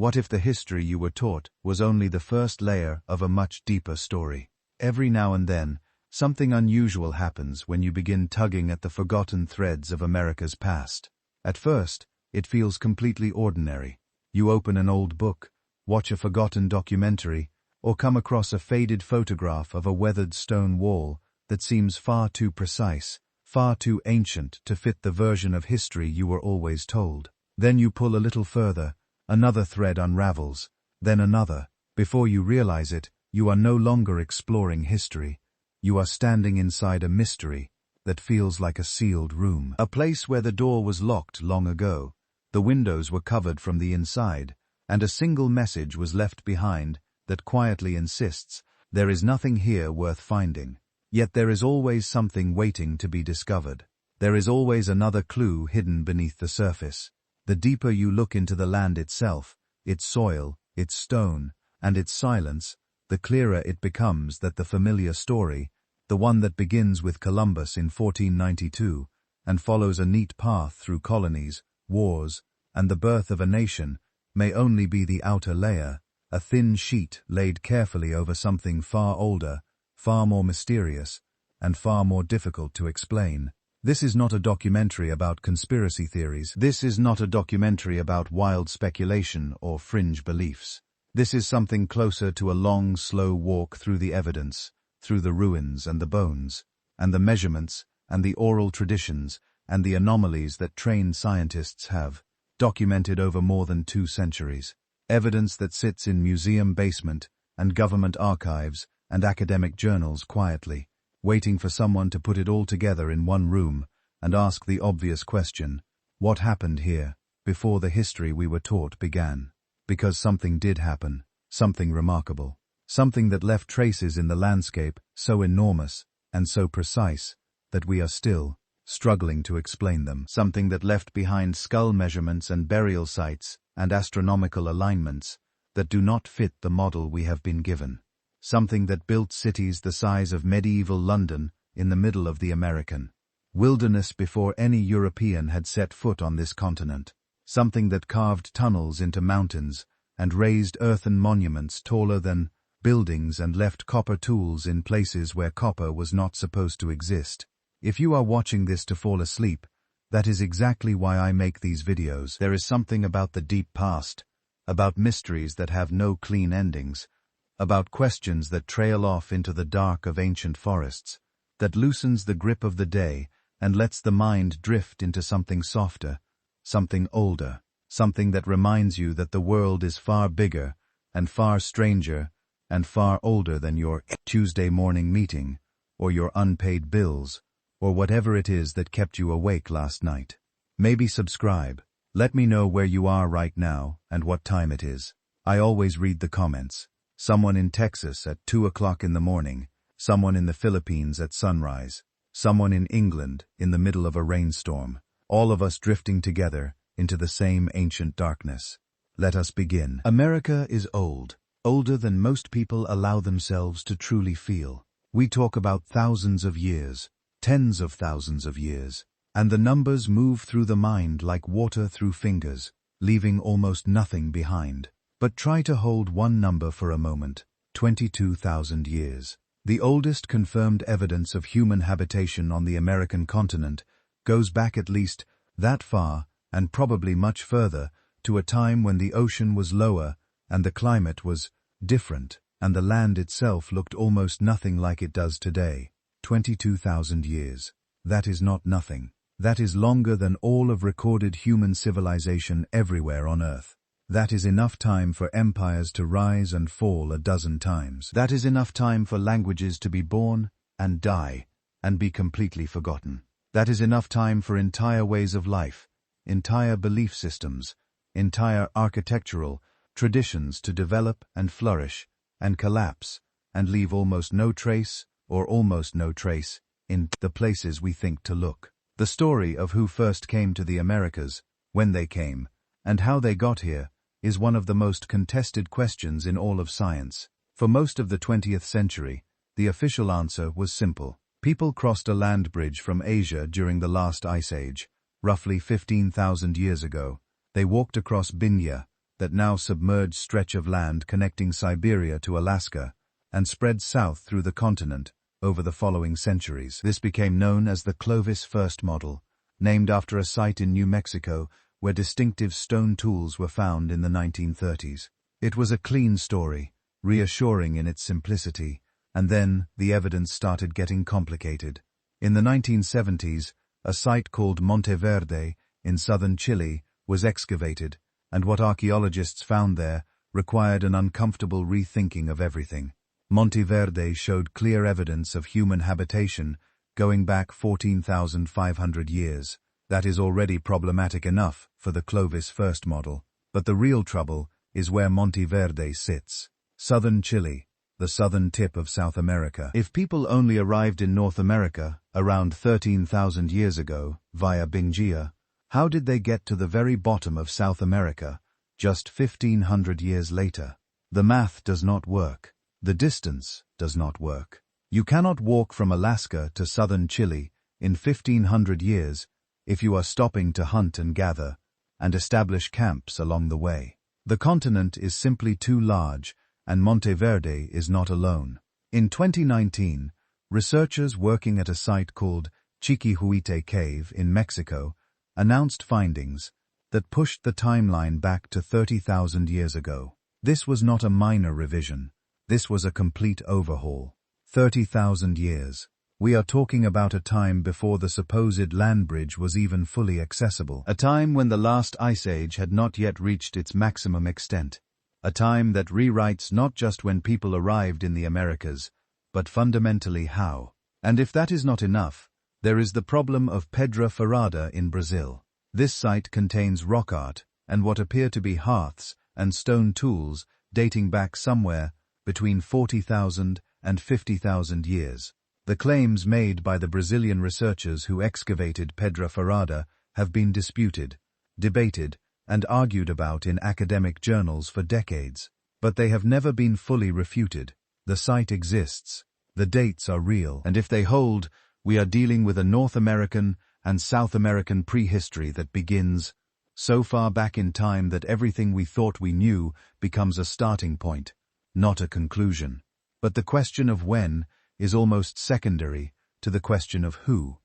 What if the history you were taught was only the first layer of a much deeper story? Every now and then, something unusual happens when you begin tugging at the forgotten threads of America's past. At first, it feels completely ordinary. You open an old book, watch a forgotten documentary, or come across a faded photograph of a weathered stone wall that seems far too precise, far too ancient to fit the version of history you were always told. Then you pull a little further, another thread unravels, then another. Before you realize it, you are no longer exploring history. You are standing inside a mystery that feels like a sealed room. A place where the door was locked long ago, the windows were covered from the inside, and a single message was left behind that quietly insists, there is nothing here worth finding. Yet there is always something waiting to be discovered. There is always another clue hidden beneath the surface. The deeper you look into the land itself, its soil, its stone, and its silence, the clearer it becomes that the familiar story, the one that begins with Columbus in 1492 and follows a neat path through colonies, wars, and the birth of a nation, may only be the outer layer, a thin sheet laid carefully over something far older, far more mysterious, and far more difficult to explain. This is not a documentary about conspiracy theories. This is not a documentary about wild speculation or fringe beliefs. This is something closer to a long, slow walk through the evidence, through the ruins and the bones, and the measurements, and the oral traditions, and the anomalies that trained scientists have documented over more than 2 centuries. Evidence that sits in museum basement and government archives and academic journals quietly, waiting for someone to put it all together in one room and ask the obvious question, what happened here before the history we were taught began? Because something did happen, something remarkable, something that left traces in the landscape so enormous and so precise that we are still struggling to explain them. Something that left behind skull measurements and burial sites and astronomical alignments that do not fit the model we have been given. Something that built cities the size of medieval London in the middle of the American wilderness before any European had set foot on this continent. Something that carved tunnels into mountains and raised earthen monuments taller than buildings and left copper tools in places where copper was not supposed to exist. If you are watching this to fall asleep, that is exactly why I make these videos. There is something about the deep past, about mysteries that have no clean endings, about questions that trail off into the dark of ancient forests, that loosens the grip of the day and lets the mind drift into something softer, something older, something that reminds you that the world is far bigger and far stranger and far older than your Tuesday morning meeting, or your unpaid bills, or whatever it is that kept you awake last night. Maybe subscribe. Let me know where you are right now and what time it is. I always read the comments. Someone in Texas at 2 o'clock in the morning, someone in the Philippines at sunrise, someone in England in the middle of a rainstorm, all of us drifting together into the same ancient darkness. Let us begin. America is old, older than most people allow themselves to truly feel. We talk about thousands of years, tens of thousands of years, and the numbers move through the mind like water through fingers, leaving almost nothing behind. But try to hold one number for a moment, 22,000 years. The oldest confirmed evidence of human habitation on the American continent goes back at least that far, and probably much further, to a time when the ocean was lower and the climate was different, and the land itself looked almost nothing like it does today. 22,000 years. That is not nothing. That is longer than all of recorded human civilization everywhere on Earth. That is enough time for empires to rise and fall a dozen times. That is enough time for languages to be born and die and be completely forgotten. That is enough time for entire ways of life, entire belief systems, entire architectural traditions to develop and flourish and collapse and leave almost no trace or almost no trace in the places we think to look. The story of who first came to the Americas, when they came, and how they got here is one of the most contested questions in all of science. For most of the 20th century, the official answer was simple. People crossed a land bridge from Asia during the last ice age, roughly 15,000 years ago. They walked across Binya, that now submerged stretch of land connecting Siberia to Alaska and spread south through the continent over the following centuries. This became known as the Clovis First Model, named after a site in New Mexico where distinctive stone tools were found in the 1930s. It was a clean story, reassuring in its simplicity, and then the evidence started getting complicated. In the 1970s, a site called Monteverde in southern Chile was excavated, and what archaeologists found there required an uncomfortable rethinking of everything. Monteverde showed clear evidence of human habitation going back 14,500 years. That is already problematic enough for the Clovis First Model, but the real trouble is where Monteverde sits. Southern Chile, the southern tip of South America. If people only arrived in North America around 13,000 years ago via Bingia, how did they get to the very bottom of South America just 1,500 years later? The math does not work. The distance does not work. You cannot walk from Alaska to southern Chile in 1,500 years if you are stopping to hunt and gather and establish camps along the way. The continent is simply too large, and Monteverde is not alone. In 2019, researchers working at a site called Chiquihuite Cave in Mexico announced findings that pushed the timeline back to 30,000 years ago. This was not a minor revision. This was a complete overhaul. 30,000 years. We are talking about a time before the supposed land bridge was even fully accessible. A time when the last ice age had not yet reached its maximum extent. A time that rewrites not just when people arrived in the Americas, but fundamentally how. And if that is not enough, there is the problem of Pedra Ferrada in Brazil. This site contains rock art and what appear to be hearths and stone tools dating back somewhere between 40,000 and 50,000 years. The claims made by the Brazilian researchers who excavated Pedra Ferrada have been disputed, debated, and argued about in academic journals for decades, but they have never been fully refuted. The site exists, the dates are real, and if they hold, we are dealing with a North American and South American prehistory that begins so far back in time that everything we thought we knew becomes a starting point, not a conclusion. But the question of when is almost secondary to the question of who,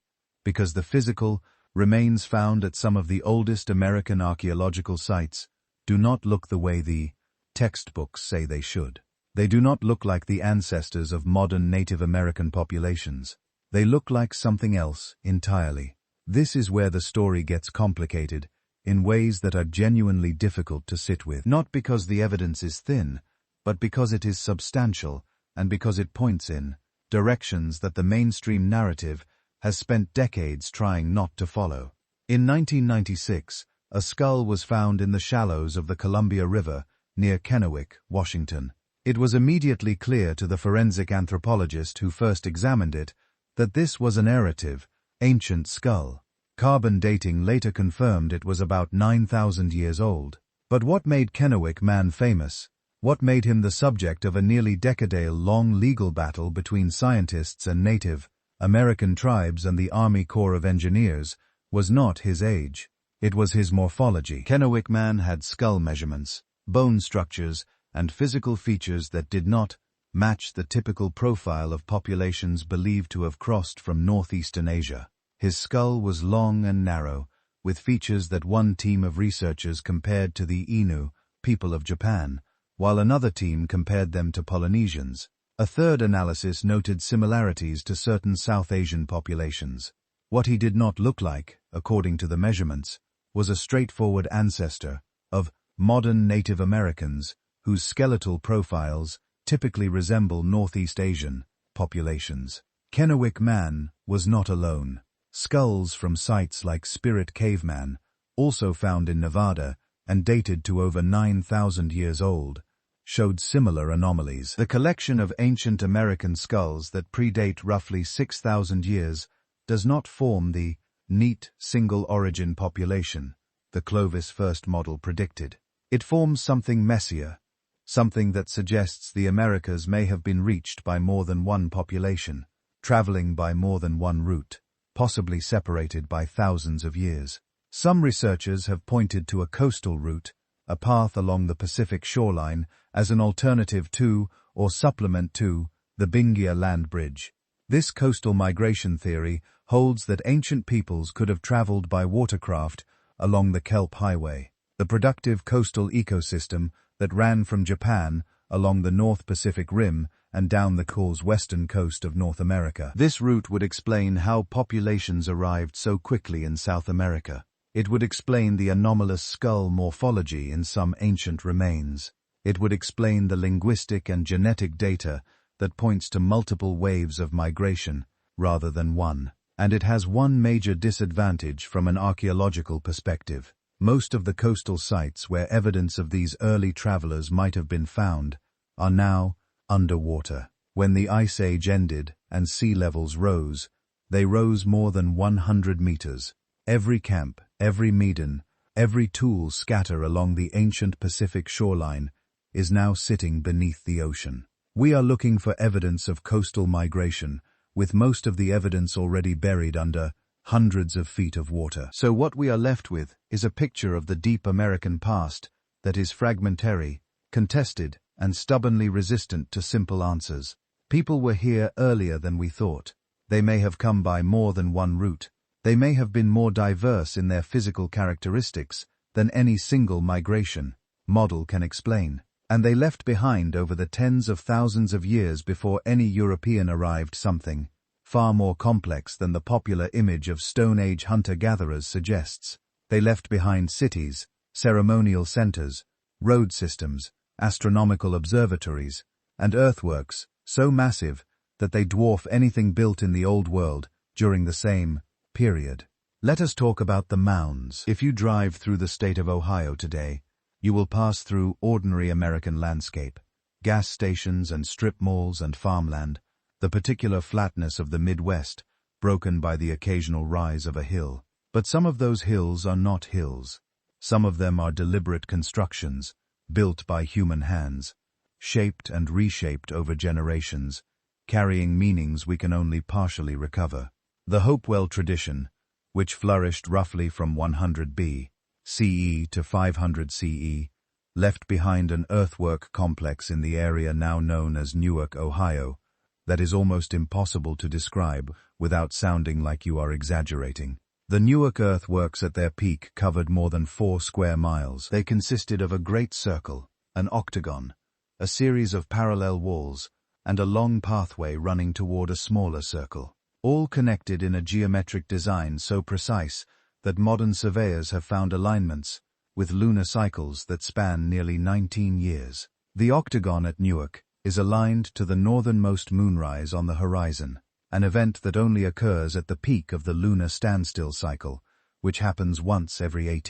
because the physical remains found at some of the oldest American archaeological sites do not look the way the textbooks say they should. They do not look like the ancestors of modern Native American populations. They look like something else entirely. This is where the story gets complicated in ways that are genuinely difficult to sit with, not because the evidence is thin, but because it is substantial and because it points in directions that the mainstream narrative has spent decades trying not to follow. In 1996, a skull was found in the shallows of the Columbia River near Kennewick, Washington. It was immediately clear to the forensic anthropologist who first examined it that this was an errative, ancient skull. Carbon dating later confirmed it was about 9,000 years old. But what made Kennewick man famous? What made him the subject of a nearly decade-long legal battle between scientists and Native American tribes and the Army Corps of Engineers was not his age. It was his morphology. Kennewick man had skull measurements, bone structures, and physical features that did not match the typical profile of populations believed to have crossed from northeastern Asia. His skull was long and narrow, with features that one team of researchers compared to the Innu, people of Japan, while another team compared them to Polynesians. A third analysis noted similarities to certain South Asian populations. What he did not look like, according to the measurements, was a straightforward ancestor of modern Native Americans whose skeletal profiles typically resemble Northeast Asian populations. Kennewick man was not alone. Skulls from sites like Spirit Caveman, also found in Nevada and dated to over 9,000 years old, showed similar anomalies. The collection of ancient American skulls that predate roughly 6,000 years does not form the neat, single-origin population the Clovis First Model predicted. It forms something messier, something that suggests the Americas may have been reached by more than one population, traveling by more than one route, possibly separated by thousands of years. Some researchers have pointed to a coastal route a path along the Pacific shoreline as an alternative to, or supplement to, the Bingia land bridge. This coastal migration theory holds that ancient peoples could have traveled by watercraft along the Kelp Highway, the productive coastal ecosystem that ran from Japan along the North Pacific Rim and down the western coast of North America. This route would explain how populations arrived so quickly in South America. It would explain the anomalous skull morphology in some ancient remains. It would explain the linguistic and genetic data that points to multiple waves of migration rather than one. And it has one major disadvantage from an archaeological perspective. Most of the coastal sites where evidence of these early travelers might have been found are now underwater. When the Ice Age ended and sea levels rose, they rose more than 100 meters. Every camp, every meaden, every tool scatter along the ancient Pacific shoreline is now sitting beneath the ocean. We are looking for evidence of coastal migration, with most of the evidence already buried under hundreds of feet of water. So what we are left with is a picture of the deep American past that is fragmentary, contested, and stubbornly resistant to simple answers. People were here earlier than we thought. They may have come by more than one route. They may have been more diverse in their physical characteristics than any single migration model can explain. And they left behind over the tens of thousands of years before any European arrived something far more complex than the popular image of Stone Age hunter-gatherers suggests. They left behind cities, ceremonial centers, road systems, astronomical observatories, and earthworks so massive that they dwarf anything built in the Old World during the same period. Let us talk about the mounds. If you drive through the state of Ohio today, you will pass through ordinary American landscape, gas stations and strip malls and farmland, the particular flatness of the Midwest, broken by the occasional rise of a hill. But some of those hills are not hills. Some of them are deliberate constructions, built by human hands, shaped and reshaped over generations, carrying meanings we can only partially recover. The Hopewell tradition, which flourished roughly from 100 CE to 500 CE, left behind an earthwork complex in the area now known as Newark, Ohio, that is almost impossible to describe without sounding like you are exaggerating. The Newark earthworks at their peak covered more than 4 square miles. They consisted of a great circle, an octagon, a series of parallel walls, and a long pathway running toward a smaller circle, all connected in a geometric design so precise that modern surveyors have found alignments with lunar cycles that span nearly 19 years. The octagon at Newark is aligned to the northernmost moonrise on the horizon, an event that only occurs at the peak of the lunar standstill cycle, which happens once every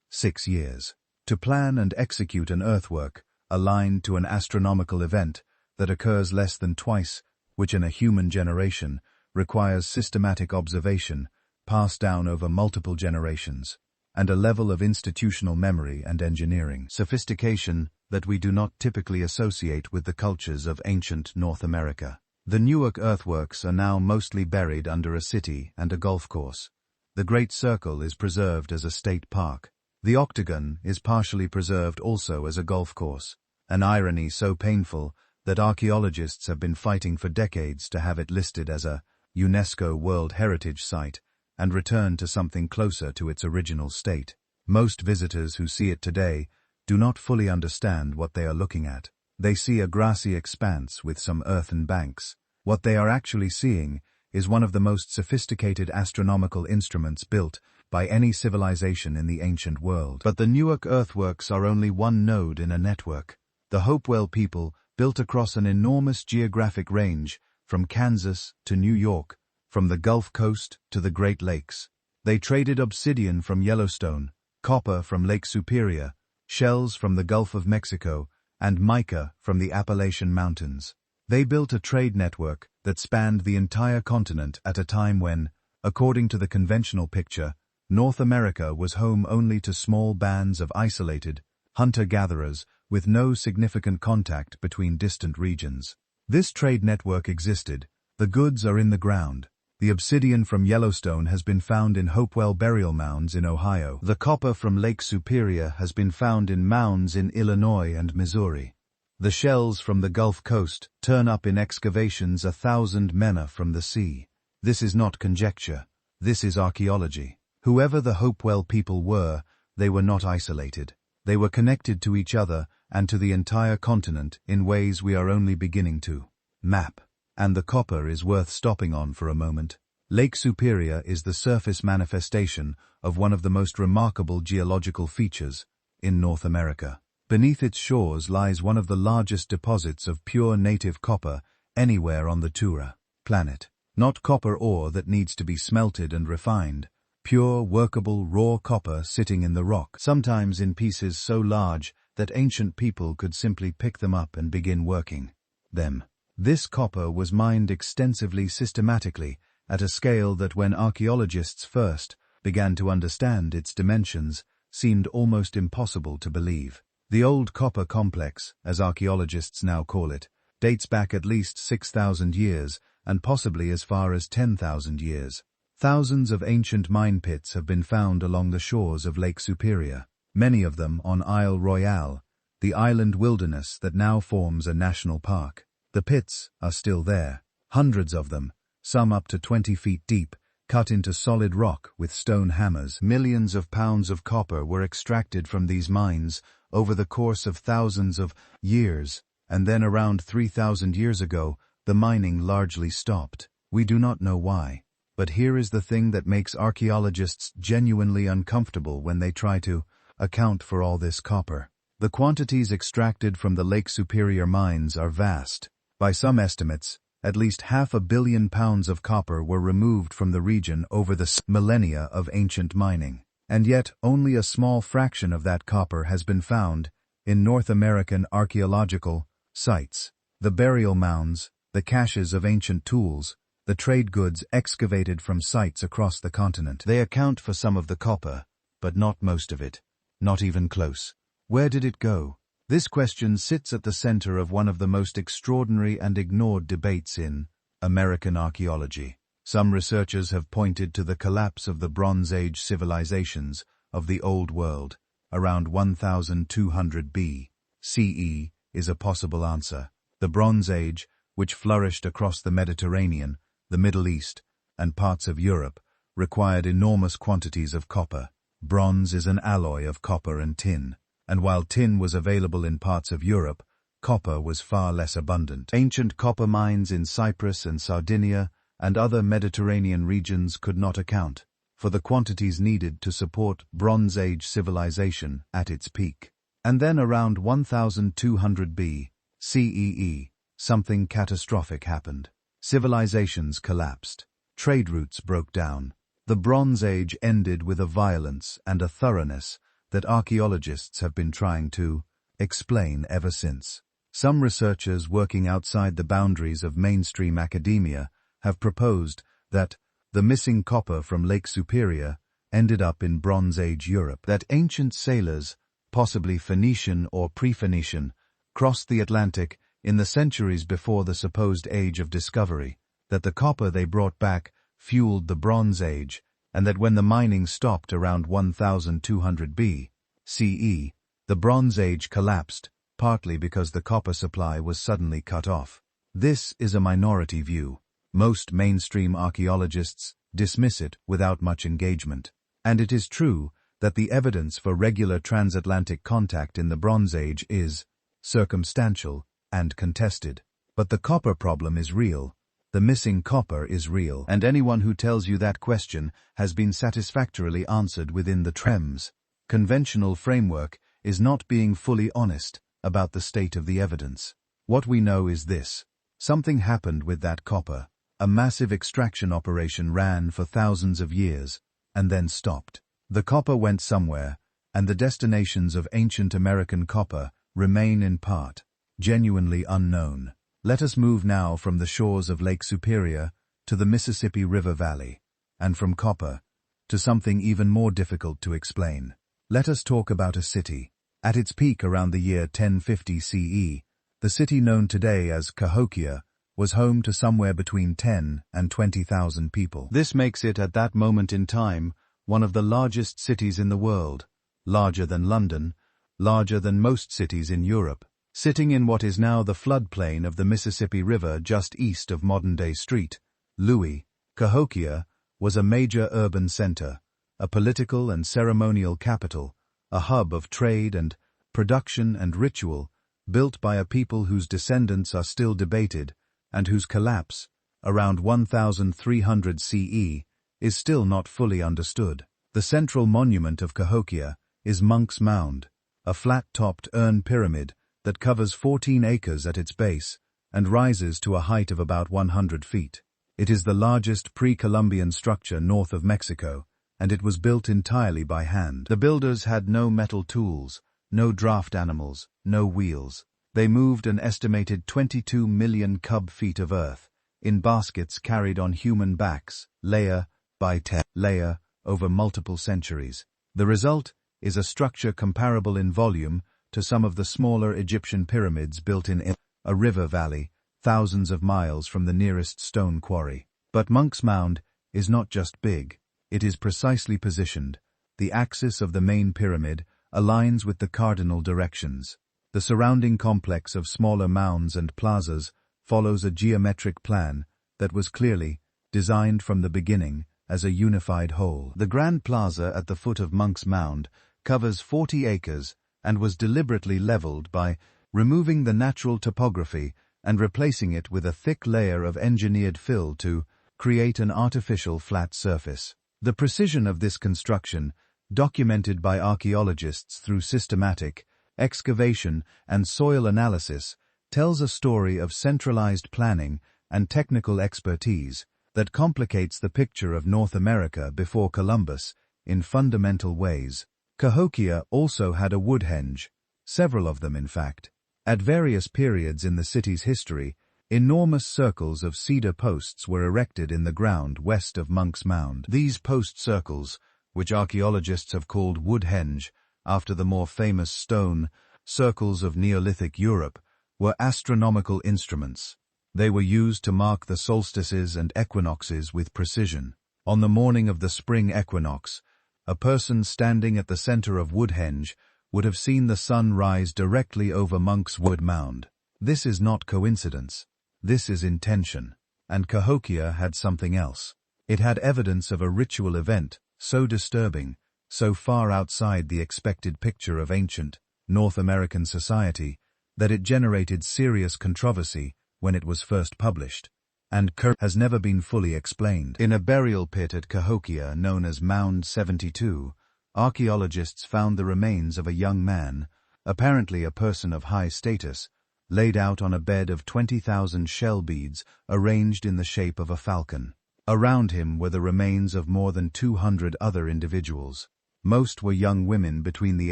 6 years. To plan and execute an earthwork aligned to an astronomical event that occurs less than twice, which in a human generation requires systematic observation passed down over multiple generations, and a level of institutional memory and engineering sophistication that we do not typically associate with the cultures of ancient North America. The Newark earthworks are now mostly buried under a city and a golf course. The Great Circle is preserved as a state park. The octagon is partially preserved also as a golf course, an irony so painful that archaeologists have been fighting for decades to have it listed as a UNESCO World Heritage Site and return to something closer to its original state. Most visitors who see it today do not fully understand what they are looking at. They see a grassy expanse with some earthen banks. What they are actually seeing is one of the most sophisticated astronomical instruments built by any civilization in the ancient world. But the Newark earthworks are only one node in a network. The Hopewell people built across an enormous geographic range from Kansas to New York, from the Gulf Coast to the Great Lakes. They traded obsidian from Yellowstone, copper from Lake Superior, shells from the Gulf of Mexico, and mica from the Appalachian Mountains. They built a trade network that spanned the entire continent at a time when, according to the conventional picture, North America was home only to small bands of isolated hunter-gatherers with no significant contact between distant regions. This trade network existed. The goods are in the ground. The obsidian from Yellowstone has been found in Hopewell burial mounds in Ohio. The copper from Lake Superior has been found in mounds in Illinois and Missouri. The shells from the Gulf Coast turn up in excavations 1,000 mena from the sea. This is not conjecture. This is archaeology. Whoever the Hopewell people were, they were not isolated. They were connected to each other and to the entire continent in ways we are only beginning to map. And the copper is worth stopping on for a moment. Lake Superior is the surface manifestation of one of the most remarkable geological features in North America. Beneath its shores lies one of the largest deposits of pure native copper anywhere on the Tura planet. Not copper ore that needs to be smelted and refined. Pure, workable, raw copper sitting in the rock, sometimes in pieces so large that ancient people could simply pick them up and begin working them. This copper was mined extensively systematically at a scale that when archaeologists first began to understand its dimensions seemed almost impossible to believe. The old copper complex, as archaeologists now call it, dates back at least 6,000 years and possibly as far as 10,000 years. Thousands of ancient mine pits have been found along the shores of Lake Superior, many of them on Isle Royale, the island wilderness that now forms a national park. The pits are still there, hundreds of them, some up to 20 feet deep, cut into solid rock with stone hammers. Millions of pounds of copper were extracted from these mines over the course of thousands of years, and then around 3,000 years ago, the mining largely stopped. We do not know why. But here is the thing that makes archaeologists genuinely uncomfortable when they try to account for all this copper. The quantities extracted from the Lake Superior mines are vast. By some estimates, at least 500 million pounds of copper were removed from the region over the millennia of ancient mining. And yet, only a small fraction of that copper has been found in North American archaeological sites. The burial mounds, the caches of ancient tools, the trade goods excavated from sites across the continent. They account for some of the copper, but not most of it. Not even close. Where did it go? This question sits at the center of one of the most extraordinary and ignored debates in American archaeology. Some researchers have pointed to the collapse of the Bronze Age civilizations of the Old World around 1200 BCE is a possible answer. The Bronze Age, which flourished across the Mediterranean, the Middle East, and parts of Europe, required enormous quantities of copper. Bronze is an alloy of copper and tin, and while tin was available in parts of Europe, copper was far less abundant. Ancient copper mines in Cyprus and Sardinia and other Mediterranean regions could not account for the quantities needed to support Bronze Age civilization at its peak. And then around 1200 BCE, something catastrophic happened. Civilizations collapsed. Trade routes broke down. The Bronze Age ended with a violence and a thoroughness that archaeologists have been trying to explain ever since. Some researchers working outside the boundaries of mainstream academia have proposed that the missing copper from Lake Superior ended up in Bronze Age Europe, that ancient sailors, possibly Phoenician or pre-Phoenician, crossed the Atlantic in the centuries before the supposed Age of Discovery, that the copper they brought back fueled the Bronze Age, and that when the mining stopped around 1200 BCE, the Bronze Age collapsed, partly because the copper supply was suddenly cut off. This is a minority view. Most mainstream archaeologists dismiss it without much engagement. And it is true that the evidence for regular transatlantic contact in the Bronze Age is circumstantial and contested. But the copper problem is real. The missing copper is real, and anyone who tells you that question has been satisfactorily answered within the TREMS conventional framework is not being fully honest about the state of the evidence. What we know is this. Something happened with that copper. A massive extraction operation ran for thousands of years, and then stopped. The copper went somewhere, and the destinations of ancient American copper remain in part genuinely unknown. Let us move now from the shores of Lake Superior to the Mississippi River Valley, and from copper to something even more difficult to explain. Let us talk about a city. At its peak around the year 1050 CE, the city known today as Cahokia was home to somewhere between 10 and 20,000 people. This makes it, at that moment in time, one of the largest cities in the world, larger than London, larger than most cities in Europe. Sitting in what is now the floodplain of the Mississippi River just east of modern-day St. Louis, Cahokia was a major urban center, a political and ceremonial capital, a hub of trade and production and ritual, built by a people whose descendants are still debated, and whose collapse, around 1300 CE, is still not fully understood. The central monument of Cahokia is Monk's Mound, a flat-topped urn pyramid that covers 14 acres at its base and rises to a height of about 100 feet. It is the largest pre-Columbian structure north of Mexico, and it was built entirely by hand. The builders had no metal tools, no draft animals, no wheels. They moved an estimated 22 million cub-feet of earth, in baskets carried on human backs, layer by layer, over multiple centuries. The result is a structure comparable in volume to some of the smaller Egyptian pyramids built in a river valley, thousands of miles from the nearest stone quarry. But Monk's Mound is not just big, it is precisely positioned. The axis of the main pyramid aligns with the cardinal directions. The surrounding complex of smaller mounds and plazas follows a geometric plan that was clearly designed from the beginning as a unified whole. The Grand Plaza at the foot of Monk's Mound covers 40 acres and was deliberately leveled by removing the natural topography and replacing it with a thick layer of engineered fill to create an artificial flat surface. The precision of this construction, documented by archaeologists through systematic excavation and soil analysis, tells a story of centralized planning and technical expertise that complicates the picture of North America before Columbus in fundamental ways. Cahokia also had a woodhenge, several of them in fact. At various periods in the city's history, enormous circles of cedar posts were erected in the ground west of Monk's Mound. These post circles, which archaeologists have called woodhenge, after the more famous stone circles of Neolithic Europe, were astronomical instruments. They were used to mark the solstices and equinoxes with precision. On the morning of the spring equinox, a person standing at the center of Woodhenge would have seen the sun rise directly over Monk's Wood Mound. This is not coincidence. This is intention. And Cahokia had something else. It had evidence of a ritual event so disturbing, so far outside the expected picture of ancient North American society, that it generated serious controversy when it was first published, and has never been fully explained. In a burial pit at Cahokia known as Mound 72, archaeologists found the remains of a young man, apparently a person of high status, laid out on a bed of 20,000 shell beads arranged in the shape of a falcon. Around him were the remains of more than 200 other individuals. Most were young women between the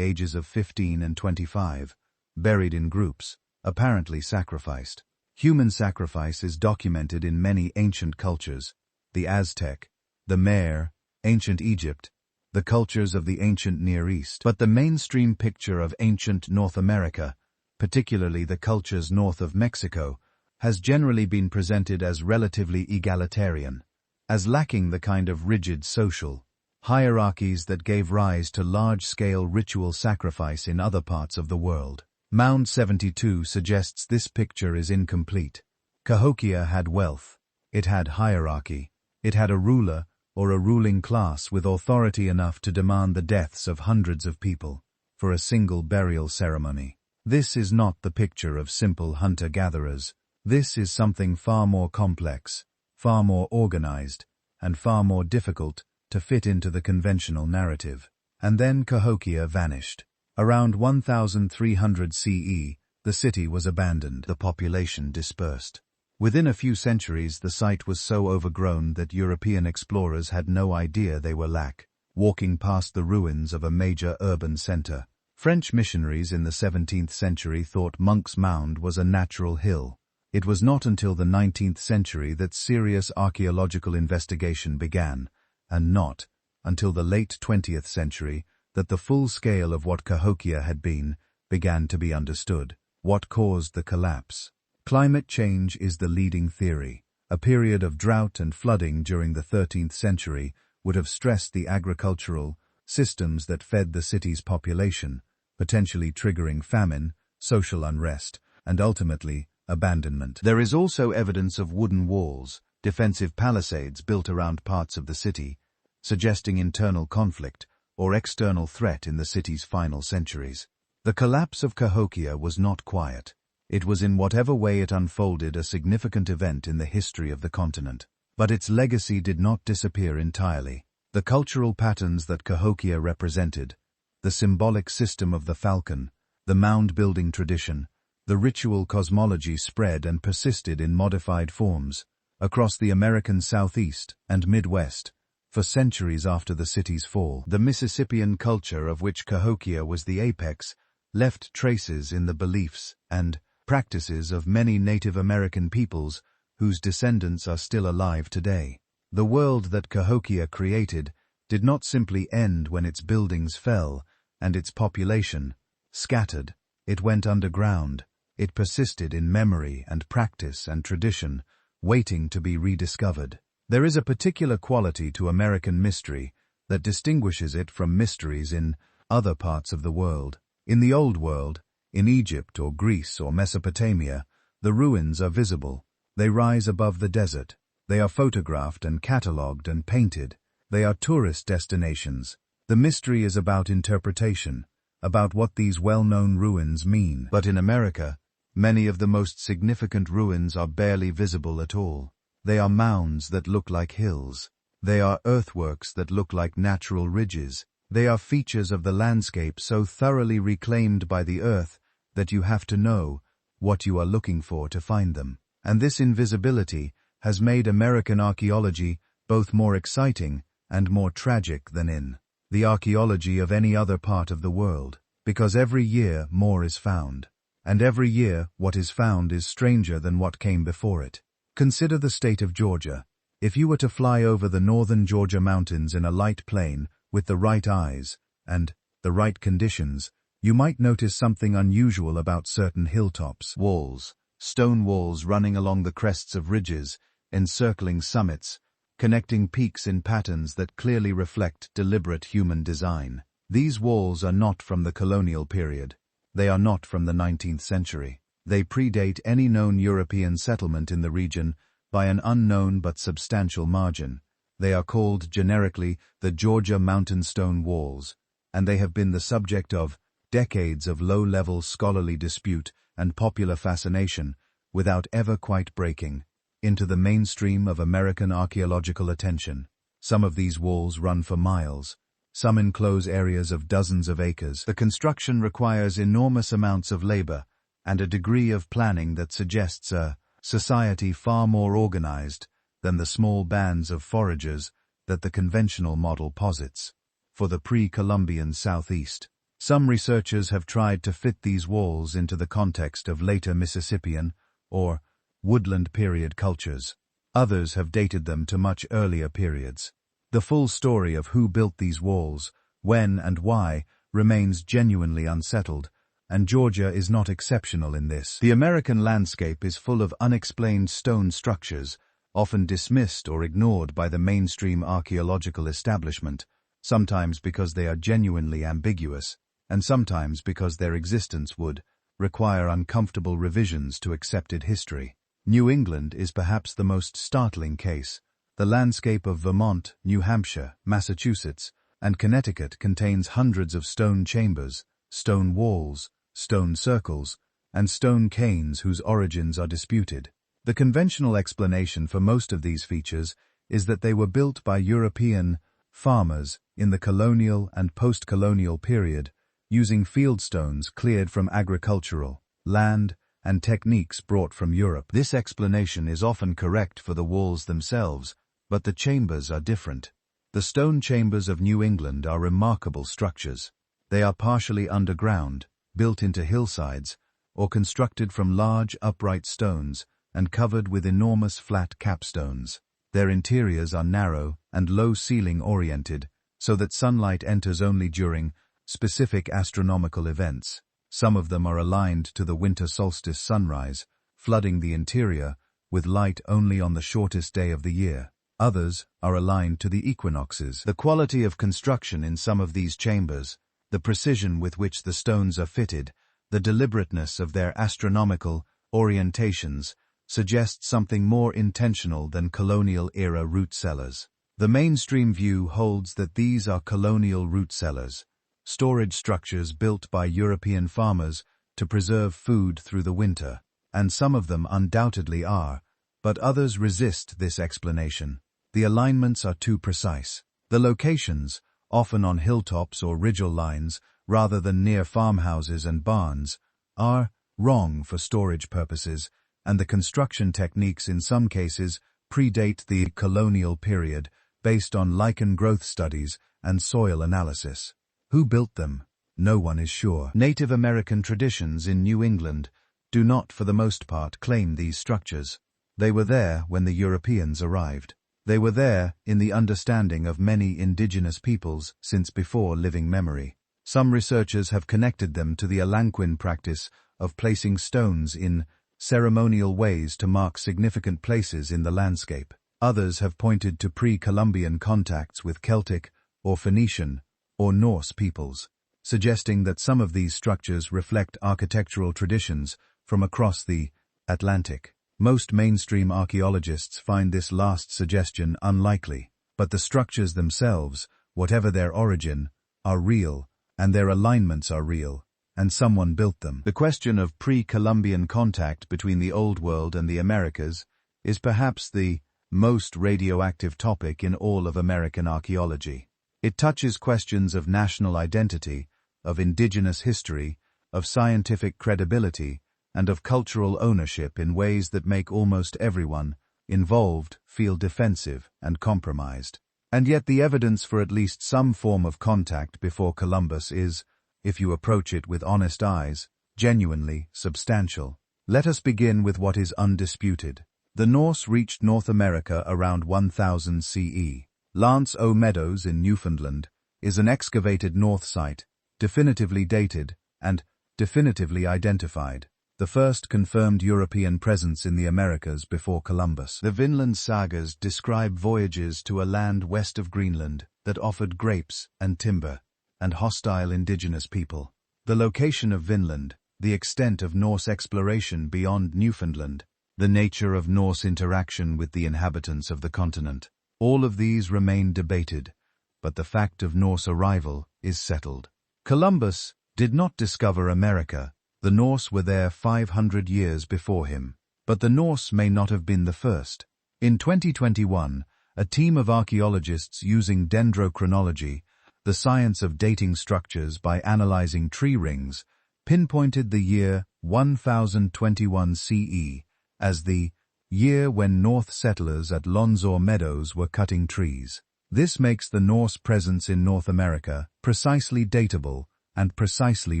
ages of 15 and 25, buried in groups, apparently sacrificed. Human sacrifice is documented in many ancient cultures: the Aztec, the Maya, ancient Egypt, the cultures of the ancient Near East. But the mainstream picture of ancient North America, particularly the cultures north of Mexico, has generally been presented as relatively egalitarian, as lacking the kind of rigid social hierarchies that gave rise to large-scale ritual sacrifice in other parts of the world. Mound 72 suggests this picture is incomplete. Cahokia had wealth. It had hierarchy. It had a ruler or a ruling class with authority enough to demand the deaths of hundreds of people for a single burial ceremony. This is not the picture of simple hunter-gatherers. This is something far more complex, far more organized, and far more difficult to fit into the conventional narrative. And then Cahokia vanished. Around 1300 CE, the city was abandoned. The population dispersed. Within a few centuries, the site was so overgrown that European explorers had no idea they were walking past the ruins of a major urban center. French missionaries in the 17th century thought Monk's Mound was a natural hill. It was not until the 19th century that serious archaeological investigation began, and not until the late 20th century that the full scale of what Cahokia had been began to be understood. What caused the collapse? Climate change is the leading theory. A period of drought and flooding during the 13th century would have stressed the agricultural systems that fed the city's population, potentially triggering famine, social unrest, and ultimately, abandonment. There is also evidence of wooden walls, defensive palisades built around parts of the city, suggesting internal conflict or external threat in the city's final centuries. The collapse of Cahokia was not quiet. It was, in whatever way it unfolded, a significant event in the history of the continent. But its legacy did not disappear entirely. The cultural patterns that Cahokia represented, the symbolic system of the falcon, the mound-building tradition, the ritual cosmology spread and persisted in modified forms across the American Southeast and Midwest for centuries after the city's fall. The Mississippian culture, of which Cahokia was the apex, left traces in the beliefs and practices of many Native American peoples whose descendants are still alive today. The world that Cahokia created did not simply end when its buildings fell and its population scattered. It went underground. It persisted in memory and practice and tradition, waiting to be rediscovered. There is a particular quality to American mystery that distinguishes it from mysteries in other parts of the world. In the Old World, in Egypt or Greece or Mesopotamia, the ruins are visible. They rise above the desert. They are photographed and catalogued and painted. They are tourist destinations. The mystery is about interpretation, about what these well-known ruins mean. But in America, many of the most significant ruins are barely visible at all. They are mounds that look like hills. They are earthworks that look like natural ridges. They are features of the landscape so thoroughly reclaimed by the earth that you have to know what you are looking for to find them. And this invisibility has made American archaeology both more exciting and more tragic than in the archaeology of any other part of the world, because every year more is found, and every year what is found is stranger than what came before it. Consider the state of Georgia. If you were to fly over the northern Georgia mountains in a light plane with the right eyes and the right conditions, you might notice something unusual about certain hilltops. Walls, stone walls running along the crests of ridges, encircling summits, connecting peaks in patterns that clearly reflect deliberate human design. These walls are not from the colonial period. They are not from the 19th century. They predate any known European settlement in the region by an unknown but substantial margin. They are called generically the Georgia Mountain Stone Walls, and they have been the subject of decades of low-level scholarly dispute and popular fascination without ever quite breaking into the mainstream of American archaeological attention. Some of these walls run for miles. Some enclose areas of dozens of acres. The construction requires enormous amounts of labor and a degree of planning that suggests a society far more organized than the small bands of foragers that the conventional model posits for the pre-Columbian Southeast. Some researchers have tried to fit these walls into the context of later Mississippian or woodland period cultures. Others have dated them to much earlier periods. The full story of who built these walls, when and why, remains genuinely unsettled, and Georgia is not exceptional in this. The American landscape is full of unexplained stone structures, often dismissed or ignored by the mainstream archaeological establishment, sometimes because they are genuinely ambiguous, and sometimes because their existence would require uncomfortable revisions to accepted history. New England is perhaps the most startling case. The landscape of Vermont, New Hampshire, Massachusetts, and Connecticut contains hundreds of stone chambers, stone walls, stone circles, and stone cairns whose origins are disputed. The conventional explanation for most of these features is that they were built by European farmers in the colonial and post-colonial period, using fieldstones cleared from agricultural land and techniques brought from Europe. This explanation is often correct for the walls themselves, but the chambers are different. The stone chambers of New England are remarkable structures. They are partially underground, built into hillsides, or constructed from large upright stones and covered with enormous flat capstones. Their interiors are narrow and low ceiling oriented, so that sunlight enters only during specific astronomical events. Some of them are aligned to the winter solstice sunrise, flooding the interior, with light only on the shortest day of the year. Others are aligned to the equinoxes. The quality of construction in some of these chambers, the precision with which the stones are fitted, the deliberateness of their astronomical orientations, suggest something more intentional than colonial-era root cellars. The mainstream view holds that these are colonial root cellars, storage structures built by European farmers to preserve food through the winter, and some of them undoubtedly are, but others resist this explanation. The alignments are too precise. The locations, often on hilltops or ridgel lines rather than near farmhouses and barns, are wrong for storage purposes, and the construction techniques in some cases predate the colonial period based on lichen growth studies and soil analysis. Who built them? No one is sure. Native American traditions in New England do not, for the most part, claim these structures. They were there when the Europeans arrived. They were there in the understanding of many indigenous peoples since before living memory. Some researchers have connected them to the Algonquin practice of placing stones in ceremonial ways to mark significant places in the landscape. Others have pointed to pre-Columbian contacts with Celtic or Phoenician or Norse peoples, suggesting that some of these structures reflect architectural traditions from across the Atlantic. Most mainstream archaeologists find this last suggestion unlikely, but the structures themselves, whatever their origin, are real, and their alignments are real, and someone built them. The question of pre-Columbian contact between the Old World and the Americas is perhaps the most radioactive topic in all of American archaeology. It touches questions of national identity, of indigenous history, of scientific credibility, and of cultural ownership in ways that make almost everyone involved feel defensive and compromised. And yet the evidence for at least some form of contact before Columbus is, if you approach it with honest eyes, genuinely substantial. Let us begin with what is undisputed. The Norse reached North America around 1000 CE. Lance O. Meadows in Newfoundland is an excavated North site, definitively dated and definitively identified, the first confirmed European presence in the Americas before Columbus. The Vinland sagas describe voyages to a land west of Greenland that offered grapes and timber, and hostile indigenous people. The location of Vinland, the extent of Norse exploration beyond Newfoundland, the nature of Norse interaction with the inhabitants of the continent, all of these remain debated, but the fact of Norse arrival is settled. Columbus did not discover America. The Norse were there 500 years before him. But the Norse may not have been the first. In 2021, a team of archaeologists using dendrochronology, the science of dating structures by analyzing tree rings, pinpointed the year 1021 CE as the year when North settlers at Lonsor Meadows were cutting trees. This makes the Norse presence in North America precisely datable and precisely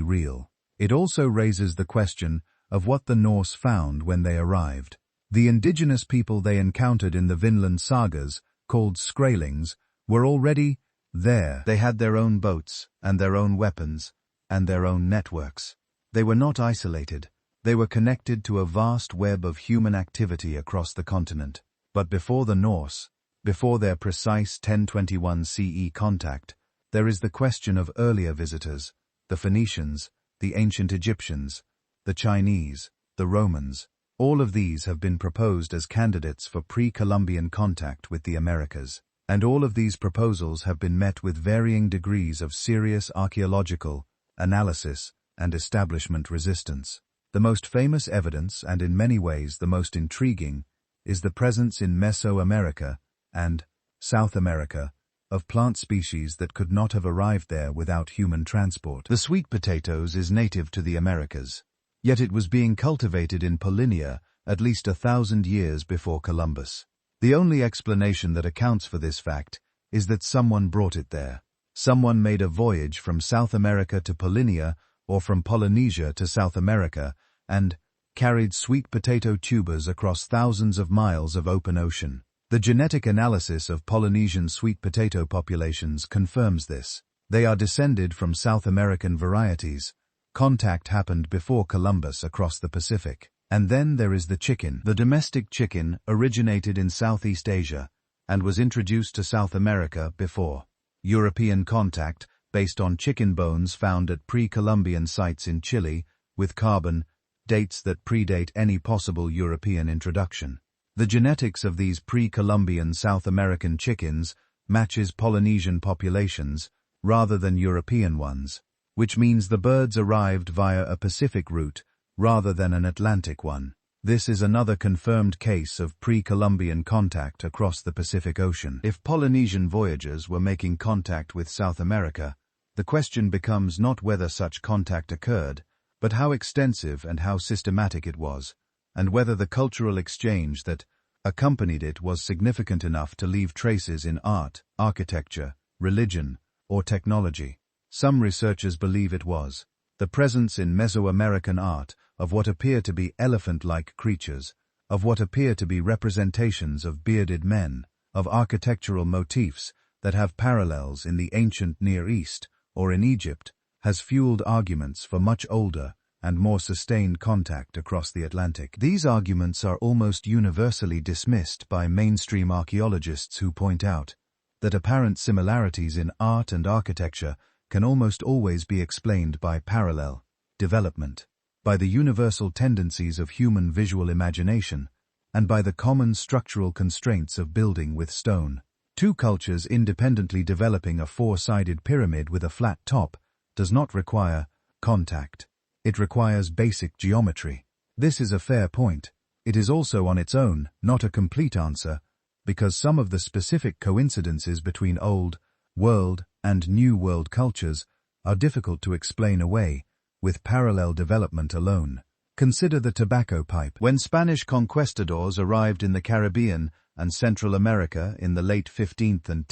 real. It also raises the question of what the Norse found when they arrived. The indigenous people they encountered in the Vinland sagas, called Skraelings, were already there. They had their own boats, and their own weapons, and their own networks. They were not isolated. They were connected to a vast web of human activity across the continent. But before the Norse, before their precise 1021 CE contact, there is the question of earlier visitors, the Phoenicians, the ancient Egyptians, the Chinese, the Romans. All of these have been proposed as candidates for pre-Columbian contact with the Americas, and all of these proposals have been met with varying degrees of serious archaeological analysis and establishment resistance. The most famous evidence, and in many ways the most intriguing, is the presence in Mesoamerica and South America of plant species that could not have arrived there without human transport. The sweet potatoes is native to the Americas, yet it was being cultivated in Paulínia at least 1,000 years before Columbus. The only explanation that accounts for this fact is that someone brought it there. Someone made a voyage from South America to Paulínia or from Polynesia to South America and carried sweet potato tubers across thousands of miles of open ocean. The genetic analysis of Polynesian sweet potato populations confirms this. They are descended from South American varieties. Contact happened before Columbus across the Pacific. And then there is the chicken. The domestic chicken originated in Southeast Asia and was introduced to South America before European contact, based on chicken bones found at pre-Columbian sites in Chile, with carbon dates that predate any possible European introduction. The genetics of these pre-Columbian South American chickens matches Polynesian populations rather than European ones, which means the birds arrived via a Pacific route rather than an Atlantic one. This is another confirmed case of pre-Columbian contact across the Pacific Ocean. If Polynesian voyagers were making contact with South America, the question becomes not whether such contact occurred, but how extensive and how systematic it was, and whether the cultural exchange that accompanied it was significant enough to leave traces in art, architecture, religion, or technology. Some researchers believe it was. The presence in Mesoamerican art of what appear to be elephant-like creatures, of what appear to be representations of bearded men, of architectural motifs that have parallels in the ancient Near East or in Egypt, has fueled arguments for much older and more sustained contact across the Atlantic. These arguments are almost universally dismissed by mainstream archaeologists who point out that apparent similarities in art and architecture can almost always be explained by parallel development, by the universal tendencies of human visual imagination, and by the common structural constraints of building with stone. Two cultures independently developing a four-sided pyramid with a flat top does not require contact. It requires basic geometry. This is a fair point. It is also on its own not a complete answer, because some of the specific coincidences between Old World and New World cultures are difficult to explain away with parallel development alone. Consider the tobacco pipe. When Spanish conquistadors arrived in the Caribbean and Central America in the late 15th and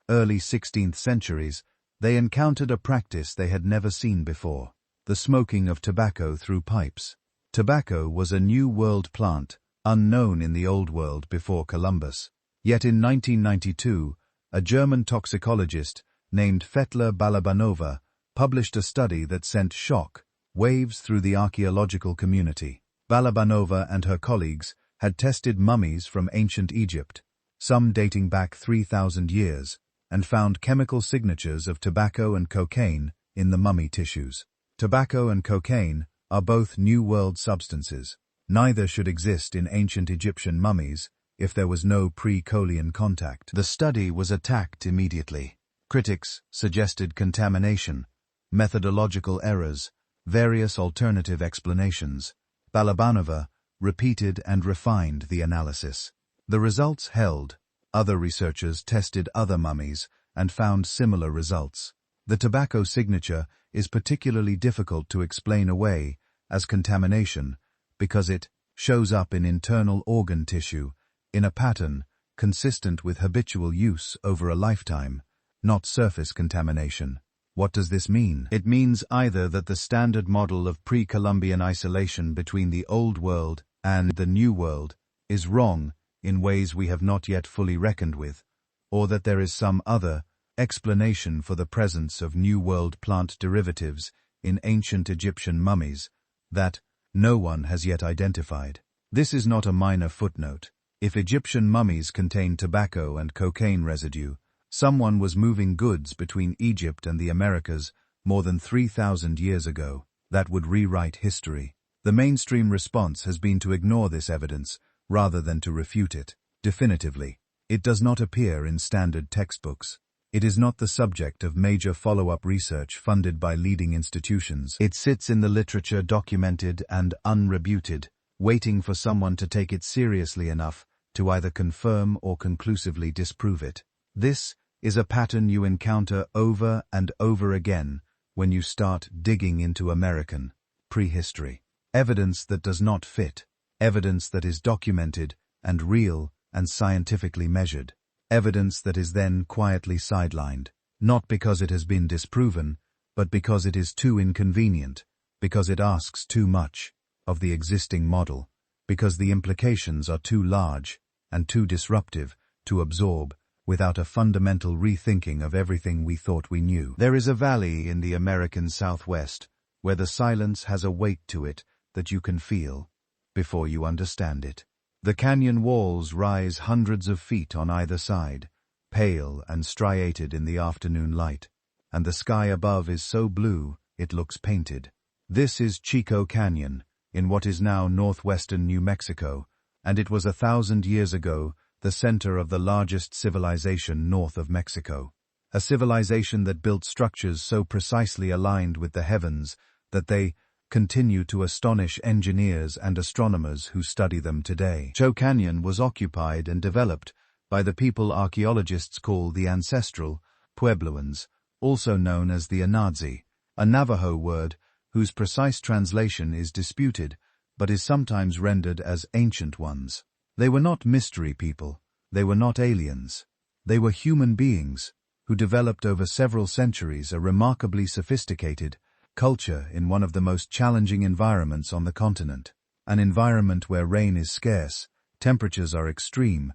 early 16th centuries, they encountered a practice they had never seen before: the smoking of tobacco through pipes. Tobacco was a New World plant, unknown in the Old World before Columbus. Yet in 1992, a German toxicologist named Fetla Balabanova published a study that sent shock waves through the archaeological community. Balabanova and her colleagues had tested mummies from ancient Egypt, some dating back 3,000 years, and found chemical signatures of tobacco and cocaine in the mummy tissues. Tobacco and cocaine are both New World substances. Neither should exist in ancient Egyptian mummies if there was no pre-Columbian contact. The study was attacked immediately. Critics suggested contamination, methodological errors, various alternative explanations. Balabanova repeated and refined the analysis. The results held. Other researchers tested other mummies and found similar results. The tobacco signature is particularly difficult to explain away as contamination because it shows up in internal organ tissue in a pattern consistent with habitual use over a lifetime, not surface contamination. What does this mean? It means either that the standard model of pre-Columbian isolation between the Old World and the New World is wrong in ways we have not yet fully reckoned with, or that there is some other explanation for the presence of New World plant derivatives in ancient Egyptian mummies that no one has yet identified. This is not a minor footnote. If Egyptian mummies contain tobacco and cocaine residue, someone was moving goods between Egypt and the Americas more than 3,000 years ago. That would rewrite history. The mainstream response has been to ignore this evidence rather than to refute it definitively. It does not appear in standard textbooks. It is not the subject of major follow-up research funded by leading institutions. It sits in the literature documented and unrebuted, waiting for someone to take it seriously enough to either confirm or conclusively disprove it. This is a pattern you encounter over and over again when you start digging into American prehistory. Evidence that does not fit. Evidence that is documented and real and scientifically measured. Evidence that is then quietly sidelined, not because it has been disproven, but because it is too inconvenient, because it asks too much of the existing model, because the implications are too large and too disruptive to absorb without a fundamental rethinking of everything we thought we knew. There is a valley in the American Southwest where the silence has a weight to it that you can feel. before you understand it. The canyon walls rise hundreds of feet on either side, pale and striated in the afternoon light, and the sky above is so blue it looks painted. This is Chico Canyon, in what is now northwestern New Mexico, and it was 1,000 years ago the center of the largest civilization north of Mexico. A civilization that built structures so precisely aligned with the heavens that they continue to astonish engineers and astronomers who study them today. Chico Canyon was occupied and developed by the people archaeologists call the ancestral Puebloans, also known as the Anadzi, a Navajo word whose precise translation is disputed, but is sometimes rendered as ancient ones. They were not mystery people, they were not aliens. They were human beings who developed over several centuries a remarkably sophisticated culture in one of the most challenging environments on the continent, an environment where rain is scarce, temperatures are extreme,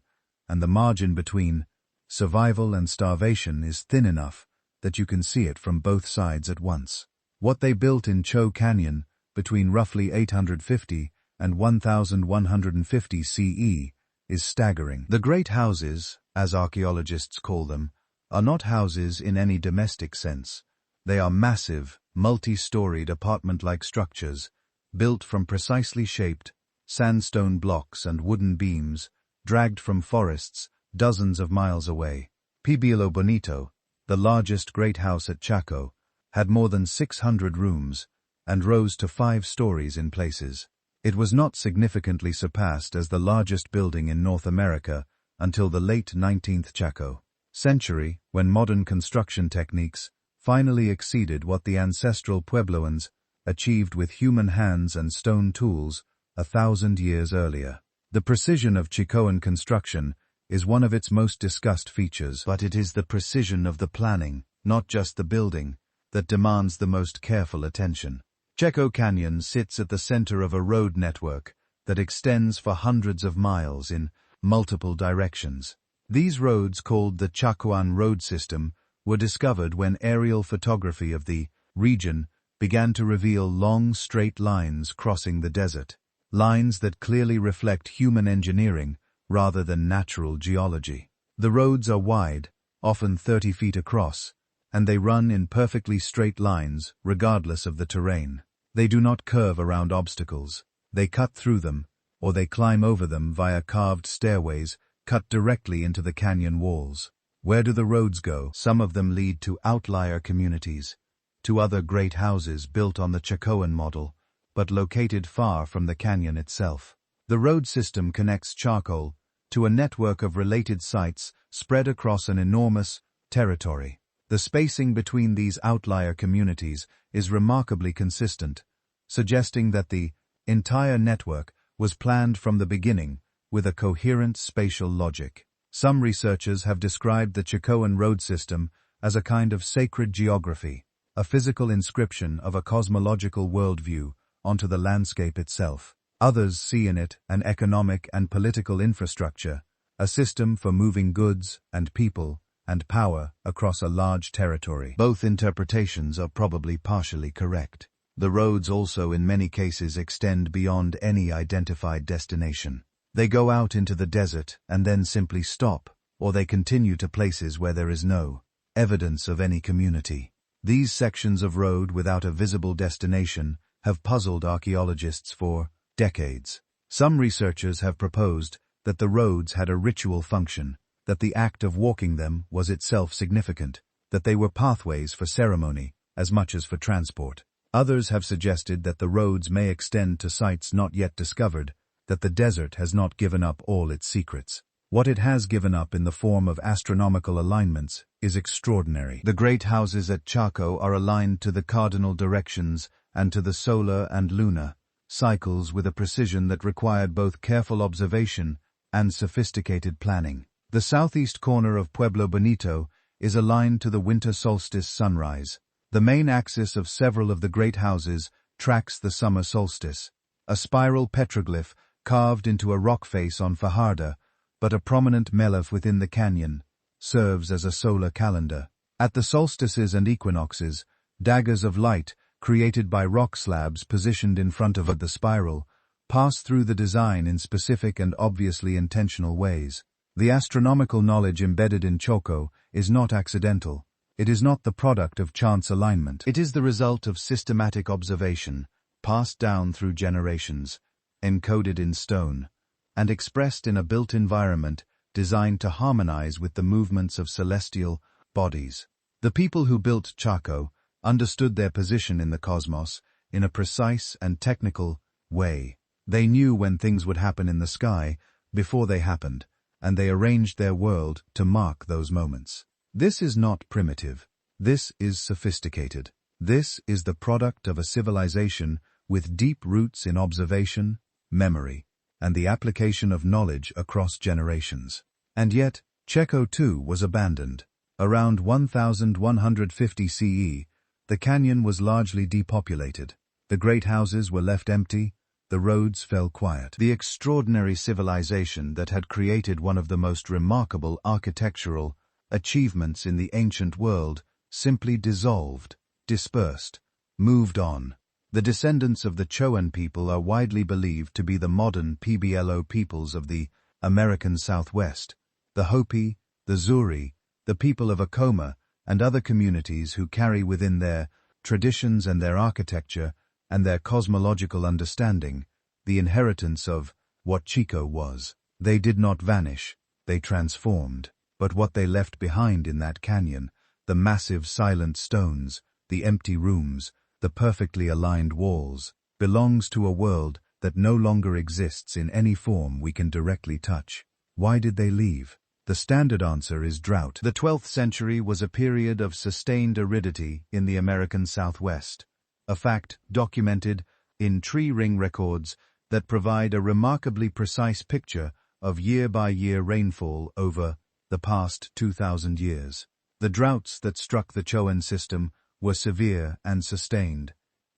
and the margin between survival and starvation is thin enough that you can see it from both sides at once. What they built in Chico Canyon between roughly 850 and 1150 CE is staggering. The great houses, as archaeologists call them, are not houses in any domestic sense. They are massive, multi-storied apartment-like structures, built from precisely shaped sandstone blocks and wooden beams, dragged from forests dozens of miles away. Pueblo Bonito, the largest great house at Chaco, had more than 600 rooms, and rose to 5 stories in places. It was not significantly surpassed as the largest building in North America until the late 19th Chaco century, when modern construction techniques finally exceeded what the ancestral Puebloans achieved with human hands and stone tools 1,000 years earlier. The precision of Chicoan construction is one of its most discussed features, but it is the precision of the planning, not just the building, that demands the most careful attention. Chico Canyon sits at the center of a road network that extends for hundreds of miles in multiple directions. These roads, called the Chacoan Road System, were discovered when aerial photography of the region began to reveal long, straight lines crossing the desert, lines that clearly reflect human engineering rather than natural geology. The roads are wide, often 30 feet across, and they run in perfectly straight lines regardless of the terrain. They do not curve around obstacles. They cut through them, or they climb over them via carved stairways cut directly into the canyon walls. Where do the roads go? Some of them lead to outlier communities, to other great houses built on the Chacoan model, but located far from the canyon itself. The road system connects Chaco to a network of related sites spread across an enormous territory. The spacing between these outlier communities is remarkably consistent, suggesting that the entire network was planned from the beginning with a coherent spatial logic. Some researchers have described the Chacoan road system as a kind of sacred geography, a physical inscription of a cosmological worldview onto the landscape itself. Others see in it an economic and political infrastructure, a system for moving goods and people and power across a large territory. Both interpretations are probably partially correct. The roads also in many cases extend beyond any identified destination. They go out into the desert and then simply stop, or they continue to places where there is no evidence of any community. These sections of road without a visible destination have puzzled archaeologists for decades. Some researchers have proposed that the roads had a ritual function, that the act of walking them was itself significant, that they were pathways for ceremony as much as for transport. Others have suggested that the roads may extend to sites not yet discovered, that the desert has not given up all its secrets. What it has given up in the form of astronomical alignments is extraordinary. The great houses at Chaco are aligned to the cardinal directions and to the solar and lunar cycles with a precision that required both careful observation and sophisticated planning. The southeast corner of Pueblo Bonito is aligned to the winter solstice sunrise. The main axis of several of the great houses tracks the summer solstice. A spiral petroglyph carved into a rock face on Fajardo, but a prominent melef within the canyon, serves as a solar calendar. At the solstices and equinoxes, daggers of light, created by rock slabs positioned in front of the spiral, pass through the design in specific and obviously intentional ways. The astronomical knowledge embedded in Choco is not accidental. It is not the product of chance alignment. It is the result of systematic observation, passed down through generations, encoded in stone, and expressed in a built environment designed to harmonize with the movements of celestial bodies. The people who built Chaco understood their position in the cosmos in a precise and technical way. They knew when things would happen in the sky before they happened, and they arranged their world to mark those moments. This is not primitive. This is sophisticated. This is the product of a civilization with deep roots in observation, memory, and the application of knowledge across generations. And yet, Checo too was abandoned. Around 1150 CE, the canyon was largely depopulated. The great houses were left empty, the roads fell quiet. The extraordinary civilization that had created one of the most remarkable architectural achievements in the ancient world simply dissolved, dispersed, moved on. The descendants of the Chowan people are widely believed to be the modern Pueblo peoples of the American Southwest, the Hopi, the Zuri, the people of Acoma, and other communities who carry within their traditions and their architecture and their cosmological understanding the inheritance of what Chico was. They did not vanish, they transformed. But what they left behind in that canyon, the massive silent stones, the empty rooms, the perfectly aligned walls, belongs to a world that no longer exists in any form we can directly touch. Why did they leave? The standard answer is drought. The 12th century was a period of sustained aridity in the American Southwest, a fact documented in tree ring records that provide a remarkably precise picture of year-by-year rainfall over the past 2,000 years. The droughts that struck the Chowan system were severe and sustained,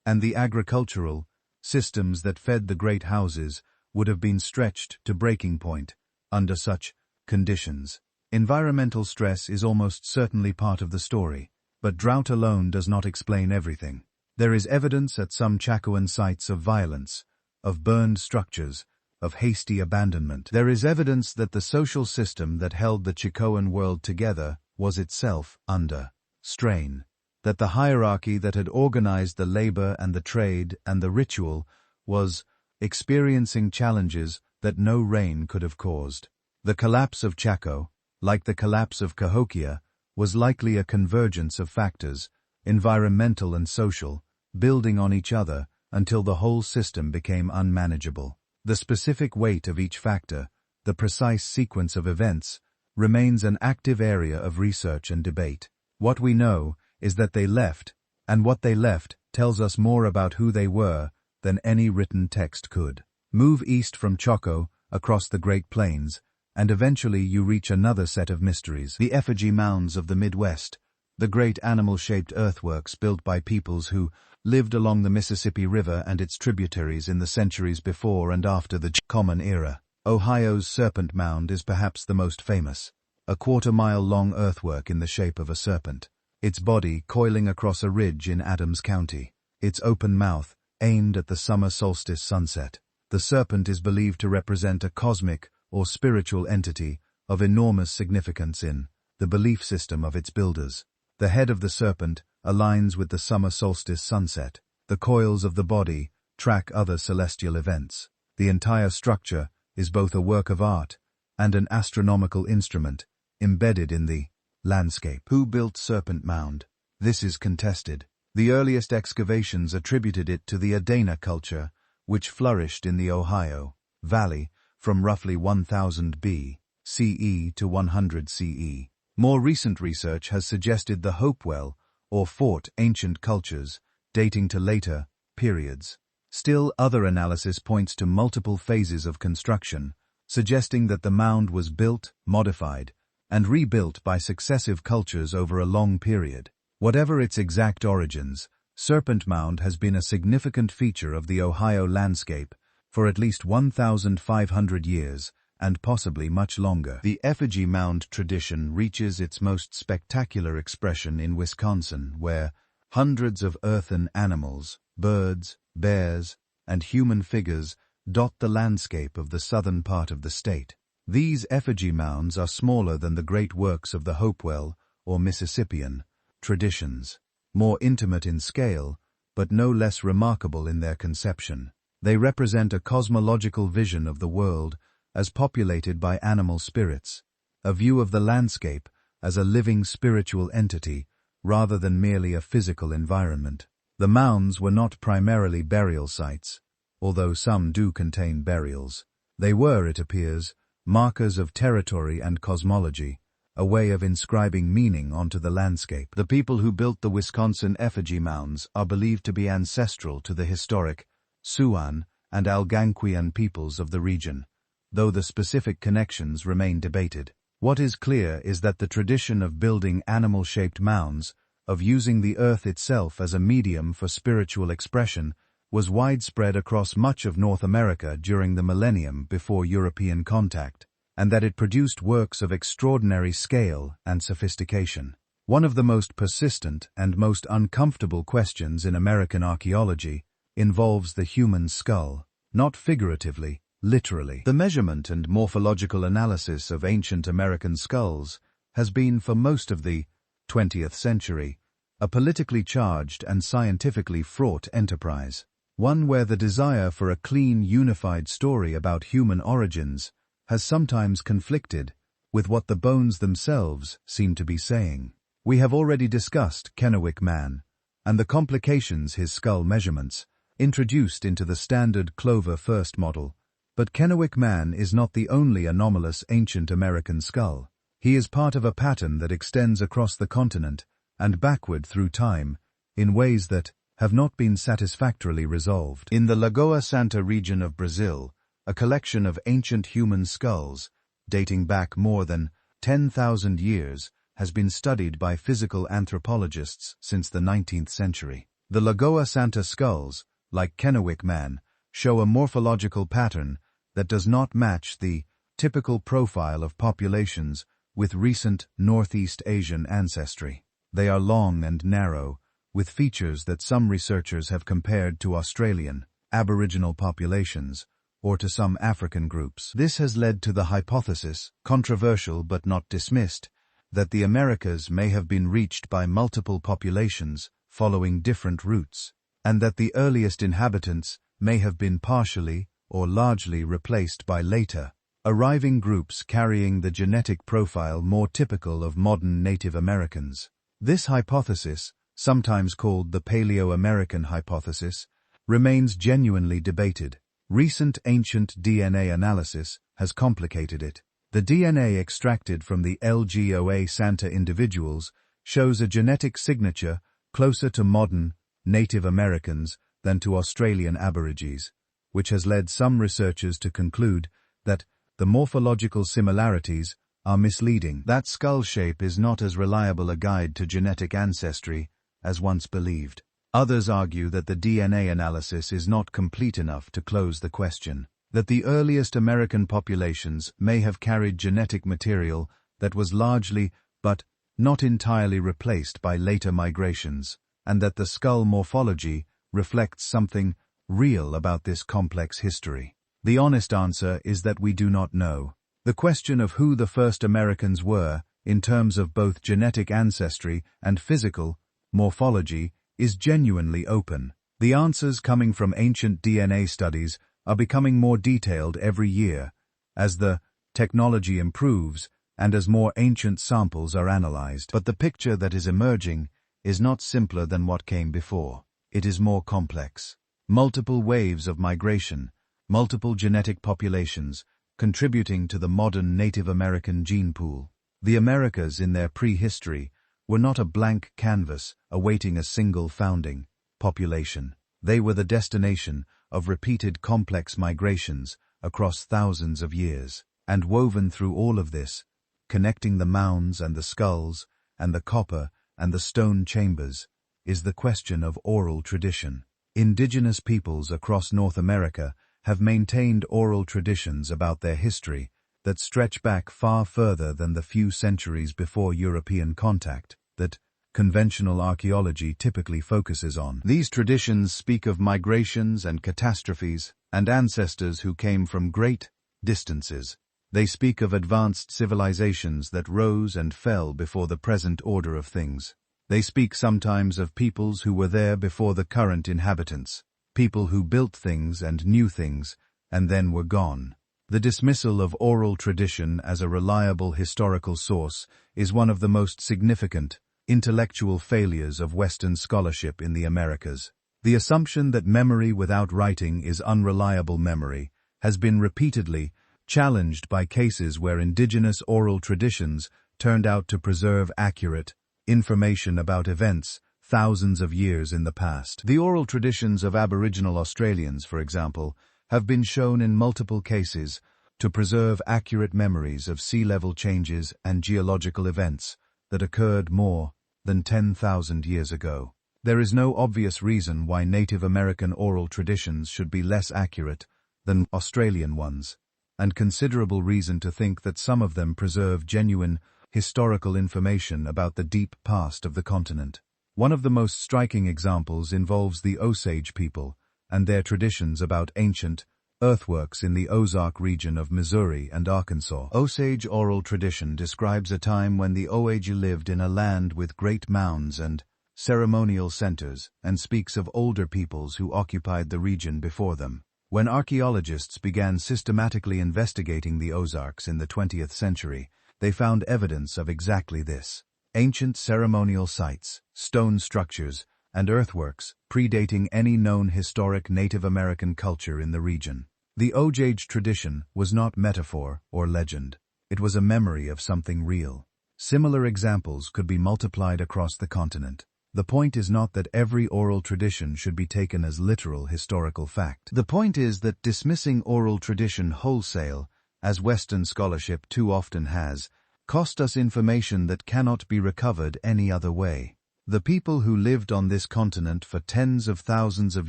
and the agricultural systems that fed the great houses would have been stretched to breaking point under such conditions. Environmental stress is almost certainly part of the story, but drought alone does not explain everything. There is evidence at some Chacoan sites of violence, of burned structures, of hasty abandonment. There is evidence that the social system that held the Chicoan world together was itself under strain, that the hierarchy that had organized the labor and the trade and the ritual was experiencing challenges that no rain could have caused. The collapse of Chaco, like the collapse of Cahokia, was likely a convergence of factors, environmental and social, building on each other until the whole system became unmanageable. The specific weight of each factor, the precise sequence of events, remains an active area of research and debate. What we know is that they left, and what they left tells us more about who they were than any written text could. Move east from Choco, across the Great Plains, and eventually you reach another set of mysteries. The effigy mounds of the Midwest, the great animal-shaped earthworks built by peoples who lived along the Mississippi River and its tributaries in the centuries before and after the Common Era. Ohio's Serpent Mound is perhaps the most famous, a quarter-mile-long earthwork in the shape of a serpent, its body coiling across a ridge in Adams County, its open mouth aimed at the summer solstice sunset. The serpent is believed to represent a cosmic or spiritual entity of enormous significance in the belief system of its builders. The head of the serpent aligns with the summer solstice sunset. The coils of the body track other celestial events. The entire structure is both a work of art and an astronomical instrument embedded in the landscape. Who built Serpent Mound? This is contested. The earliest excavations attributed it to the Adena culture, which flourished in the Ohio Valley from roughly 1000 BCE to 100 CE. More recent research has suggested the Hopewell or Fort ancient cultures, dating to later periods. Still, other analysis points to multiple phases of construction, suggesting that the mound was built, modified, and rebuilt by successive cultures over a long period. Whatever its exact origins, Serpent Mound has been a significant feature of the Ohio landscape for at least 1,500 years, and possibly much longer. The effigy mound tradition reaches its most spectacular expression in Wisconsin, where hundreds of earthen animals, birds, bears, and human figures dot the landscape of the southern part of the state. These effigy mounds are smaller than the great works of the Hopewell or Mississippian traditions, more intimate in scale, but no less remarkable in their conception. They represent a cosmological vision of the world as populated by animal spirits, a view of the landscape as a living spiritual entity rather than merely a physical environment. The mounds were not primarily burial sites, although some do contain burials. They were, it appears, markers of territory and cosmology, a way of inscribing meaning onto the landscape. The people who built the Wisconsin effigy mounds are believed to be ancestral to the historic Siouan and Algonquian peoples of the region, though the specific connections remain debated. What is clear is that the tradition of building animal-shaped mounds, of using the earth itself as a medium for spiritual expression, was widespread across much of North America during the millennium before European contact, and that it produced works of extraordinary scale and sophistication. One of the most persistent and most uncomfortable questions in American archaeology involves the human skull, not figuratively, literally. The measurement and morphological analysis of ancient American skulls has been, for most of the 20th century, a politically charged and scientifically fraught enterprise, one where the desire for a clean, unified story about human origins has sometimes conflicted with what the bones themselves seem to be saying. We have already discussed Kennewick Man and the complications his skull measurements introduced into the standard Clover First model, but Kennewick Man is not the only anomalous ancient American skull. He is part of a pattern that extends across the continent and backward through time in ways that have not been satisfactorily resolved. In the Lagoa Santa region of Brazil, a collection of ancient human skulls, dating back more than 10,000 years, has been studied by physical anthropologists since the 19th century. The Lagoa Santa skulls, like Kennewick Man, show a morphological pattern that does not match the typical profile of populations with recent Northeast Asian ancestry. They are long and narrow, with features that some researchers have compared to Australian, Aboriginal populations, or to some African groups. This has led to the hypothesis, controversial but not dismissed, that the Americas may have been reached by multiple populations following different routes, and that the earliest inhabitants may have been partially or largely replaced by later, arriving groups carrying the genetic profile more typical of modern Native Americans. This hypothesis, sometimes called the Paleo-American hypothesis, remains genuinely debated. Recent ancient DNA analysis has complicated it. The DNA extracted from the Lagoa Santa individuals shows a genetic signature closer to modern Native Americans than to Australian Aborigines, which has led some researchers to conclude that the morphological similarities are misleading. That skull shape is not as reliable a guide to genetic ancestry as once believed. Others argue that the DNA analysis is not complete enough to close the question, that the earliest American populations may have carried genetic material that was largely, but not entirely replaced by later migrations, and that the skull morphology reflects something real about this complex history. The honest answer is that we do not know. The question of who the first Americans were, in terms of both genetic ancestry and physical morphology, is genuinely open. The answers coming from ancient DNA studies are becoming more detailed every year, as the technology improves and as more ancient samples are analyzed. But the picture that is emerging is not simpler than what came before. It is more complex. Multiple waves of migration, multiple genetic populations, contributing to the modern Native American gene pool. The Americas in their prehistory were not a blank canvas awaiting a single founding population. They were the destination of repeated complex migrations across thousands of years. And woven through all of this, connecting the mounds and the skulls and the copper and the stone chambers, is the question of oral tradition. Indigenous peoples across North America have maintained oral traditions about their history that stretch back far further than the few centuries before European contact that conventional archaeology typically focuses on. These traditions speak of migrations and catastrophes, and ancestors who came from great distances. They speak of advanced civilizations that rose and fell before the present order of things. They speak sometimes of peoples who were there before the current inhabitants, people who built things and knew things, and then were gone. The dismissal of oral tradition as a reliable historical source is one of the most significant intellectual failures of Western scholarship in the Americas. The assumption that memory without writing is unreliable memory has been repeatedly challenged by cases where indigenous oral traditions turned out to preserve accurate information about events thousands of years in the past. The oral traditions of Aboriginal Australians, for example, have been shown in multiple cases to preserve accurate memories of sea level changes and geological events that occurred more than 10,000 years ago. There is no obvious reason why Native American oral traditions should be less accurate than Australian ones, and considerable reason to think that some of them preserve genuine historical information about the deep past of the continent. One of the most striking examples involves the Osage people and their traditions about ancient earthworks in the Ozark region of Missouri and Arkansas. Osage oral tradition describes a time when the Osage lived in a land with great mounds and ceremonial centers, and speaks of older peoples who occupied the region before them. When archaeologists began systematically investigating the Ozarks in the 20th century, they found evidence of exactly this. Ancient ceremonial sites, stone structures, and earthworks predating any known historic Native American culture in the region. The Osage tradition was not metaphor or legend. It was a memory of something real. Similar examples could be multiplied across the continent. The point is not that every oral tradition should be taken as literal historical fact. The point is that dismissing oral tradition wholesale, as Western scholarship too often has, cost us information that cannot be recovered any other way. The people who lived on this continent for tens of thousands of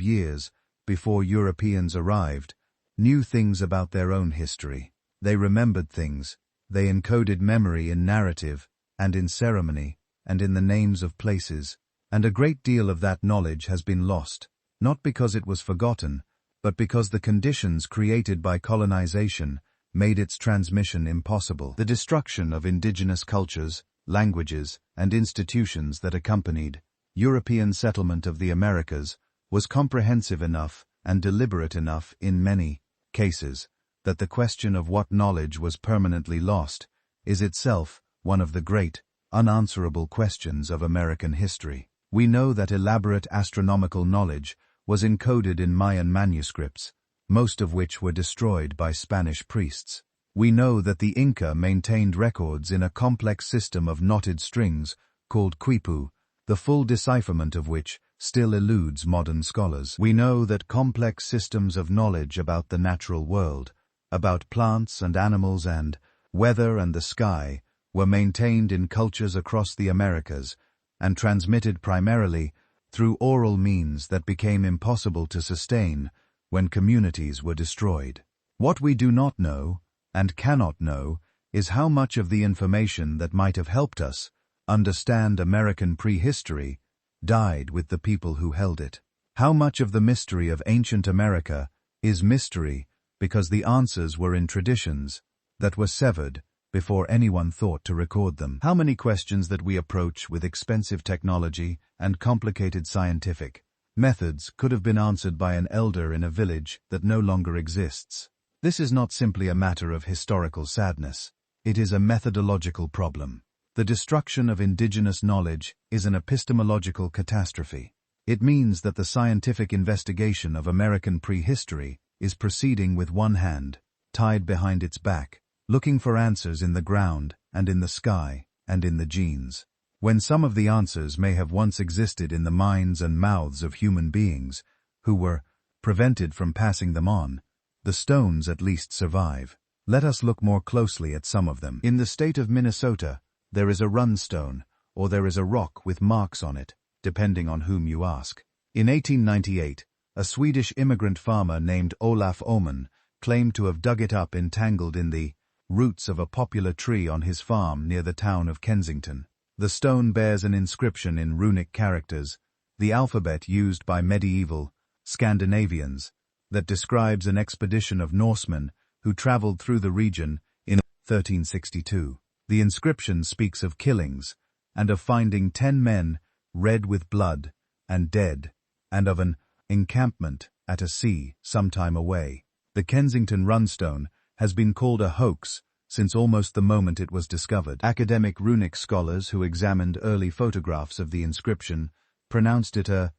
years before Europeans arrived knew things about their own history. They remembered things. They encoded memory in narrative and in ceremony and in the names of places. And a great deal of that knowledge has been lost, not because it was forgotten, but because the conditions created by colonization made its transmission impossible. The destruction of indigenous cultures, languages, and institutions that accompanied European settlement of the Americas was comprehensive enough and deliberate enough in many cases that the question of what knowledge was permanently lost is itself one of the great, unanswerable questions of American history. We know that elaborate astronomical knowledge was encoded in Mayan manuscripts, most of which were destroyed by Spanish priests. We know that the Inca maintained records in a complex system of knotted strings called quipu, the full decipherment of which still eludes modern scholars. We know that complex systems of knowledge about the natural world, about plants and animals and weather and the sky, were maintained in cultures across the Americas, and transmitted primarily through oral means that became impossible to sustain when communities were destroyed. What we do not know, and cannot know, is how much of the information that might have helped us understand American prehistory died with the people who held it. How much of the mystery of ancient America is mystery because the answers were in traditions that were severed before anyone thought to record them. How many questions that we approach with expensive technology and complicated scientific methods could have been answered by an elder in a village that no longer exists. This is not simply a matter of historical sadness. It is a methodological problem. The destruction of indigenous knowledge is an epistemological catastrophe. It means that the scientific investigation of American prehistory is proceeding with one hand tied behind its back, looking for answers in the ground and in the sky and in the genes, when some of the answers may have once existed in the minds and mouths of human beings who were prevented from passing them on. The stones at least survive. Let us look more closely at some of them. In the state of Minnesota, there is a runstone, or there is a rock with marks on it, depending on whom you ask. In 1898, a Swedish immigrant farmer named Olaf Oman claimed to have dug it up entangled in the roots of a popular tree on his farm near the town of Kensington. The stone bears an inscription in runic characters, the alphabet used by medieval Scandinavians, that describes an expedition of Norsemen who traveled through the region in 1362. The inscription speaks of killings, and of finding 10 men red with blood and dead, and of an encampment at a sea some time away. The Kensington runestone has been called a hoax since almost the moment it was discovered. Academic runic scholars who examined early photographs of the inscription pronounced it a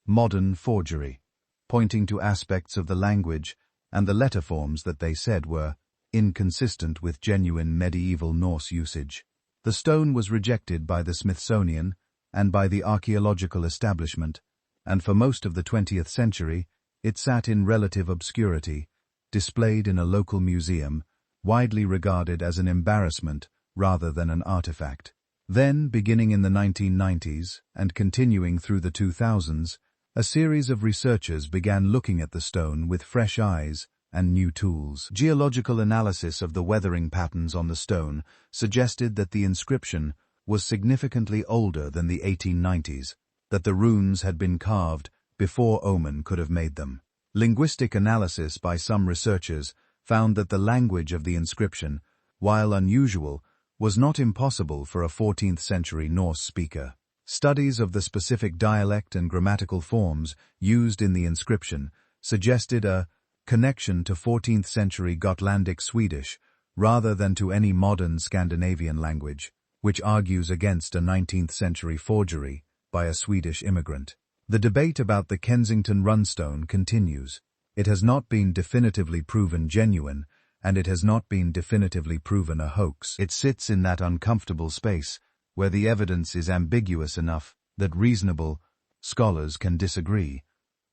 modern forgery, pointing to aspects of the language and the letter forms that they said were inconsistent with genuine medieval Norse usage. The stone was rejected by the Smithsonian and by the archaeological establishment, and for most of the 20th century it sat in relative obscurity, displayed in a local museum, widely regarded as an embarrassment rather than an artifact. Then, beginning in the 1990s and continuing through the 2000s, a series of researchers began looking at the stone with fresh eyes and new tools. Geological analysis of the weathering patterns on the stone suggested that the inscription was significantly older than the 1890s, that the runes had been carved before Oman could have made them. Linguistic analysis by some researchers found that the language of the inscription, while unusual, was not impossible for a 14th-century Norse speaker. Studies of the specific dialect and grammatical forms used in the inscription suggested a connection to 14th-century Gotlandic Swedish rather than to any modern Scandinavian language, which argues against a 19th-century forgery by a Swedish immigrant. The debate about the Kensington runestone continues. It has not been definitively proven genuine, and it has not been definitively proven a hoax. It sits in that uncomfortable space where the evidence is ambiguous enough that reasonable scholars can disagree,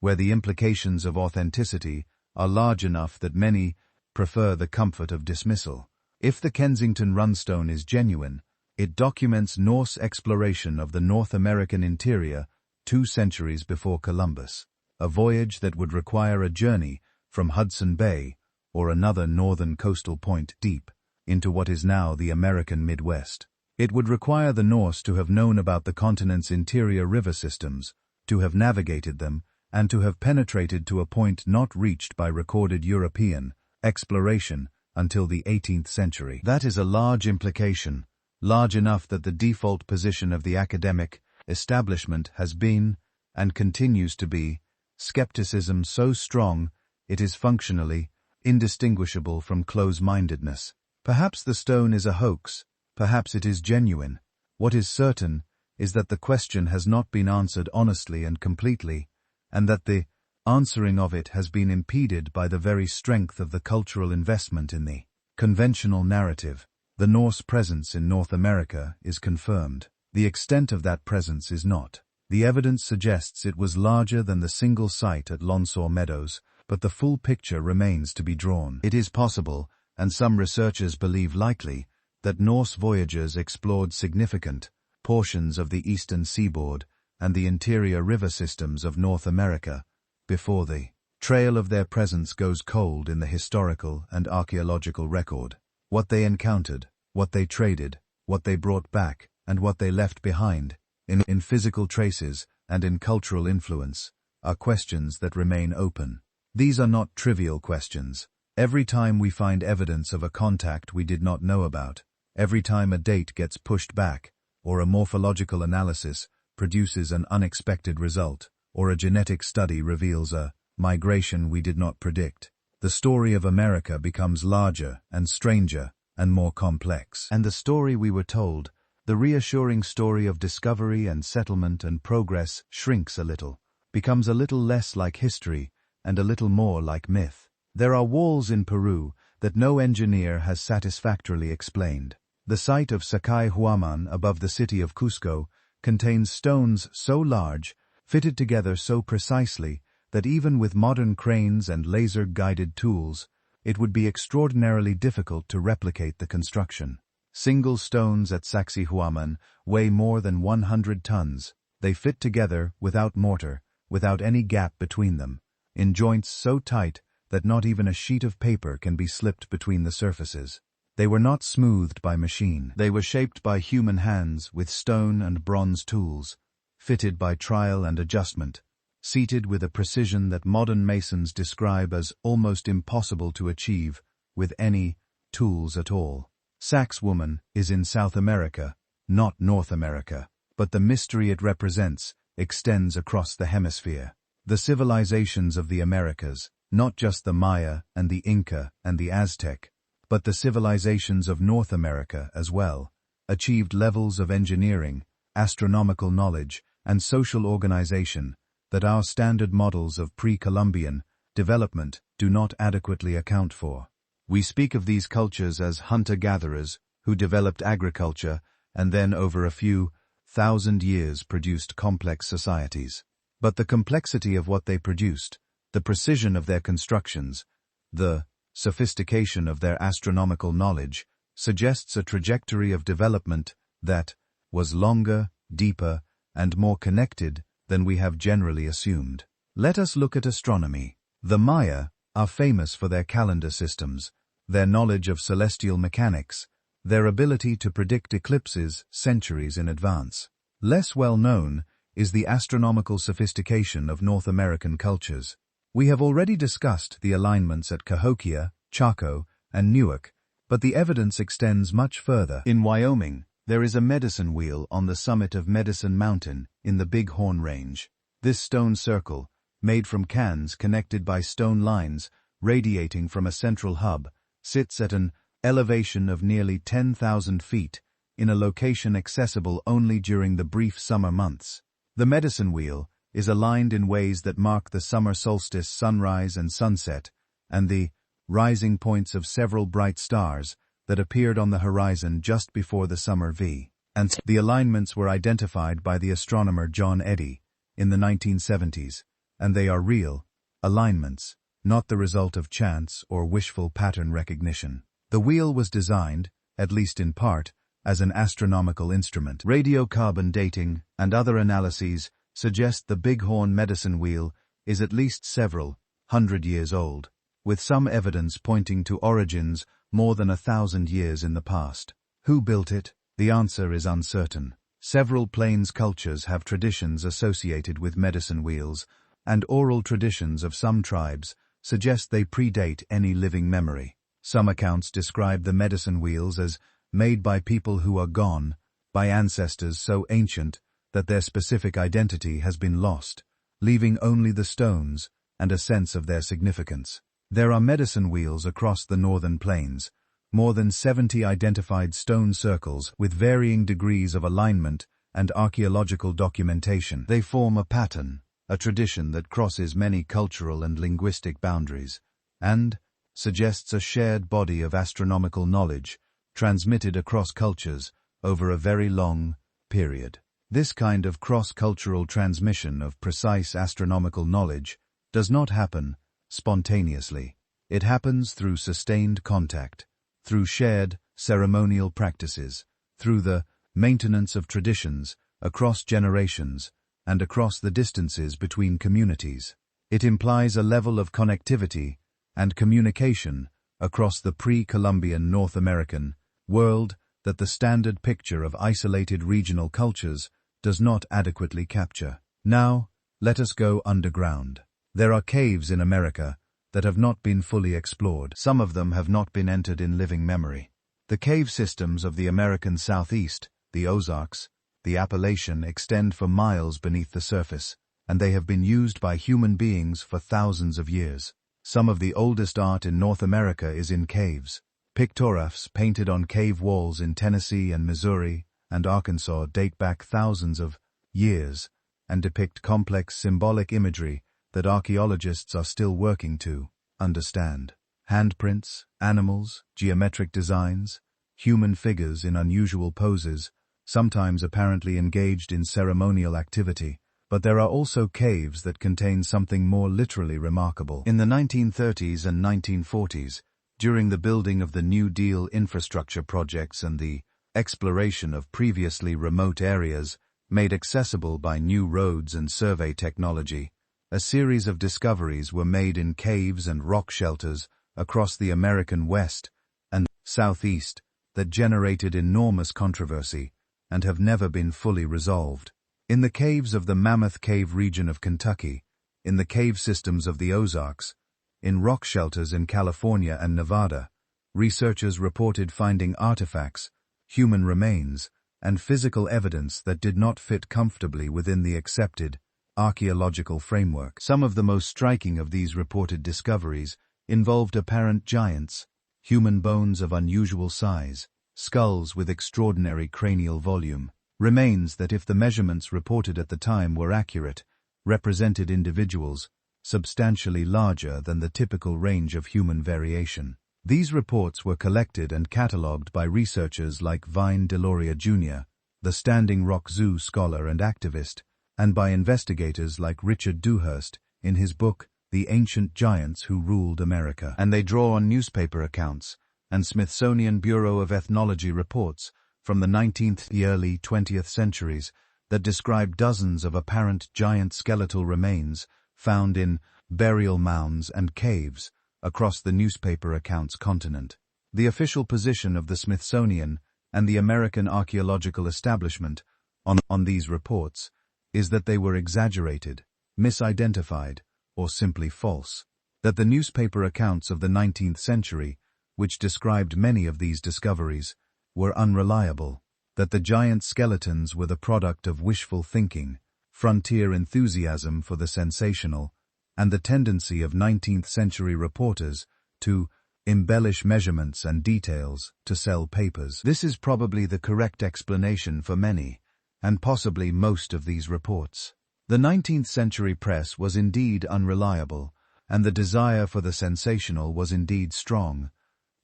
where the implications of authenticity are large enough that many prefer the comfort of dismissal. If the Kensington runestone is genuine, it documents Norse exploration of the North American interior 2 centuries before Columbus, a voyage that would require a journey from Hudson Bay or another northern coastal point deep into what is now the American Midwest. It would require the Norse to have known about the continent's interior river systems, to have navigated them, and to have penetrated to a point not reached by recorded European exploration until the 18th century. That is a large implication, large enough that the default position of the academic establishment has been, and continues to be, skepticism so strong it is functionally indistinguishable from close-mindedness. Perhaps the stone is a hoax, perhaps it is genuine. What is certain is that the question has not been answered honestly and completely, and that the answering of it has been impeded by the very strength of the cultural investment in the conventional narrative. The Norse presence in North America is confirmed. The extent of that presence is not. The evidence suggests it was larger than the single site at Lonsor Meadows, but the full picture remains to be drawn. It is possible, and some researchers believe likely, that Norse voyagers explored significant portions of the eastern seaboard and the interior river systems of North America before the trail of their presence goes cold in the historical and archaeological record. What they encountered, what they traded, what they brought back, and what they left behind, in physical traces and in cultural influence, are questions that remain open. These are not trivial questions. Every time we find evidence of a contact we did not know about, every time a date gets pushed back, or a morphological analysis produces an unexpected result, or a genetic study reveals a migration we did not predict, the story of America becomes larger and stranger and more complex. And the story we were told, the reassuring story of discovery and settlement and progress, shrinks a little, becomes a little less like history and a little more like myth. There are walls in Peru that no engineer has satisfactorily explained. The site of Sacsayhuaman above the city of Cusco contains stones so large, fitted together so precisely, that even with modern cranes and laser-guided tools, it would be extraordinarily difficult to replicate the construction. Single stones at Sacsayhuaman weigh more than 100 tons. They fit together without mortar, without any gap between them, in joints so tight that not even a sheet of paper can be slipped between the surfaces. They were not smoothed by machine. They were shaped by human hands with stone and bronze tools, fitted by trial and adjustment, seated with a precision that modern masons describe as almost impossible to achieve with any tools at all. Sax woman is in South America, not North America, but the mystery it represents extends across the hemisphere. The civilizations of the Americas, not just the Maya and the Inca and the Aztec, but the civilizations of North America as well, achieved levels of engineering, astronomical knowledge, and social organization that our standard models of pre-Columbian development do not adequately account for. We speak of these cultures as hunter-gatherers who developed agriculture and then over a few thousand years produced complex societies. But the complexity of what they produced, the precision of their constructions, the sophistication of their astronomical knowledge, suggests a trajectory of development that was longer, deeper, and more connected than we have generally assumed. Let us look at astronomy. The Maya are famous for their calendar systems, their knowledge of celestial mechanics, their ability to predict eclipses centuries in advance. Less well known is the astronomical sophistication of North American cultures. We have already discussed the alignments at Cahokia, Chaco, and Newark, but the evidence extends much further. In Wyoming, there is a medicine wheel on the summit of Medicine Mountain in the Big Horn Range. This stone circle, made from cans connected by stone lines radiating from a central hub, sits at an elevation of nearly 10,000 feet in a location accessible only during the brief summer months. The medicine wheel is aligned in ways that mark the summer solstice sunrise and sunset, and the rising points of several bright stars that appeared on the horizon just before the summer V. And the alignments were identified by the astronomer John Eddy in the 1970s, and they are real alignments, not the result of chance or wishful pattern recognition. The wheel was designed, at least in part, as an astronomical instrument. Radiocarbon dating and other analyses suggest the Bighorn medicine wheel is at least several hundred years old, with some evidence pointing to origins more than 1,000 years in the past. Who built it? The answer is uncertain. Several plains cultures have traditions associated with medicine wheels, and oral traditions of some tribes suggest they predate any living memory. Some accounts describe the medicine wheels as made by people who are gone, by ancestors so ancient that their specific identity has been lost, leaving only the stones and a sense of their significance. There are medicine wheels across the northern plains, more than 70 identified stone circles with varying degrees of alignment and archaeological documentation. They form a pattern, a tradition that crosses many cultural and linguistic boundaries, and suggests a shared body of astronomical knowledge transmitted across cultures over a very long period. This kind of cross-cultural transmission of precise astronomical knowledge does not happen spontaneously. It happens through sustained contact, through shared ceremonial practices, through the maintenance of traditions across generations and across the distances between communities. It implies a level of connectivity and communication across the pre-Columbian North American world that the standard picture of isolated regional cultures does not adequately capture. Now, let us go underground. There are caves in America that have not been fully explored. Some of them have not been entered in living memory. The cave systems of the American Southeast, the Ozarks, the Appalachian extend for miles beneath the surface, and they have been used by human beings for thousands of years. Some of the oldest art in North America is in caves. Pictographs painted on cave walls in Tennessee and Missouri and Arkansas date back thousands of years and depict complex symbolic imagery that archaeologists are still working to understand. Handprints, animals, geometric designs, human figures in unusual poses, sometimes apparently engaged in ceremonial activity, but there are also caves that contain something more literally remarkable. In the 1930s and 1940s, during the building of the New Deal infrastructure projects and the exploration of previously remote areas made accessible by new roads and survey technology, a series of discoveries were made in caves and rock shelters across the American West and Southeast that generated enormous controversy and have never been fully resolved. In the caves of the Mammoth Cave region of Kentucky, in the cave systems of the Ozarks, in rock shelters in California and Nevada, researchers reported finding artifacts, human remains, and physical evidence that did not fit comfortably within the accepted archaeological framework. Some of the most striking of these reported discoveries involved apparent giants, human bones of unusual size, skulls with extraordinary cranial volume, remains that, if the measurements reported at the time were accurate, represented individuals substantially larger than the typical range of human variation. These reports were collected and catalogued by researchers like Vine Deloria Jr., the Standing Rock Zoo scholar and activist, and by investigators like Richard Dewhurst in his book The Ancient Giants Who Ruled America. And they draw on newspaper accounts and Smithsonian Bureau of Ethnology reports from the 19th and early 20th centuries that describe dozens of apparent giant skeletal remains found in burial mounds and caves across the newspaper accounts continent. The official position of the Smithsonian and the American archaeological establishment on these reports is that they were exaggerated, misidentified, or simply false. That the newspaper accounts of the 19th century, which described many of these discoveries, were unreliable. That the giant skeletons were the product of wishful thinking, frontier enthusiasm for the sensational, and the tendency of 19th-century reporters to embellish measurements and details to sell papers. This is probably the correct explanation for many, and possibly most of these reports. The 19th-century press was indeed unreliable, and the desire for the sensational was indeed strong,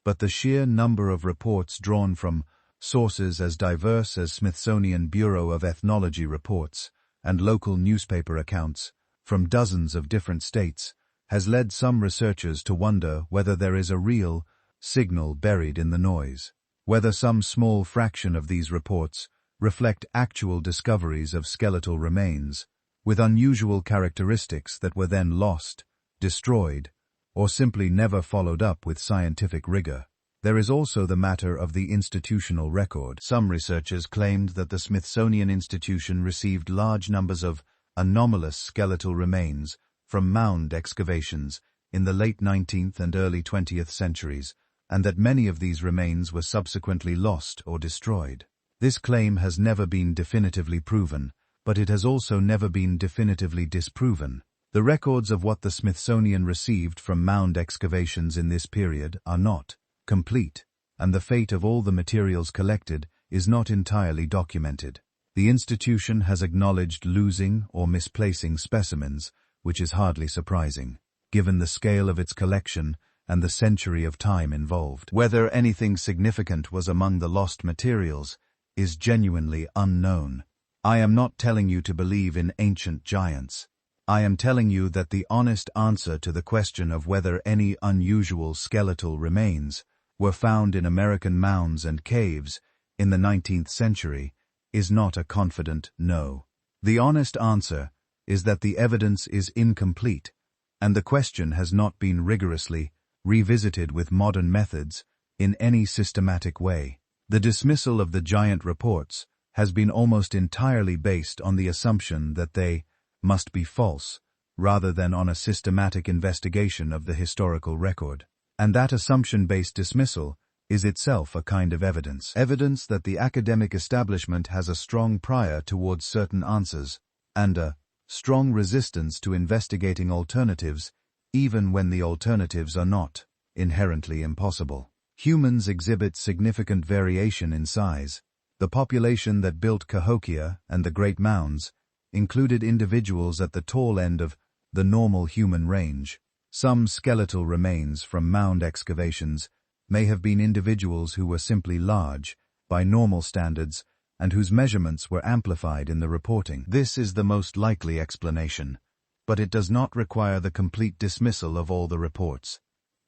but the sheer number of reports drawn from sources as diverse as Smithsonian Bureau of Ethnology reports and local newspaper accounts from dozens of different states has led some researchers to wonder whether there is a real signal buried in the noise, whether some small fraction of these reports reflect actual discoveries of skeletal remains with unusual characteristics that were then lost, destroyed, or simply never followed up with scientific rigor. There is also the matter of the institutional record. Some researchers claimed that the Smithsonian Institution received large numbers of anomalous skeletal remains from mound excavations in the late 19th and early 20th centuries, and that many of these remains were subsequently lost or destroyed. This claim has never been definitively proven, but it has also never been definitively disproven. The records of what the Smithsonian received from mound excavations in this period are not complete, and the fate of all the materials collected is not entirely documented. The institution has acknowledged losing or misplacing specimens, which is hardly surprising, given the scale of its collection and the century of time involved. Whether anything significant was among the lost materials is genuinely unknown. I am not telling you to believe in ancient giants. I am telling you that the honest answer to the question of whether any unusual skeletal remains were found in American mounds and caves in the 19th century is not a confident no. The honest answer is that the evidence is incomplete, and the question has not been rigorously revisited with modern methods in any systematic way. The dismissal of the giant reports has been almost entirely based on the assumption that they must be false, rather than on a systematic investigation of the historical record. And that assumption-based dismissal is itself a kind of evidence. Evidence that the academic establishment has a strong prior towards certain answers, and a strong resistance to investigating alternatives, even when the alternatives are not inherently impossible. Humans exhibit significant variation in size. The population that built Cahokia and the Great Mounds included individuals at the tall end of the normal human range. Some skeletal remains from mound excavations may have been individuals who were simply large, by normal standards, and whose measurements were amplified in the reporting. This is the most likely explanation, but it does not require the complete dismissal of all the reports,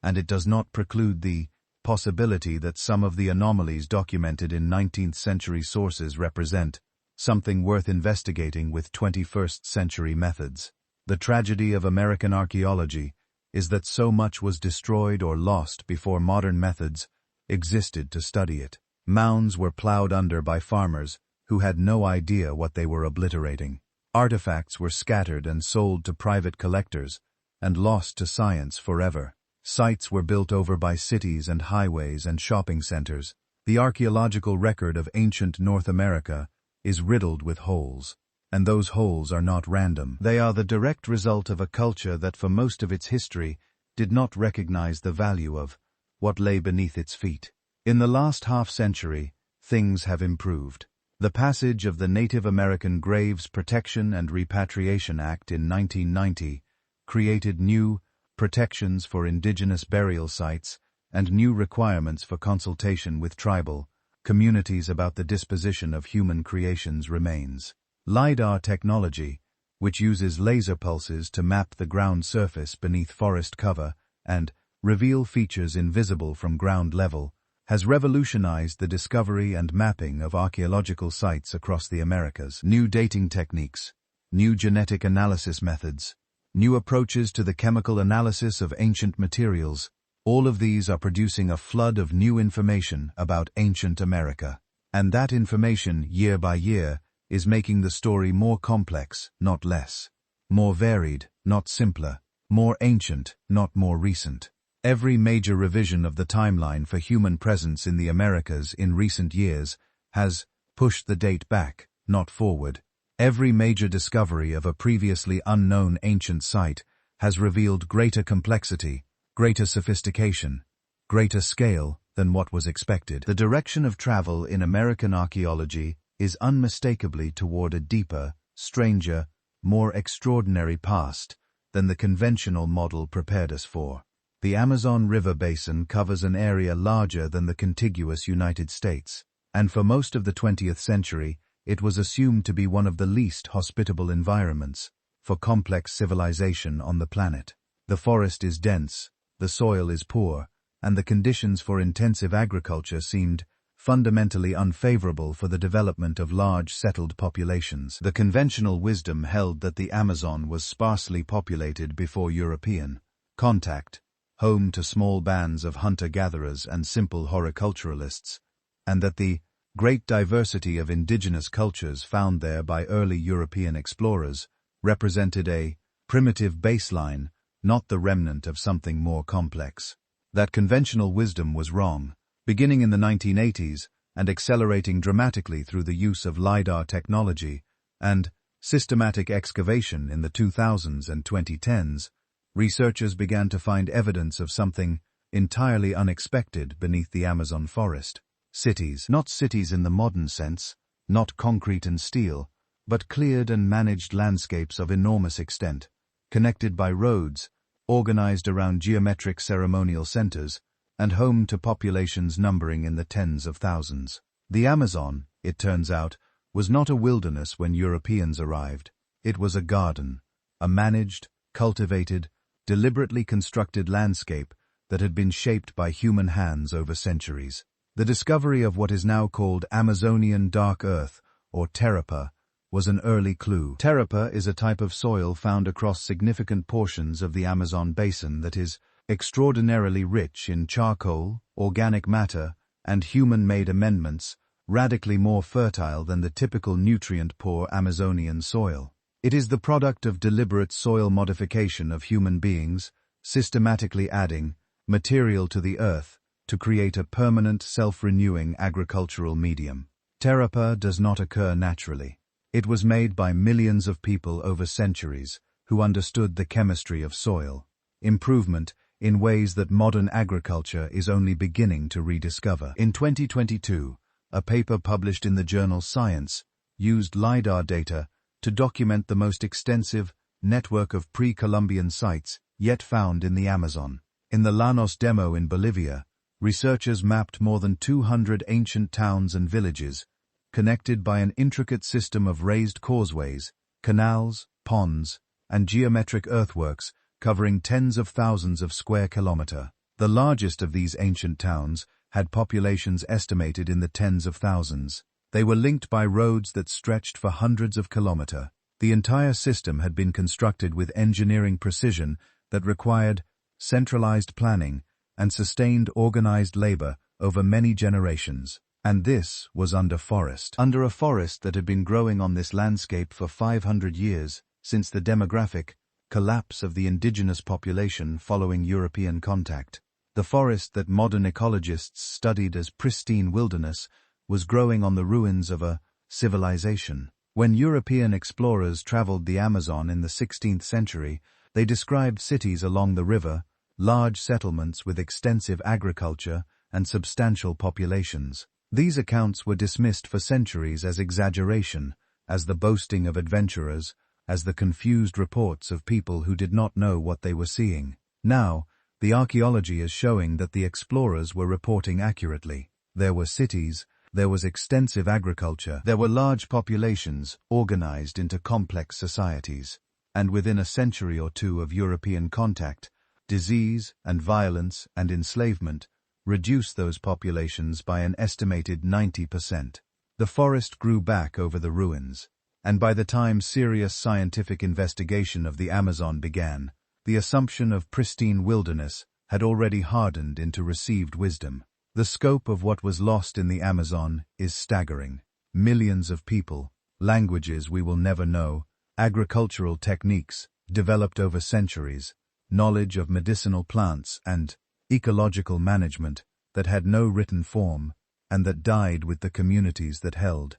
and it does not preclude the possibility that some of the anomalies documented in 19th-century sources represent something worth investigating with 21st-century methods. The tragedy of American archaeology is that so much was destroyed or lost before modern methods existed to study it. Mounds were plowed under by farmers who had no idea what they were obliterating. Artifacts were scattered and sold to private collectors, and lost to science forever. Sites were built over by cities and highways and shopping centers. The archaeological record of ancient North America is riddled with holes. And those holes are not random. They are the direct result of a culture that for most of its history did not recognize the value of what lay beneath its feet. In the last half-century, things have improved. The passage of the Native American Graves Protection and Repatriation Act in 1990 created new protections for indigenous burial sites and new requirements for consultation with tribal communities about the disposition of human creations remains. LiDAR technology, which uses laser pulses to map the ground surface beneath forest cover and reveal features invisible from ground level, has revolutionized the discovery and mapping of archaeological sites across the Americas. New dating techniques, new genetic analysis methods, new approaches to the chemical analysis of ancient materials, all of these are producing a flood of new information about ancient America. And that information, year by year, is making the story more complex, not less. More varied, not simpler. More ancient, not more recent. Every major revision of the timeline for human presence in the Americas in recent years has pushed the date back, not forward. Every major discovery of a previously unknown ancient site has revealed greater complexity, greater sophistication, greater scale than what was expected. The direction of travel in American archaeology is unmistakably toward a deeper, stranger, more extraordinary past than the conventional model prepared us for. The Amazon River Basin covers an area larger than the contiguous United States, and for most of the 20th century, it was assumed to be one of the least hospitable environments for complex civilization on the planet. The forest is dense, the soil is poor, and the conditions for intensive agriculture seemed fundamentally unfavorable for the development of large settled populations. The conventional wisdom held that the Amazon was sparsely populated before European contact, home to small bands of hunter-gatherers and simple horticulturalists, and that the great diversity of indigenous cultures found there by early European explorers represented a primitive baseline, not the remnant of something more complex. That conventional wisdom was wrong, beginning in the 1980s and accelerating dramatically through the use of LiDAR technology and systematic excavation in the 2000s and 2010s. Researchers began to find evidence of something entirely unexpected beneath the Amazon forest. Cities, not cities in the modern sense, not concrete and steel, but cleared and managed landscapes of enormous extent, connected by roads, organized around geometric ceremonial centers, and home to populations numbering in the tens of thousands. The Amazon, it turns out, was not a wilderness when Europeans arrived. It was a garden, a managed, cultivated, deliberately constructed landscape that had been shaped by human hands over centuries. The discovery of what is now called Amazonian dark earth, or terrapa, was an early clue. Terrapa is a type of soil found across significant portions of the Amazon basin that is extraordinarily rich in charcoal, organic matter, and human-made amendments, radically more fertile than the typical nutrient-poor Amazonian soil. It is the product of deliberate soil modification of human beings, systematically adding material to the earth to create a permanent, self-renewing agricultural medium. Terrapa does not occur naturally. It was made by millions of people over centuries who understood the chemistry of soil. Improvement in ways that modern agriculture is only beginning to rediscover. In 2022, a paper published in the journal Science used LiDAR data to document the most extensive network of pre-Columbian sites yet found in the Amazon. In the Llanos Demo in Bolivia, researchers mapped more than 200 ancient towns and villages, connected by an intricate system of raised causeways, canals, ponds, and geometric earthworks covering tens of thousands of square kilometers. The largest of these ancient towns had populations estimated in the tens of thousands. They were linked by roads that stretched for hundreds of kilometers. The entire system had been constructed with engineering precision that required centralized planning and sustained organized labor over many generations. And this was under a forest that had been growing on this landscape for 500 years, since the demographic collapse of the indigenous population following European contact. The forest that modern ecologists studied as pristine wilderness was growing on the ruins of a civilization. When European explorers traveled the Amazon in the 16th century, they described cities along the river, large settlements with extensive agriculture and substantial populations. These accounts were dismissed for centuries as exaggeration, as the boasting of adventurers, as the confused reports of people who did not know what they were seeing. Now, the archaeology is showing that the explorers were reporting accurately. There were cities, there was extensive agriculture, there were large populations organized into complex societies. And within a century or two of European contact, disease and violence and enslavement reduced those populations by an estimated 90%. The forest grew back over the ruins, and by the time serious scientific investigation of the Amazon began, the assumption of pristine wilderness had already hardened into received wisdom. The scope of what was lost in the Amazon is staggering. Millions of people, languages we will never know, agricultural techniques developed over centuries, knowledge of medicinal plants and ecological management that had no written form, and that died with the communities that held.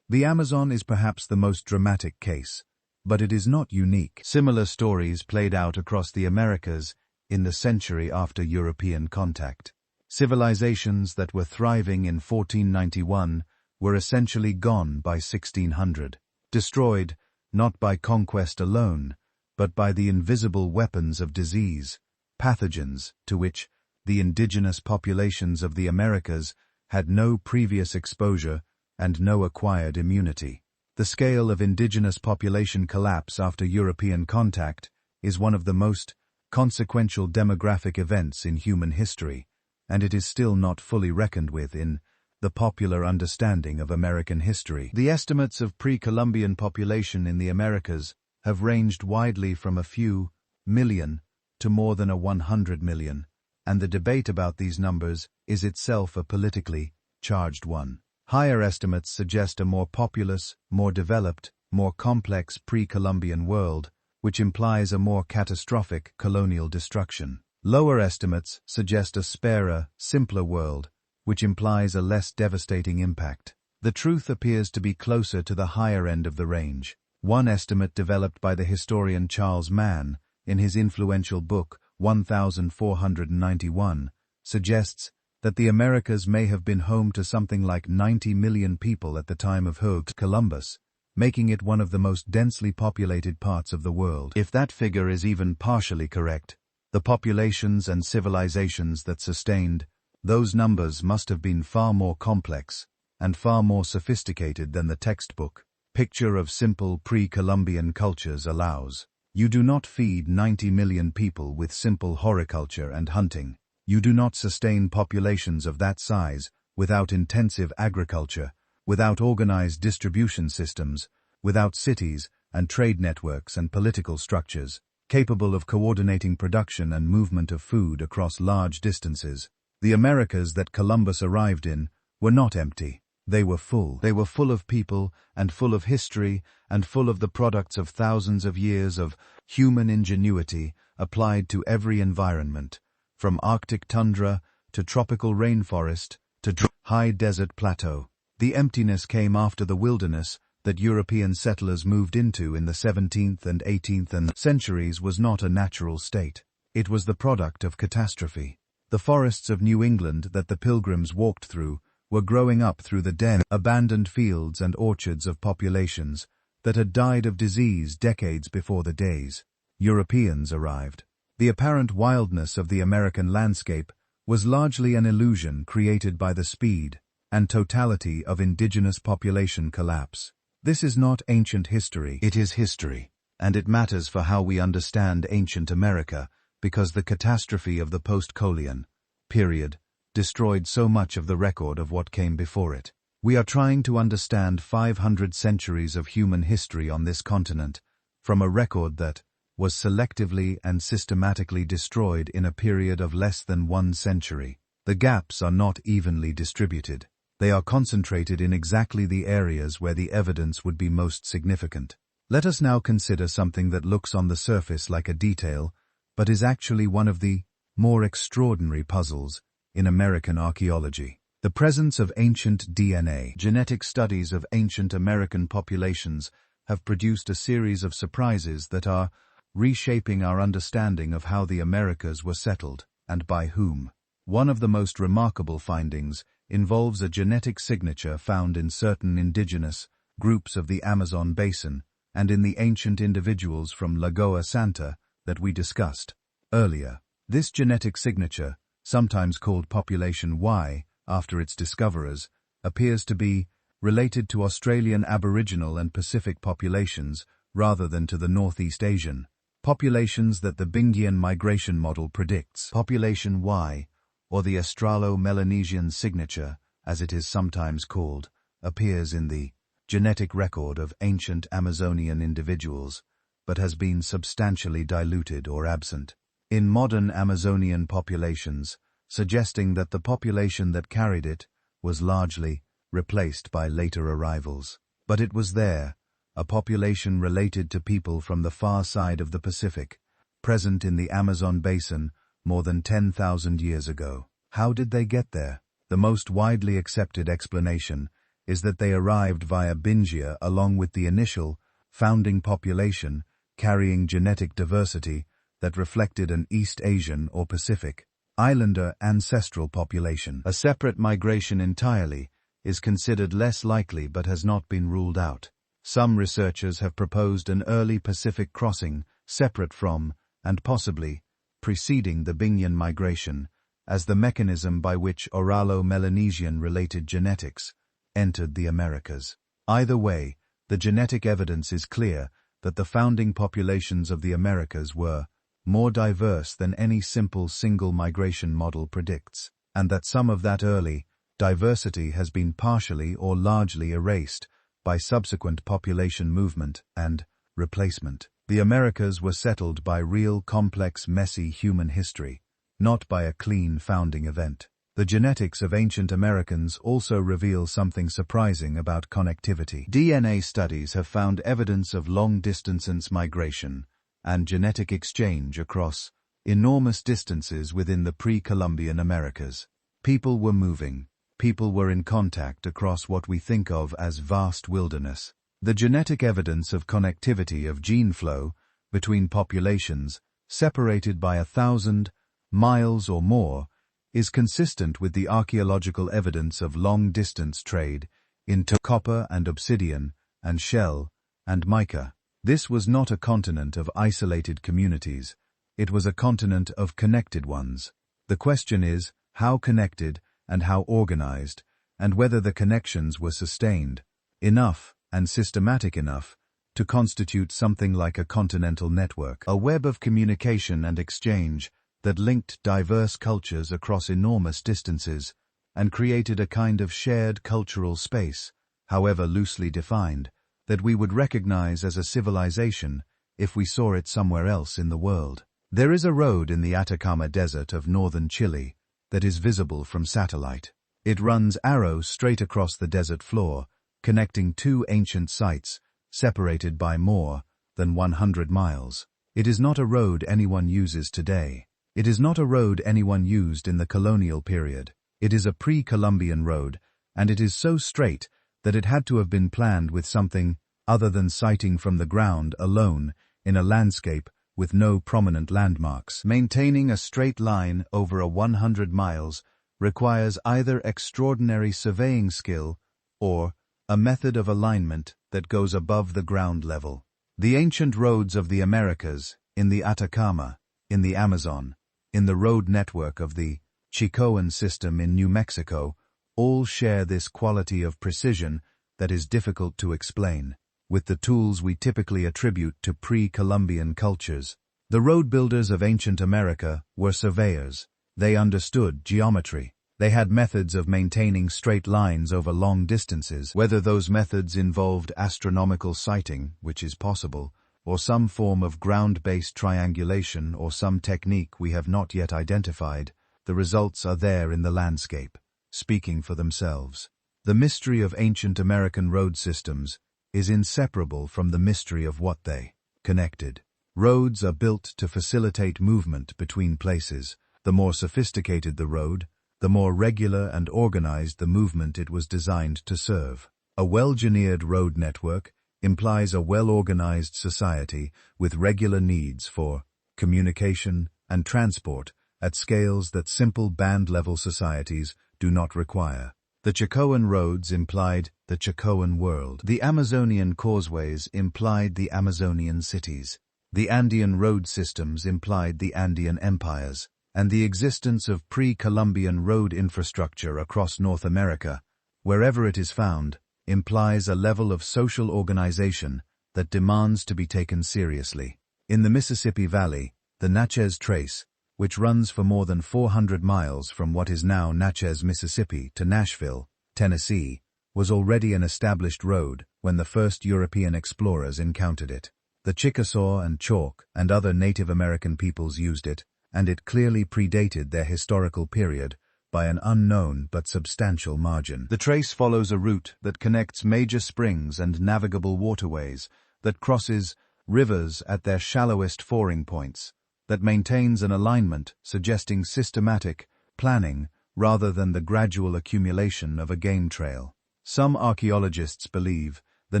The Amazon is perhaps the most dramatic case, but it is not unique. Similar stories played out across the Americas in the century after European contact. Civilizations that were thriving in 1491 were essentially gone by 1600, destroyed not by conquest alone, but by the invisible weapons of disease, pathogens to which the indigenous populations of the Americas had no previous exposure and no acquired immunity. The scale of indigenous population collapse after European contact is one of the most consequential demographic events in human history, and it is still not fully reckoned with in the popular understanding of American history. The estimates of pre-Columbian population in the Americas have ranged widely from a few million to more than 100 million, and the debate about these numbers is itself a politically charged one. Higher estimates suggest a more populous, more developed, more complex pre-Columbian world, which implies a more catastrophic colonial destruction. Lower estimates suggest a sparer, simpler world, which implies a less devastating impact. The truth appears to be closer to the higher end of the range. One estimate developed by the historian Charles Mann in his influential book 1491 suggests that the Americas may have been home to something like 90 million people at the time of Columbus, making it one of the most densely populated parts of the world. If that figure is even partially correct, the populations and civilizations that sustained those numbers must have been far more complex and far more sophisticated than the textbook picture of simple pre-Columbian cultures allows. You do not feed 90 million people with simple horticulture and hunting. You do not sustain populations of that size without intensive agriculture, without organized distribution systems, without cities and trade networks and political structures, capable of coordinating production and movement of food across large distances. The Americas that Columbus arrived in were not empty. They were full. They were full of people and full of history and full of the products of thousands of years of human ingenuity applied to every environment, from Arctic tundra to tropical rainforest to high desert plateau. The emptiness came after the wilderness that European settlers moved into in the 17th and 18th centuries was not a natural state. It was the product of catastrophe. The forests of New England that the Pilgrims walked through were growing up through the abandoned fields and orchards of populations that had died of disease decades before the days Europeans arrived. The apparent wildness of the American landscape was largely an illusion created by the speed and totality of indigenous population collapse. This is not ancient history, it is history, and it matters for how we understand ancient America because the catastrophe of the post-Columbian period destroyed so much of the record of what came before it. We are trying to understand 500 centuries of human history on this continent from a record that was selectively and systematically destroyed in a period of less than 1 century. The gaps are not evenly distributed. They are concentrated in exactly the areas where the evidence would be most significant. Let us now consider something that looks on the surface like a detail, but is actually one of the more extraordinary puzzles in American archaeology. The presence of ancient DNA. Genetic studies of ancient American populations have produced a series of surprises that are reshaping our understanding of how the Americas were settled, and by whom. One of the most remarkable findings involves a genetic signature found in certain indigenous groups of the Amazon basin and in the ancient individuals from Lagoa Santa that we discussed earlier. This genetic signature, sometimes called Population Y after its discoverers, appears to be related to Australian Aboriginal and Pacific populations rather than to the Northeast Asian populations that the Bingian migration model predicts. Population Y, or the Australo-Melanesian signature, as it is sometimes called, appears in the genetic record of ancient Amazonian individuals, but has been substantially diluted or absent in modern Amazonian populations, suggesting that the population that carried it was largely replaced by later arrivals. But it was there, a population related to people from the far side of the Pacific, present in the Amazon basin more than 10,000 years ago. How did they get there? The most widely accepted explanation is that they arrived via Bingia along with the initial, founding population carrying genetic diversity that reflected an East Asian or Pacific Islander ancestral population. A separate migration entirely is considered less likely but has not been ruled out. Some researchers have proposed an early Pacific crossing separate from, and possibly, preceding the Bingian migration, as the mechanism by which Oralo-Melanesian-related genetics entered the Americas. Either way, the genetic evidence is clear that the founding populations of the Americas were more diverse than any simple single migration model predicts, and that some of that early diversity has been partially or largely erased by subsequent population movement and replacement. The Americas were settled by real complex, messy human history, not by a clean founding event. The genetics of ancient Americans also reveal something surprising about connectivity. DNA studies have found evidence of long-distance migration and genetic exchange across enormous distances within the pre-Columbian Americas. People were moving. People were in contact across what we think of as vast wilderness. The genetic evidence of connectivity of gene flow between populations separated by 1,000 miles or more is consistent with the archaeological evidence of long-distance trade into copper and obsidian and shell and mica. This was not a continent of isolated communities. It was a continent of connected ones. The question is, how connected and how organized, and whether the connections were sustained enough and systematic enough to constitute something like a continental network, a web of communication and exchange that linked diverse cultures across enormous distances and created a kind of shared cultural space, however loosely defined, that we would recognize as a civilization if we saw it somewhere else in the world. There is a road in the Atacama Desert of northern Chile that is visible from satellite. It runs arrow straight across the desert floor, connecting two ancient sites, separated by more than 100 miles. It is not a road anyone uses today. It is not a road anyone used in the colonial period. It is a pre-Columbian road, and it is so straight that it had to have been planned with something other than sighting from the ground alone in a landscape with no prominent landmarks. Maintaining a straight line over 100 miles requires either extraordinary surveying skill or a method of alignment that goes above the ground level. The ancient roads of the Americas, in the Atacama, in the Amazon, in the road network of the Chicoan system in New Mexico, all share this quality of precision that is difficult to explain, with the tools we typically attribute to pre-Columbian cultures. The road builders of ancient America were surveyors. They understood geometry. They had methods of maintaining straight lines over long distances, whether those methods involved astronomical sighting, which is possible, or some form of ground-based triangulation or some technique we have not yet identified. The results are there in the landscape, speaking for themselves. The mystery of ancient American road systems is inseparable from the mystery of what they connected. Roads are built to facilitate movement between places. The more sophisticated the road, the more regular and organized the movement it was designed to serve. A well-engineered road network implies a well-organized society with regular needs for communication and transport at scales that simple band-level societies do not require. The Chacoan roads implied the Chacoan world. The Amazonian causeways implied the Amazonian cities. The Andean road systems implied the Andean empires. And the existence of pre-Columbian road infrastructure across North America, wherever it is found, implies a level of social organization that demands to be taken seriously. In the Mississippi Valley, the Natchez Trace, which runs for more than 400 miles from what is now Natchez, Mississippi to Nashville, Tennessee, was already an established road when the first European explorers encountered it. The Chickasaw and Chalk and other Native American peoples used it, and it clearly predated their historical period by an unknown but substantial margin. The trace follows a route that connects major springs and navigable waterways, that crosses rivers at their shallowest fording points, that maintains an alignment suggesting systematic planning rather than the gradual accumulation of a game trail. Some archaeologists believe the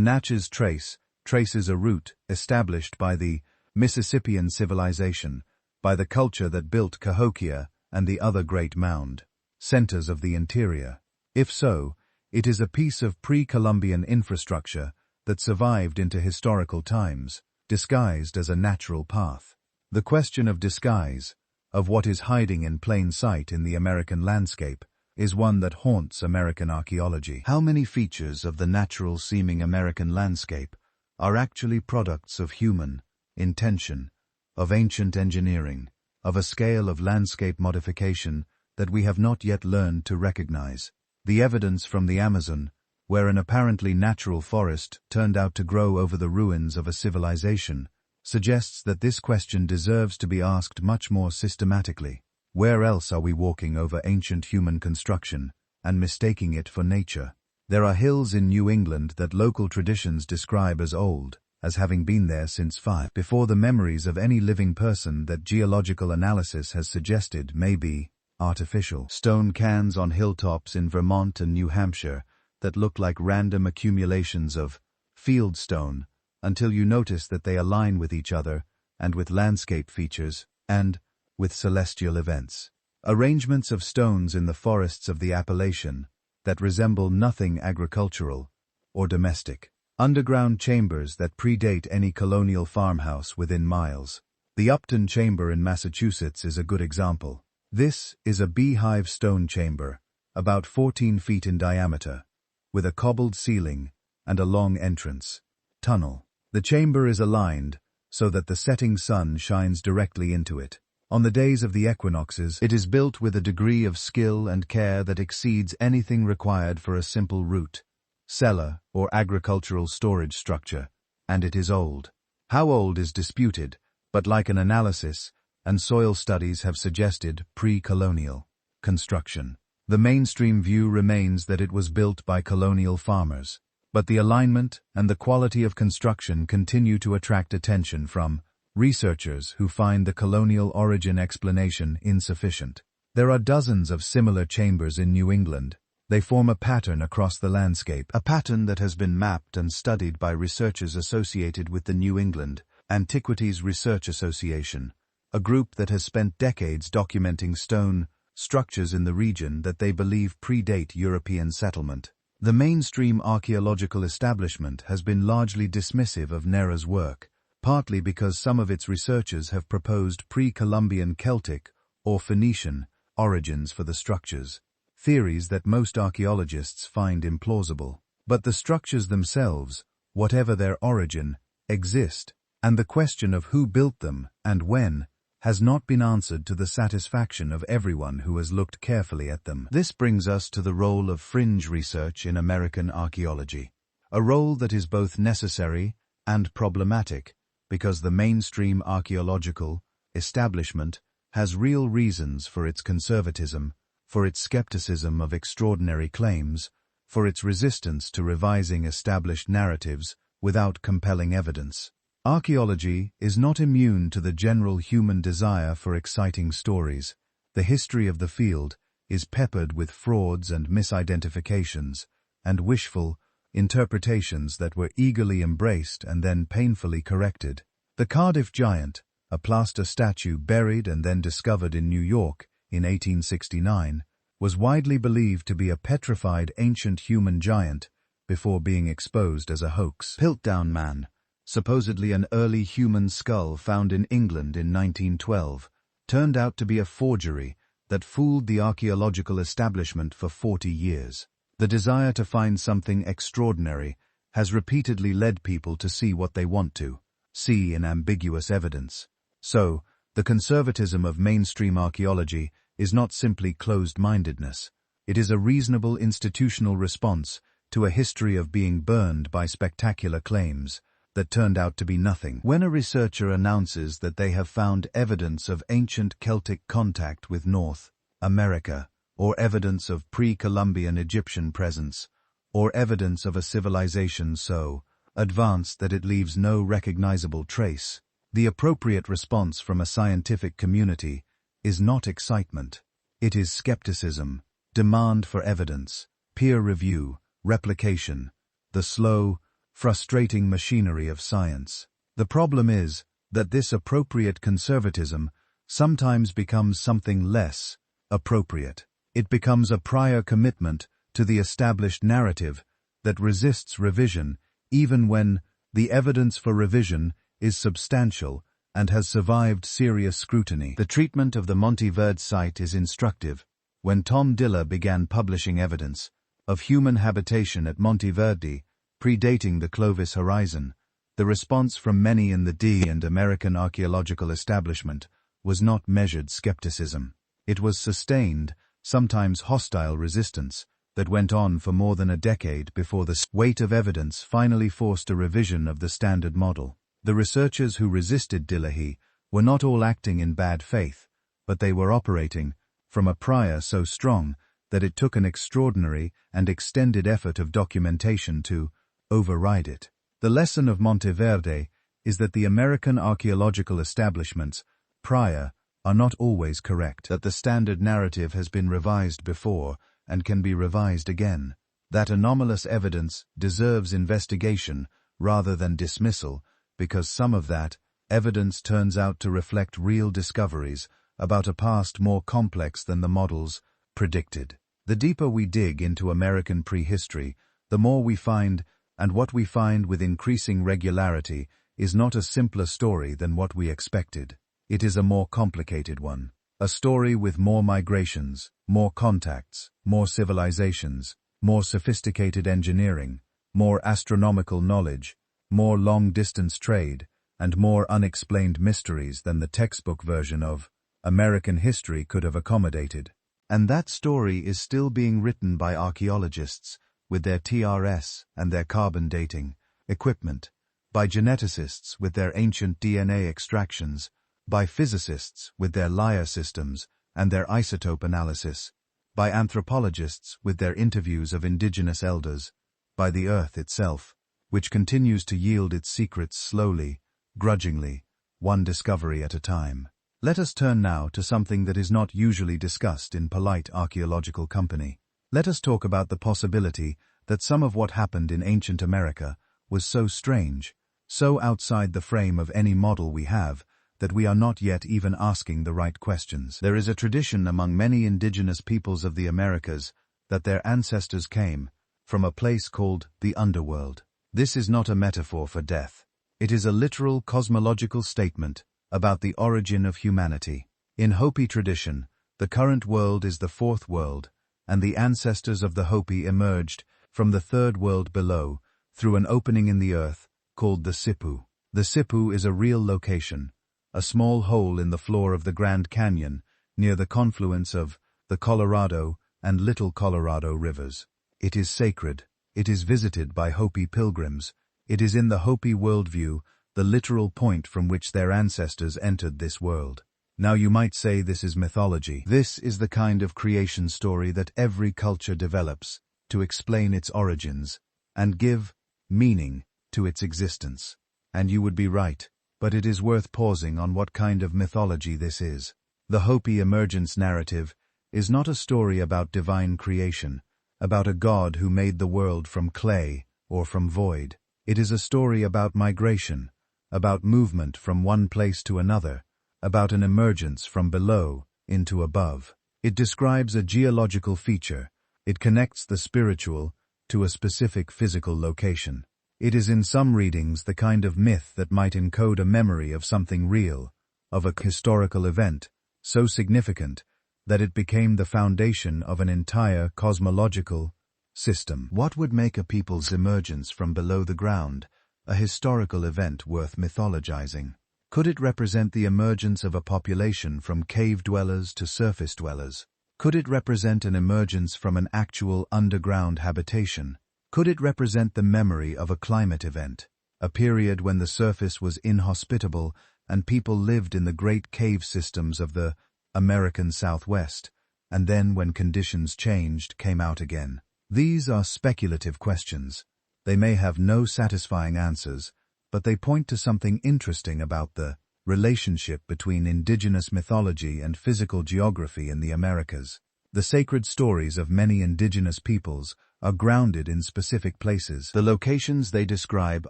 Natchez Trace traces a route established by the Mississippian civilization, by the culture that built Cahokia and the other great mound centers of the interior. If so, it is a piece of pre-Columbian infrastructure that survived into historical times, disguised as a natural path. The question of disguise, of what is hiding in plain sight in the American landscape, is one that haunts American archaeology. How many features of the natural-seeming American landscape are actually products of human intention, of ancient engineering, of a scale of landscape modification that we have not yet learned to recognize? The evidence from the Amazon, where an apparently natural forest turned out to grow over the ruins of a civilization, suggests that this question deserves to be asked much more systematically. Where else are we walking over ancient human construction and mistaking it for nature? There are hills in New England that local traditions describe as old, as having been there since before the memories of any living person that geological analysis has suggested may be artificial. Stone cans on hilltops in Vermont and New Hampshire that look like random accumulations of field stone until you notice that they align with each other and with landscape features and with celestial events. Arrangements of stones in the forests of the Appalachian that resemble nothing agricultural or domestic. Underground chambers that predate any colonial farmhouse within miles. The Upton Chamber in Massachusetts is a good example. This is a beehive stone chamber, about 14 feet in diameter, with a cobbled ceiling and a long entrance tunnel. The chamber is aligned so that the setting sun shines directly into it. On the days of the equinoxes, it is built with a degree of skill and care that exceeds anything required for a simple root, cellar, or agricultural storage structure, and it is old. How old is disputed, but like an analysis, and soil studies have suggested pre-colonial construction. The mainstream view remains that it was built by colonial farmers, but the alignment and the quality of construction continue to attract attention from researchers who find the colonial origin explanation insufficient. There are dozens of similar chambers in New England. They form a pattern across the landscape, a pattern that has been mapped and studied by researchers associated with the New England Antiquities Research Association, a group that has spent decades documenting stone structures in the region that they believe predate European settlement. The mainstream archaeological establishment has been largely dismissive of NERA's work, partly because some of its researchers have proposed pre-Columbian Celtic or Phoenician origins for the structures, theories that most archaeologists find implausible. But the structures themselves, whatever their origin, exist, and the question of who built them and when has not been answered to the satisfaction of everyone who has looked carefully at them. This brings us to the role of fringe research in American archaeology, a role that is both necessary and problematic, because the mainstream archaeological establishment has real reasons for its conservatism, for its skepticism of extraordinary claims, for its resistance to revising established narratives without compelling evidence. Archaeology is not immune to the general human desire for exciting stories. The history of the field is peppered with frauds and misidentifications, and wishful interpretations that were eagerly embraced and then painfully corrected. The Cardiff Giant, a plaster statue buried and then discovered in New York in 1869, was widely believed to be a petrified ancient human giant before being exposed as a hoax. Piltdown Man, supposedly an early human skull found in England in 1912, turned out to be a forgery that fooled the archaeological establishment for 40 years. The desire to find something extraordinary has repeatedly led people to see what they want to see in ambiguous evidence. So, the conservatism of mainstream archaeology is not simply closed-mindedness. It is a reasonable institutional response to a history of being burned by spectacular claims that turned out to be nothing. When a researcher announces that they have found evidence of ancient Celtic contact with North America, or evidence of pre-Columbian Egyptian presence, or evidence of a civilization so advanced that it leaves no recognizable trace, the appropriate response from a scientific community is not excitement. It is skepticism, demand for evidence, peer review, replication, the slow, frustrating machinery of science. The problem is that this appropriate conservatism sometimes becomes something less appropriate. It becomes a prior commitment to the established narrative that resists revision even when the evidence for revision is substantial and has survived serious scrutiny. The treatment of the Monteverde site is instructive. When Tom Diller began publishing evidence of human habitation at Monteverde, predating the Clovis horizon, the response from many in the D and American archaeological establishment was not measured skepticism. It was sustained, sometimes hostile resistance that went on for more than a decade before the weight of evidence finally forced a revision of the standard model. The researchers who resisted Dillahi were not all acting in bad faith, but they were operating from a prior so strong that it took an extraordinary and extended effort of documentation to override it. The lesson of Monteverde is that the American archaeological establishments prior are not always correct, that the standard narrative has been revised before and can be revised again, that anomalous evidence deserves investigation rather than dismissal, because some of that evidence turns out to reflect real discoveries about a past more complex than the models predicted. The deeper we dig into American prehistory, the more we find, and what we find with increasing regularity is not a simpler story than what we expected. It is a more complicated one. A story with more migrations, more contacts, more civilizations, more sophisticated engineering, more astronomical knowledge, more long-distance trade, and more unexplained mysteries than the textbook version of American history could have accommodated. And that story is still being written by archaeologists with their TRS and their carbon dating equipment, by geneticists with their ancient DNA extractions, by physicists with their Lyra systems and their isotope analysis, by anthropologists with their interviews of indigenous elders, by the Earth itself, which continues to yield its secrets slowly, grudgingly, one discovery at a time. Let us turn now to something that is not usually discussed in polite archaeological company. Let us talk about the possibility that some of what happened in ancient America was so strange, so outside the frame of any model we have, that we are not yet even asking the right questions. There is a tradition among many indigenous peoples of the Americas that their ancestors came from a place called the underworld. This is not a metaphor for death. It is a literal cosmological statement about the origin of humanity. In Hopi tradition, the current world is the fourth world, and the ancestors of the Hopi emerged from the third world below through an opening in the earth called the Sipu. The Sipu is a real location, a small hole in the floor of the Grand Canyon near the confluence of the Colorado and Little Colorado rivers. It is sacred. It is visited by Hopi pilgrims. It is in the Hopi worldview the literal point from which their ancestors entered this world. Now you might say this is mythology. This is the kind of creation story that every culture develops. to explain its origins, and give meaning to its existence. And you would be right, but it is worth pausing on what kind of mythology this is. The Hopi emergence narrative is not a story about divine creation, about a god who made the world from clay or from void. It is a story about migration, about movement from one place to another, about an emergence from below into above. It describes a geological feature. It connects the spiritual to a specific physical location. It is in some readings the kind of myth that might encode a memory of something real, of a historical event, so significant that it became the foundation of an entire cosmological system. What would make a people's emergence from below the ground a historical event worth mythologizing? Could it represent the emergence of a population from cave dwellers to surface dwellers? Could it represent an emergence from an actual underground habitation? Could it represent the memory of a climate event, a period when the surface was inhospitable and people lived in the great cave systems of the American Southwest, and then when conditions changed, came out again? These are speculative questions. They may have no satisfying answers, but they point to something interesting about the relationship between indigenous mythology and physical geography in the Americas. The sacred stories of many indigenous peoples are grounded in specific places. The locations they describe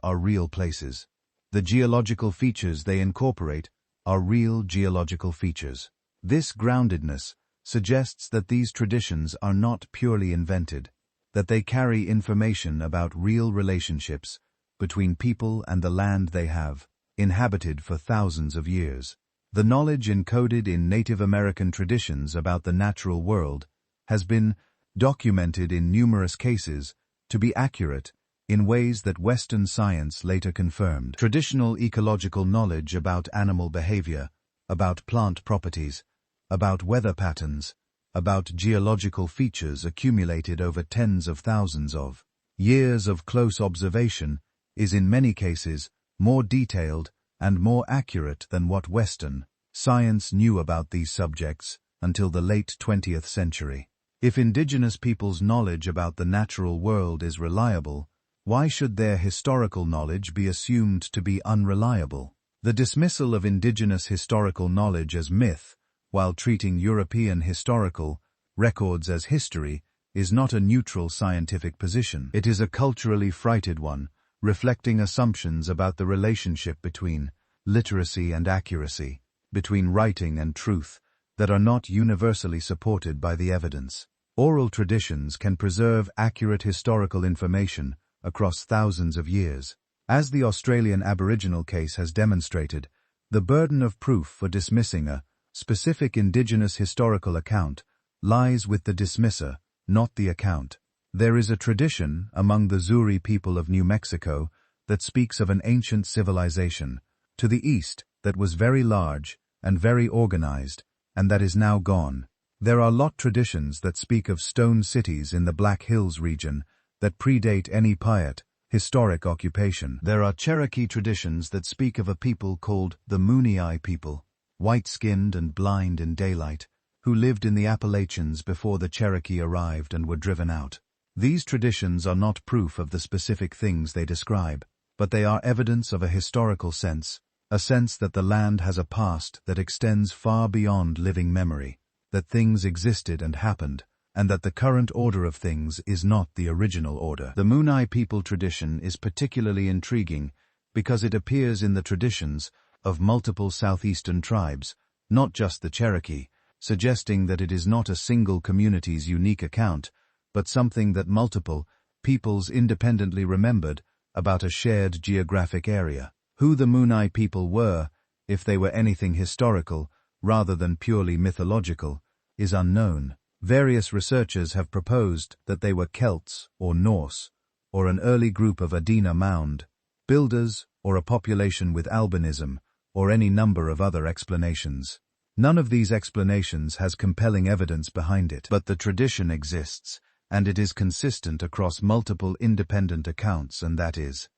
are real places. The geological features they incorporate are real geological features. This groundedness suggests that these traditions are not purely invented, that they carry information about real relationships between people and the land they have inhabited for thousands of years. The knowledge encoded in Native American traditions about the natural world has been documented in numerous cases to be accurate in ways that Western science later confirmed. Traditional ecological knowledge about animal behavior, about plant properties, about weather patterns, about geological features accumulated over tens of thousands of years of close observation is in many cases more detailed and more accurate than what Western science knew about these subjects until the late 20th century. If indigenous peoples' knowledge about the natural world is reliable, why should their historical knowledge be assumed to be unreliable? The dismissal of indigenous historical knowledge as myth, while treating European historical records as history, is not a neutral scientific position. It is a culturally freighted one, reflecting assumptions about the relationship between literacy and accuracy, between writing and truth, that are not universally supported by the evidence. Oral traditions can preserve accurate historical information across thousands of years. As the Australian Aboriginal case has demonstrated, the burden of proof for dismissing a specific indigenous historical account lies with the dismisser, not the account. There is a tradition among the Zuri people of New Mexico that speaks of an ancient civilization to the east that was very large and very organized, and that is now gone. There are lot traditions that speak of stone cities in the Black Hills region that predate any Piute historic occupation. There are Cherokee traditions that speak of a people called the Mooney people, white-skinned and blind in daylight, who lived in the Appalachians before the Cherokee arrived and were driven out. These traditions are not proof of the specific things they describe, but they are evidence of a historical sense, a sense that the land has a past that extends far beyond living memory, that things existed and happened, and that the current order of things is not the original order. The Mooney people tradition is particularly intriguing because it appears in the traditions of multiple southeastern tribes, not just the Cherokee, suggesting that it is not a single community's unique account, but something that multiple peoples independently remembered about a shared geographic area. Who the Mooney people were, if they were anything historical rather than purely mythological, is unknown. Various researchers have proposed that they were Celts or Norse, or an early group of Adena mound builders, or a population with albinism, or any number of other explanations. None of these explanations has compelling evidence behind it, but the tradition exists, and it is consistent across multiple independent accounts, and that is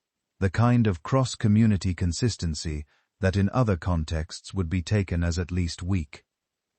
the kind of cross-community consistency that in other contexts would be taken as at least weak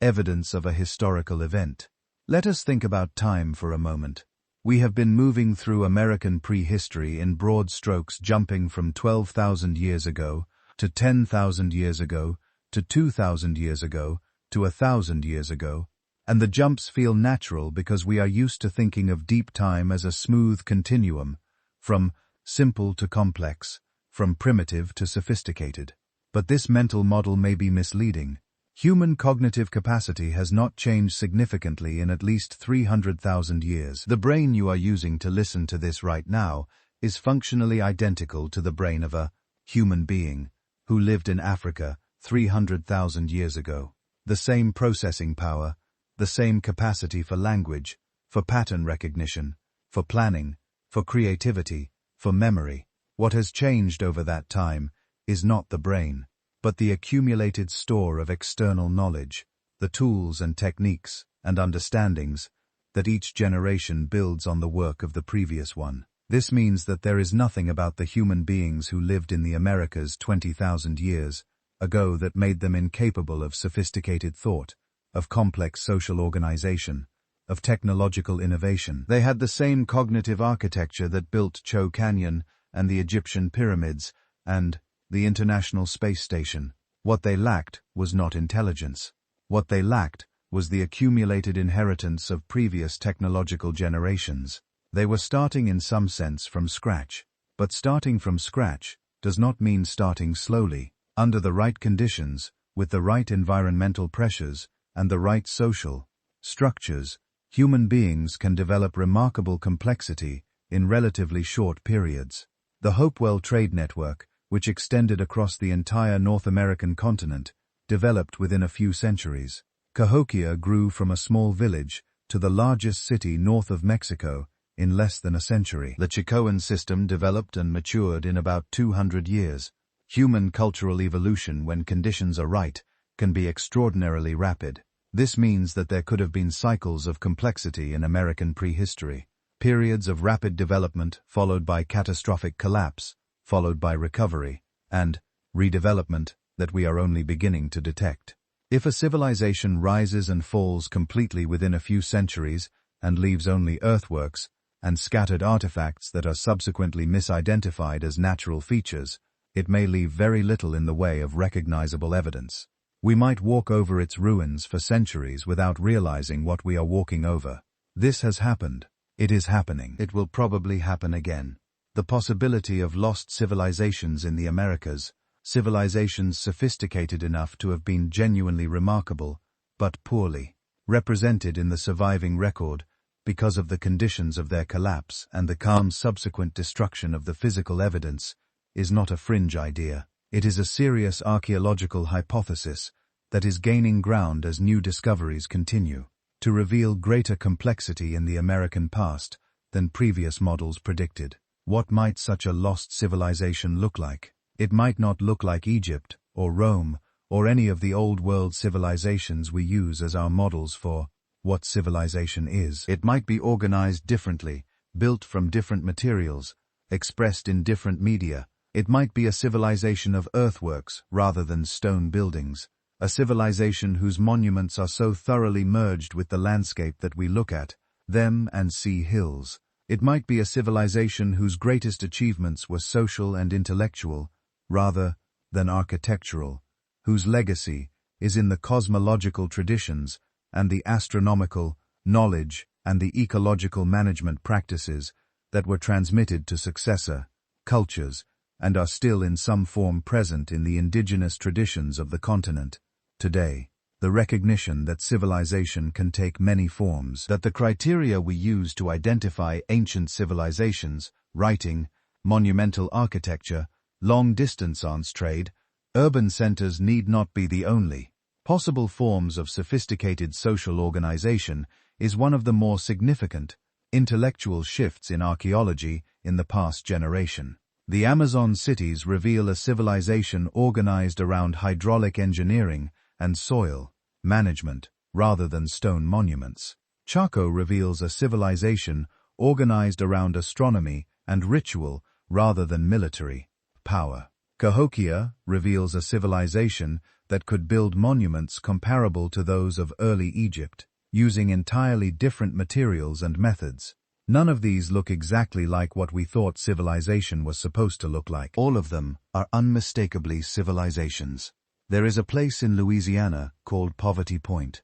evidence of a historical event. Let us think about time for a moment. We have been moving through American prehistory in broad strokes, jumping from 12,000 years ago to 10,000 years ago to 2,000 years ago to 1,000 years ago, and the jumps feel natural because we are used to thinking of deep time as a smooth continuum, from simple to complex, from primitive to sophisticated. But this mental model may be misleading. Human cognitive capacity has not changed significantly in at least 300,000 years. The brain you are using to listen to this right now is functionally identical to the brain of a human being who lived in Africa 300,000 years ago. The same processing power, the same capacity for language, for pattern recognition, for planning, for creativity, for memory. What has changed over that time is not the brain, but the accumulated store of external knowledge, the tools and techniques and understandings that each generation builds on the work of the previous one. This means that there is nothing about the human beings who lived in the Americas 20,000 years ago that made them incapable of sophisticated thought, of complex social organization, of technological innovation. They had the same cognitive architecture that built Cho Canyon and the Egyptian pyramids and the International Space Station. What they lacked was not intelligence. What they lacked was the accumulated inheritance of previous technological generations. They were starting in some sense from scratch. But starting from scratch does not mean starting slowly. Under the right conditions, with the right environmental pressures, and the right social structures, human beings can develop remarkable complexity in relatively short periods. The Hopewell trade network, which extended across the entire North American continent, developed within a few centuries. Cahokia grew from a small village to the largest city north of Mexico in less than a century. The Chicoan system developed and matured in about 200 years. Human cultural evolution, when conditions are right, can be extraordinarily rapid. This means that there could have been cycles of complexity in American prehistory. Periods of rapid development followed by catastrophic collapse, followed by recovery, and redevelopment that we are only beginning to detect. If a civilization rises and falls completely within a few centuries and leaves only earthworks and scattered artifacts that are subsequently misidentified as natural features, it may leave very little in the way of recognizable evidence. We might walk over its ruins for centuries without realizing what we are walking over. This has happened. It is happening. It will probably happen again. The possibility of lost civilizations in the Americas, civilizations sophisticated enough to have been genuinely remarkable, but poorly represented in the surviving record because of the conditions of their collapse and the calm subsequent destruction of the physical evidence, is not a fringe idea. It is a serious archaeological hypothesis that is gaining ground as new discoveries continue to reveal greater complexity in the American past than previous models predicted. What might such a lost civilization look like? It might not look like Egypt or Rome or any of the old world civilizations we use as our models for what civilization is. It might be organized differently, built from different materials, expressed in different media. It might be a civilization of earthworks rather than stone buildings, a civilization whose monuments are so thoroughly merged with the landscape that we look at them and see hills. It might be a civilization whose greatest achievements were social and intellectual, rather than architectural, whose legacy is in the cosmological traditions and the astronomical knowledge and the ecological management practices that were transmitted to successor cultures and are still in some form present in the indigenous traditions of the continent. Today, the recognition that civilization can take many forms, that the criteria we use to identify ancient civilizations, writing, monumental architecture, long-distance trade, urban centers need not be the only possible forms of sophisticated social organization, is one of the more significant intellectual shifts in archaeology in the past generation. The Amazon cities reveal a civilization organized around hydraulic engineering and soil management, rather than stone monuments. Chaco reveals a civilization organized around astronomy and ritual, rather than military power. Cahokia reveals a civilization that could build monuments comparable to those of early Egypt, using entirely different materials and methods. None of these look exactly like what we thought civilization was supposed to look like. All of them are unmistakably civilizations. There is a place in Louisiana called Poverty Point.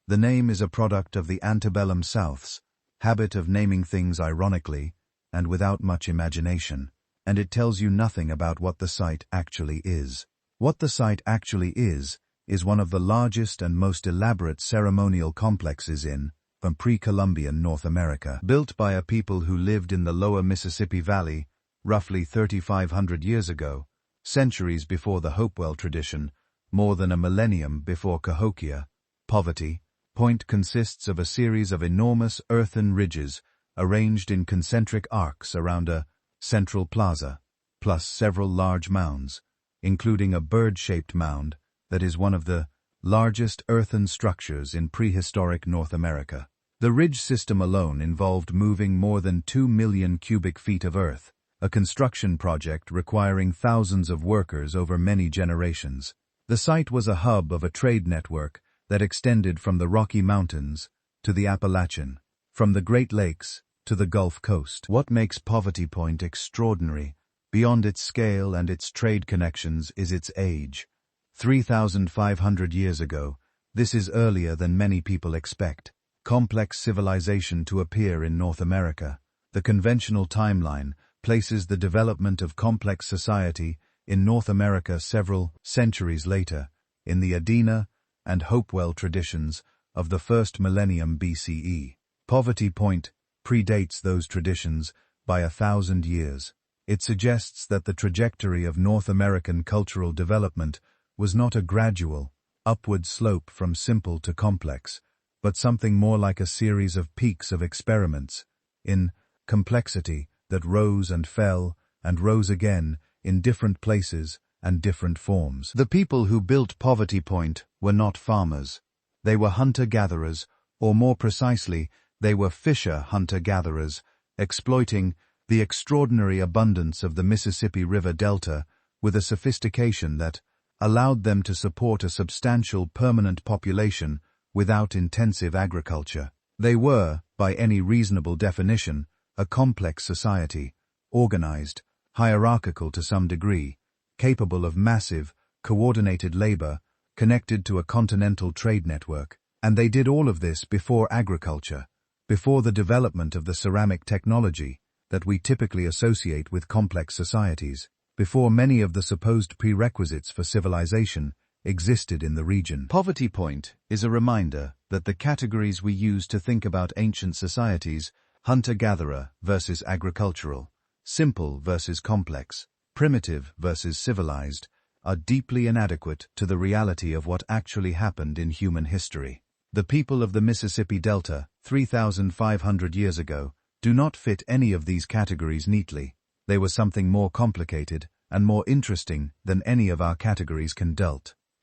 The name is a product of the antebellum South's habit of naming things ironically and without much imagination, and it tells you nothing about what the site actually is. What the site actually is one of the largest and most elaborate ceremonial complexes in pre-Columbian North America. Built by a people who lived in the lower Mississippi Valley roughly 3,500 years ago, centuries before the Hopewell tradition, more than a millennium before Cahokia, Poverty Point consists of a series of enormous earthen ridges arranged in concentric arcs around a central plaza, plus several large mounds, including a bird-shaped mound that is one of the largest earthen structures in prehistoric North America. The ridge system alone involved moving more than 2 million cubic feet of earth, a construction project requiring thousands of workers over many generations. The site was a hub of a trade network that extended from the Rocky Mountains to the Appalachian, from the Great Lakes to the Gulf Coast. What makes Poverty Point extraordinary, beyond its scale and its trade connections, is its age. 3,500 years ago, this is earlier than many people expect. Complex civilization to appear in North America. The conventional timeline places the development of complex society in North America several centuries later, in the Adena and Hopewell traditions of the first millennium BCE. Poverty Point predates those traditions by 1,000 years. It suggests that the trajectory of North American cultural development was not a gradual, upward slope from simple to complex, but something more like a series of peaks of experiments in complexity that rose and fell and rose again in different places and different forms. The people who built Poverty Point were not farmers. They were hunter-gatherers, or more precisely, they were fisher-hunter-gatherers, exploiting the extraordinary abundance of the Mississippi River Delta with a sophistication that allowed them to support a substantial permanent population without intensive agriculture. They were, by any reasonable definition, a complex society, organized, hierarchical to some degree, capable of massive, coordinated labor, connected to a continental trade network. And they did all of this before agriculture, before the development of the ceramic technology that we typically associate with complex societies, before many of the supposed prerequisites for civilization existed in the region. Poverty Point is a reminder that the categories we use to think about ancient societies, hunter-gatherer versus agricultural, simple versus complex, primitive versus civilized, are deeply inadequate to the reality of what actually happened in human history. The people of the Mississippi Delta, 3,500 years ago, do not fit any of these categories neatly. They were something more complicated and more interesting than any of our categories can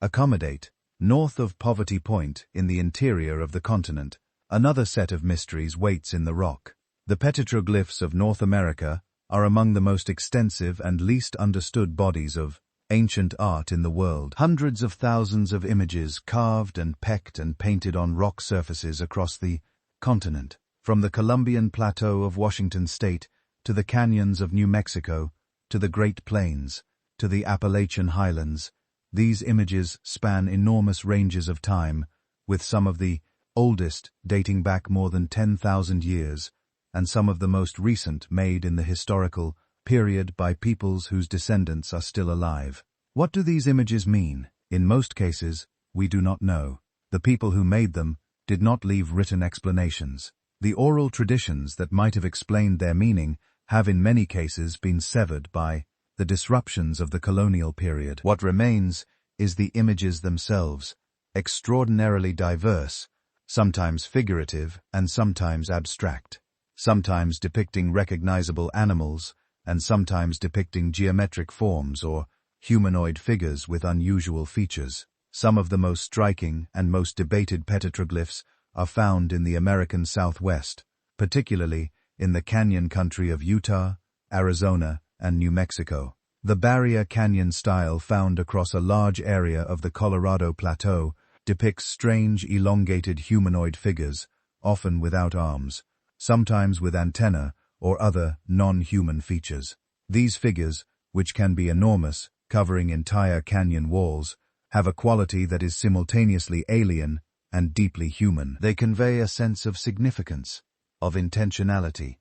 accommodate. North of Poverty Point, in the interior of the continent, another set of mysteries waits in the rock. The petroglyphs of North America are among the most extensive and least understood bodies of ancient art in the world. Hundreds of thousands of images carved and pecked and painted on rock surfaces across the continent, from the Columbian Plateau of Washington State to the canyons of New Mexico, to the Great Plains, to the Appalachian Highlands. These images span enormous ranges of time, with some of the oldest dating back more than 10,000 years, and some of the most recent made in the historical period by peoples whose descendants are still alive. What do these images mean? In most cases, we do not know. The people who made them did not leave written explanations. The oral traditions that might have explained their meaning have in many cases been severed by the disruptions of the colonial period. What remains is the images themselves, extraordinarily diverse, sometimes figurative and sometimes abstract, sometimes depicting recognizable animals and sometimes depicting geometric forms or humanoid figures with unusual features. Some of the most striking and most debated petroglyphs are found in the American Southwest, particularly in the canyon country of Utah, Arizona, and New Mexico. The barrier canyon style found across a large area of the Colorado Plateau depicts strange elongated humanoid figures, often without arms, sometimes with antennae or other non-human features. These figures, which can be enormous, covering entire canyon walls, have a quality that is simultaneously alien and deeply human. They convey a sense of significance, of intentionality,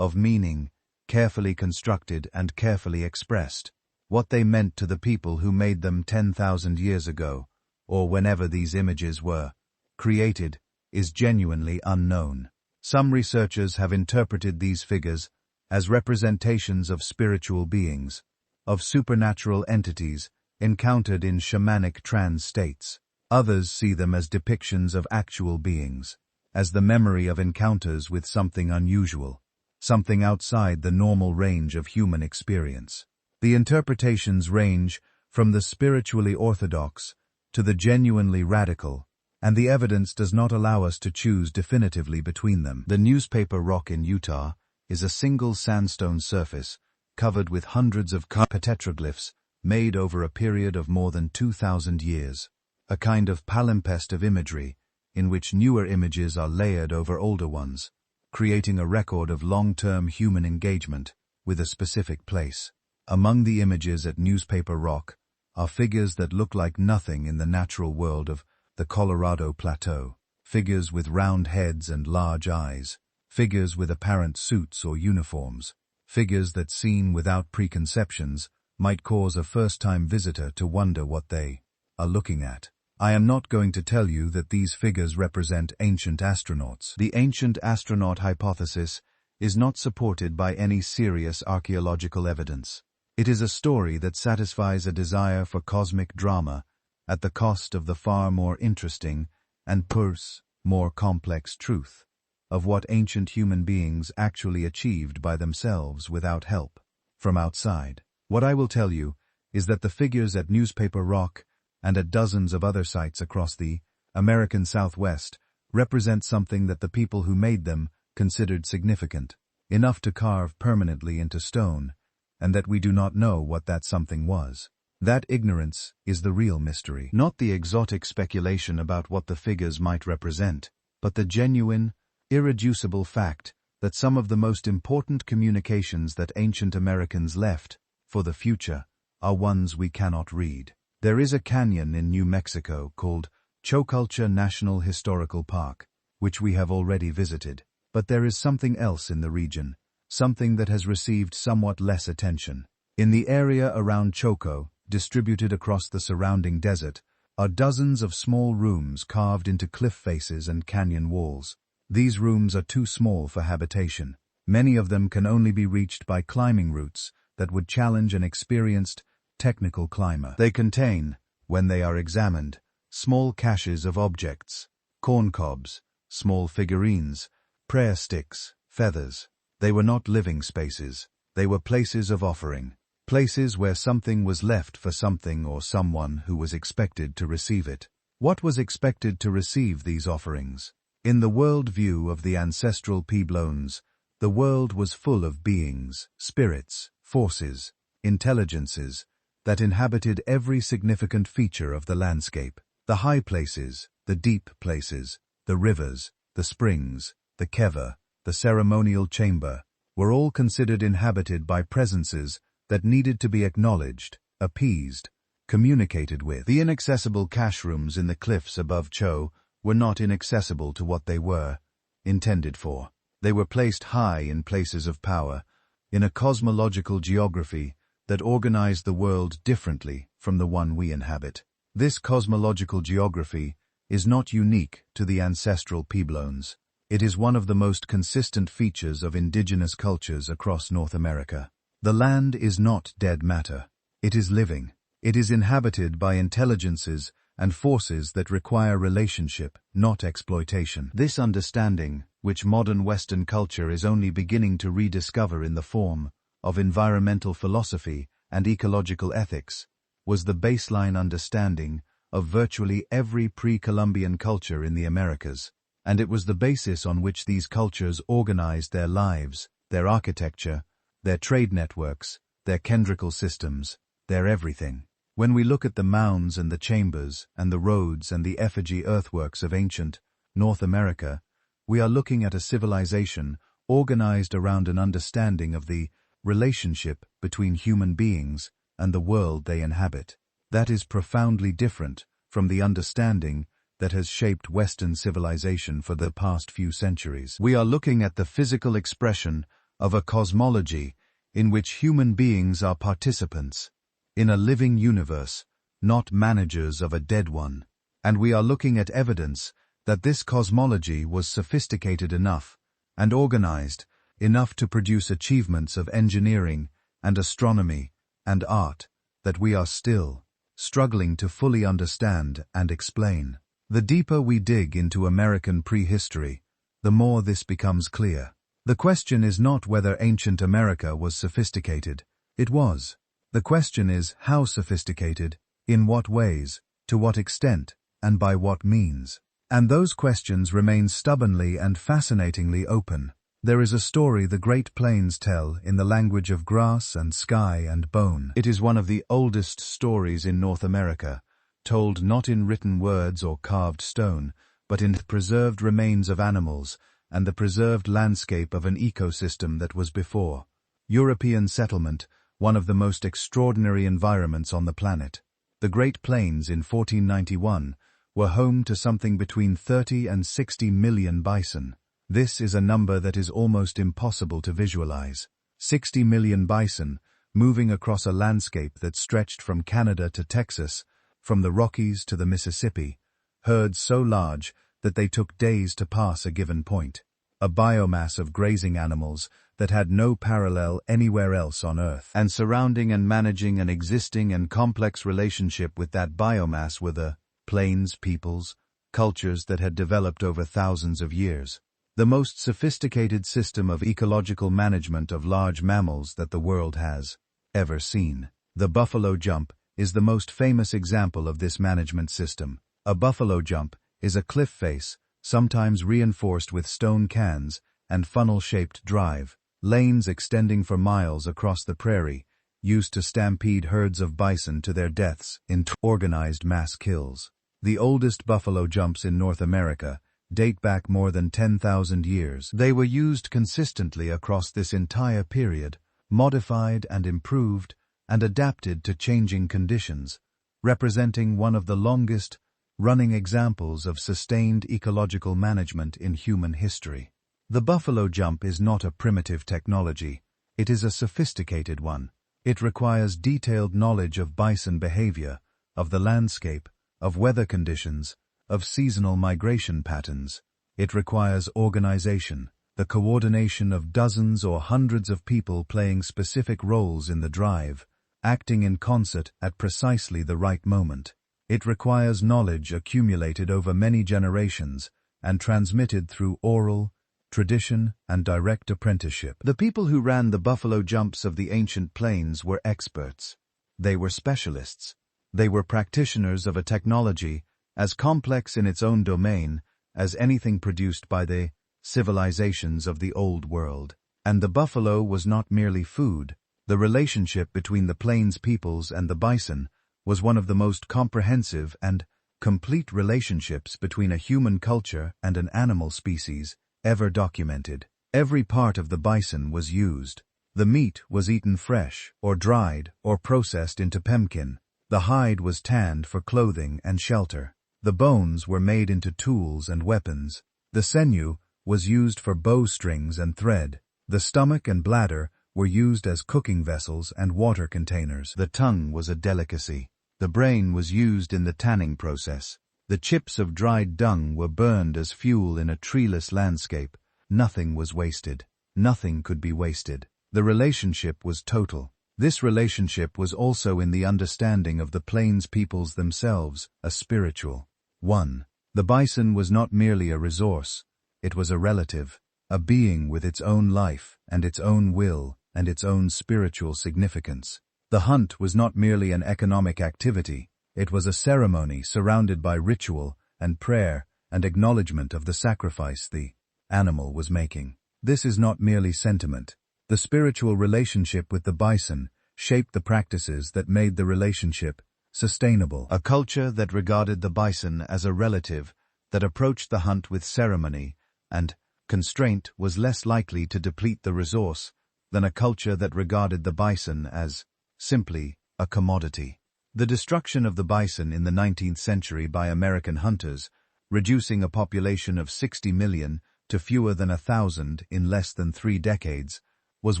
of meaning, carefully constructed and carefully expressed. What they meant to the people who made them 10,000 years ago, or whenever these images were created, is genuinely unknown. Some researchers have interpreted these figures as representations of spiritual beings, of supernatural entities encountered in shamanic trance states. Others see them as depictions of actual beings, as the memory of encounters with something unusual, something outside the normal range of human experience. The interpretations range from the spiritually orthodox to the genuinely radical, and the evidence does not allow us to choose definitively between them. The newspaper rock in Utah is a single sandstone surface covered with hundreds of petroglyphs made over a period of more than 2,000 years, a kind of palimpsest of imagery in which newer images are layered over older ones, creating a record of long-term human engagement with a specific place. Among the images at Newspaper Rock are figures that look like nothing in the natural world of the Colorado Plateau, figures with round heads and large eyes, figures with apparent suits or uniforms, figures that, seen without preconceptions, might cause a first-time visitor to wonder what they are looking at. I am not going to tell you that these figures represent ancient astronauts. The ancient astronaut hypothesis is not supported by any serious archaeological evidence. It is a story that satisfies a desire for cosmic drama at the cost of the far more interesting and perhaps more complex truth of what ancient human beings actually achieved by themselves without help from outside. What I will tell you is that the figures at Newspaper Rock and at dozens of other sites across the American Southwest represent something that the people who made them considered significant, enough to carve permanently into stone, and that we do not know what that something was. That ignorance is the real mystery, not the exotic speculation about what the figures might represent, but the genuine, irreducible fact that some of the most important communications that ancient Americans left for the future are ones we cannot read. There is a canyon in New Mexico called Chocolate National Historical Park, which we have already visited. But there is something else in the region, something that has received somewhat less attention. In the area around Choco, distributed across the surrounding desert, are dozens of small rooms carved into cliff faces and canyon walls. These rooms are too small for habitation. Many of them can only be reached by climbing routes that would challenge an experienced, technical climber. They contain, when they are examined, small caches of objects, corn cobs, small figurines, prayer sticks, feathers. They were not living spaces. They were places of offering, places where something was left for something or someone who was expected to receive it. What was expected to receive these offerings? In the world view of the ancestral Pueblones, the world was full of beings, spirits, forces, intelligences, that inhabited every significant feature of the landscape. The high places, the deep places, the rivers, the springs, the keva, the ceremonial chamber, were all considered inhabited by presences that needed to be acknowledged, appeased, communicated with. The inaccessible cache rooms in the cliffs above Cho were not inaccessible to what they were intended for. They were placed high in places of power, in a cosmological geography that organized the world differently from the one we inhabit. This cosmological geography is not unique to the ancestral Pueblones. It is one of the most consistent features of indigenous cultures across North America. The land is not dead matter. It is living. It is inhabited by intelligences and forces that require relationship, not exploitation. This understanding, which modern Western culture is only beginning to rediscover in the form of environmental philosophy and ecological ethics, was the baseline understanding of virtually every pre-Columbian culture in the Americas, and it was the basis on which these cultures organized their lives, their architecture, their trade networks, their kendrical systems, their everything. When we look at the mounds and the chambers and the roads and the effigy earthworks of ancient North America, We are looking at a civilization organized around an understanding of the relationship between human beings and the world they inhabit. That is profoundly different from the understanding that has shaped Western civilization for the past few centuries. We are looking at the physical expression of a cosmology in which human beings are participants in a living universe, not managers of a dead one. And we are looking at evidence that this cosmology was sophisticated enough and organized enough to produce achievements of engineering and astronomy and art that we are still struggling to fully understand and explain. The deeper we dig into American prehistory, the more this becomes clear. The question is not whether ancient America was sophisticated. It was. The question is how sophisticated, in what ways, to what extent, and by what means. And those questions remain stubbornly and fascinatingly open. There is a story the Great Plains tell in the language of grass and sky and bone. It is one of the oldest stories in North America, told not in written words or carved stone, but in preserved remains of animals and the preserved landscape of an ecosystem that was before European settlement, one of the most extraordinary environments on the planet. The Great Plains in 1491 were home to something between 30 and 60 million bison. This is a number that is almost impossible to visualize. 60 million bison moving across a landscape that stretched from Canada to Texas, from the Rockies to the Mississippi, herds so large that they took days to pass a given point. A biomass of grazing animals that had no parallel anywhere else on Earth. And surrounding and managing an existing and complex relationship with that biomass were the plains peoples, cultures that had developed over thousands of years. The most sophisticated system of ecological management of large mammals that the world has ever seen. The buffalo jump is the most famous example of this management system. A buffalo jump is a cliff face, sometimes reinforced with stone cans and funnel-shaped drive, lanes extending for miles across the prairie, used to stampede herds of bison to their deaths in organized mass kills. The oldest buffalo jumps in North America date back more than 10,000 years. They were used consistently across this entire period, modified and improved, and adapted to changing conditions, representing one of the longest-running examples of sustained ecological management in human history. The buffalo jump is not a primitive technology, it is a sophisticated one. It requires detailed knowledge of bison behavior, of the landscape, of weather conditions, of seasonal migration patterns. It requires organization, the coordination of dozens or hundreds of people playing specific roles in the drive, acting in concert at precisely the right moment. It requires knowledge accumulated over many generations and transmitted through oral, tradition, and direct apprenticeship. The people who ran the buffalo jumps of the ancient plains were experts. They were specialists. They were practitioners of a technology as complex in its own domain as anything produced by the civilizations of the Old World. And the buffalo was not merely food. The relationship between the plains peoples and the bison was one of the most comprehensive and complete relationships between a human culture and an animal species ever documented. Every part of the bison was used. The meat was eaten fresh, or dried, or processed into pemmican. The hide was tanned for clothing and shelter. The bones were made into tools and weapons. The sinew was used for bowstrings and thread. The stomach and bladder were used as cooking vessels and water containers. The tongue was a delicacy. The brain was used in the tanning process. The chips of dried dung were burned as fuel in a treeless landscape. Nothing was wasted. Nothing could be wasted. The relationship was total. This relationship was also in the understanding of the plains peoples themselves, a spiritual one. The bison was not merely a resource, it was a relative, a being with its own life and its own will and its own spiritual significance. The hunt was not merely an economic activity, it was a ceremony surrounded by ritual and prayer and acknowledgement of the sacrifice the animal was making. This is not merely sentiment. The spiritual relationship with the bison shaped the practices that made the relationship sustainable. A culture that regarded the bison as a relative, that approached the hunt with ceremony and constraint was less likely to deplete the resource than a culture that regarded the bison as simply a commodity. The destruction of the bison in the 19th century by American hunters, reducing a population of 60 million to fewer than 1,000 in less than 3 decades, was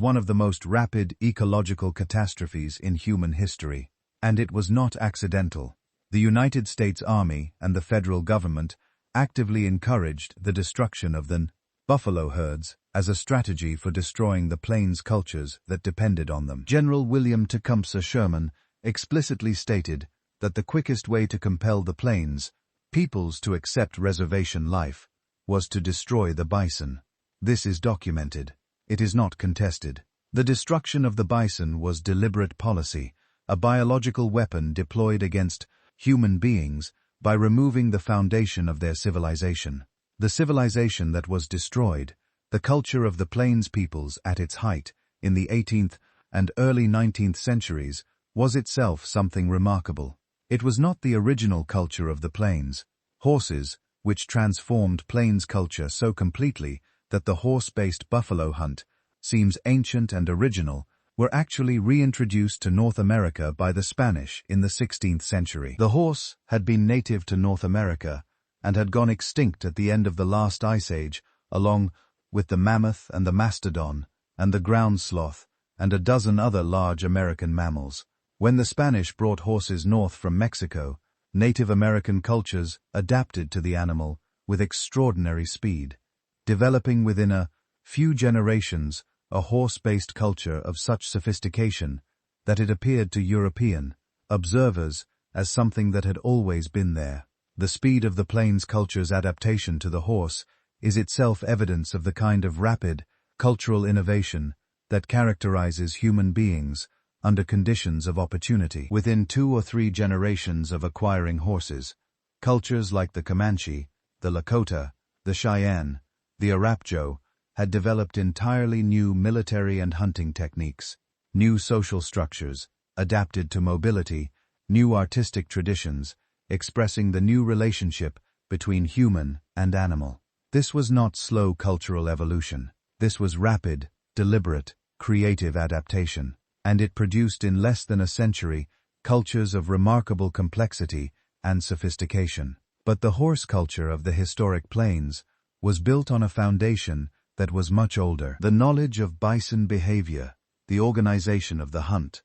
one of the most rapid ecological catastrophes in human history. And it was not accidental. The United States Army and the federal government actively encouraged the destruction of the buffalo herds as a strategy for destroying the plains cultures that depended on them. General William Tecumseh Sherman explicitly stated that the quickest way to compel the plains peoples to accept reservation life was to destroy the bison. This is documented. It is not contested. The destruction of the bison was deliberate policy, a biological weapon deployed against human beings by removing the foundation of their civilization. The civilization that was destroyed, the culture of the plains peoples at its height, in the 18th and early 19th centuries, was itself something remarkable. It was not the original culture of the plains. Horses, which transformed plains culture so completely that the horse-based buffalo hunt seems ancient and original, were actually reintroduced to North America by the Spanish in the 16th century. The horse had been native to North America and had gone extinct at the end of the last ice age, along with the mammoth and the mastodon and the ground sloth and a dozen other large American mammals. When the Spanish brought horses north from Mexico, Native American cultures adapted to the animal with extraordinary speed, developing within a few generations a horse-based culture of such sophistication that it appeared to European observers as something that had always been there. The speed of the plains culture's adaptation to the horse is itself evidence of the kind of rapid cultural innovation that characterizes human beings under conditions of opportunity. Within 2 or 3 generations of acquiring horses, cultures like the Comanche, the Lakota, the Cheyenne, the Arapjo had developed entirely new military and hunting techniques, new social structures, adapted to mobility, new artistic traditions, expressing the new relationship between human and animal. This was not slow cultural evolution. This was rapid, deliberate, creative adaptation, and it produced in less than a century cultures of remarkable complexity and sophistication. But the horse culture of the historic plains was built on a foundation that was much older. The knowledge of bison behavior, the organization of the hunt,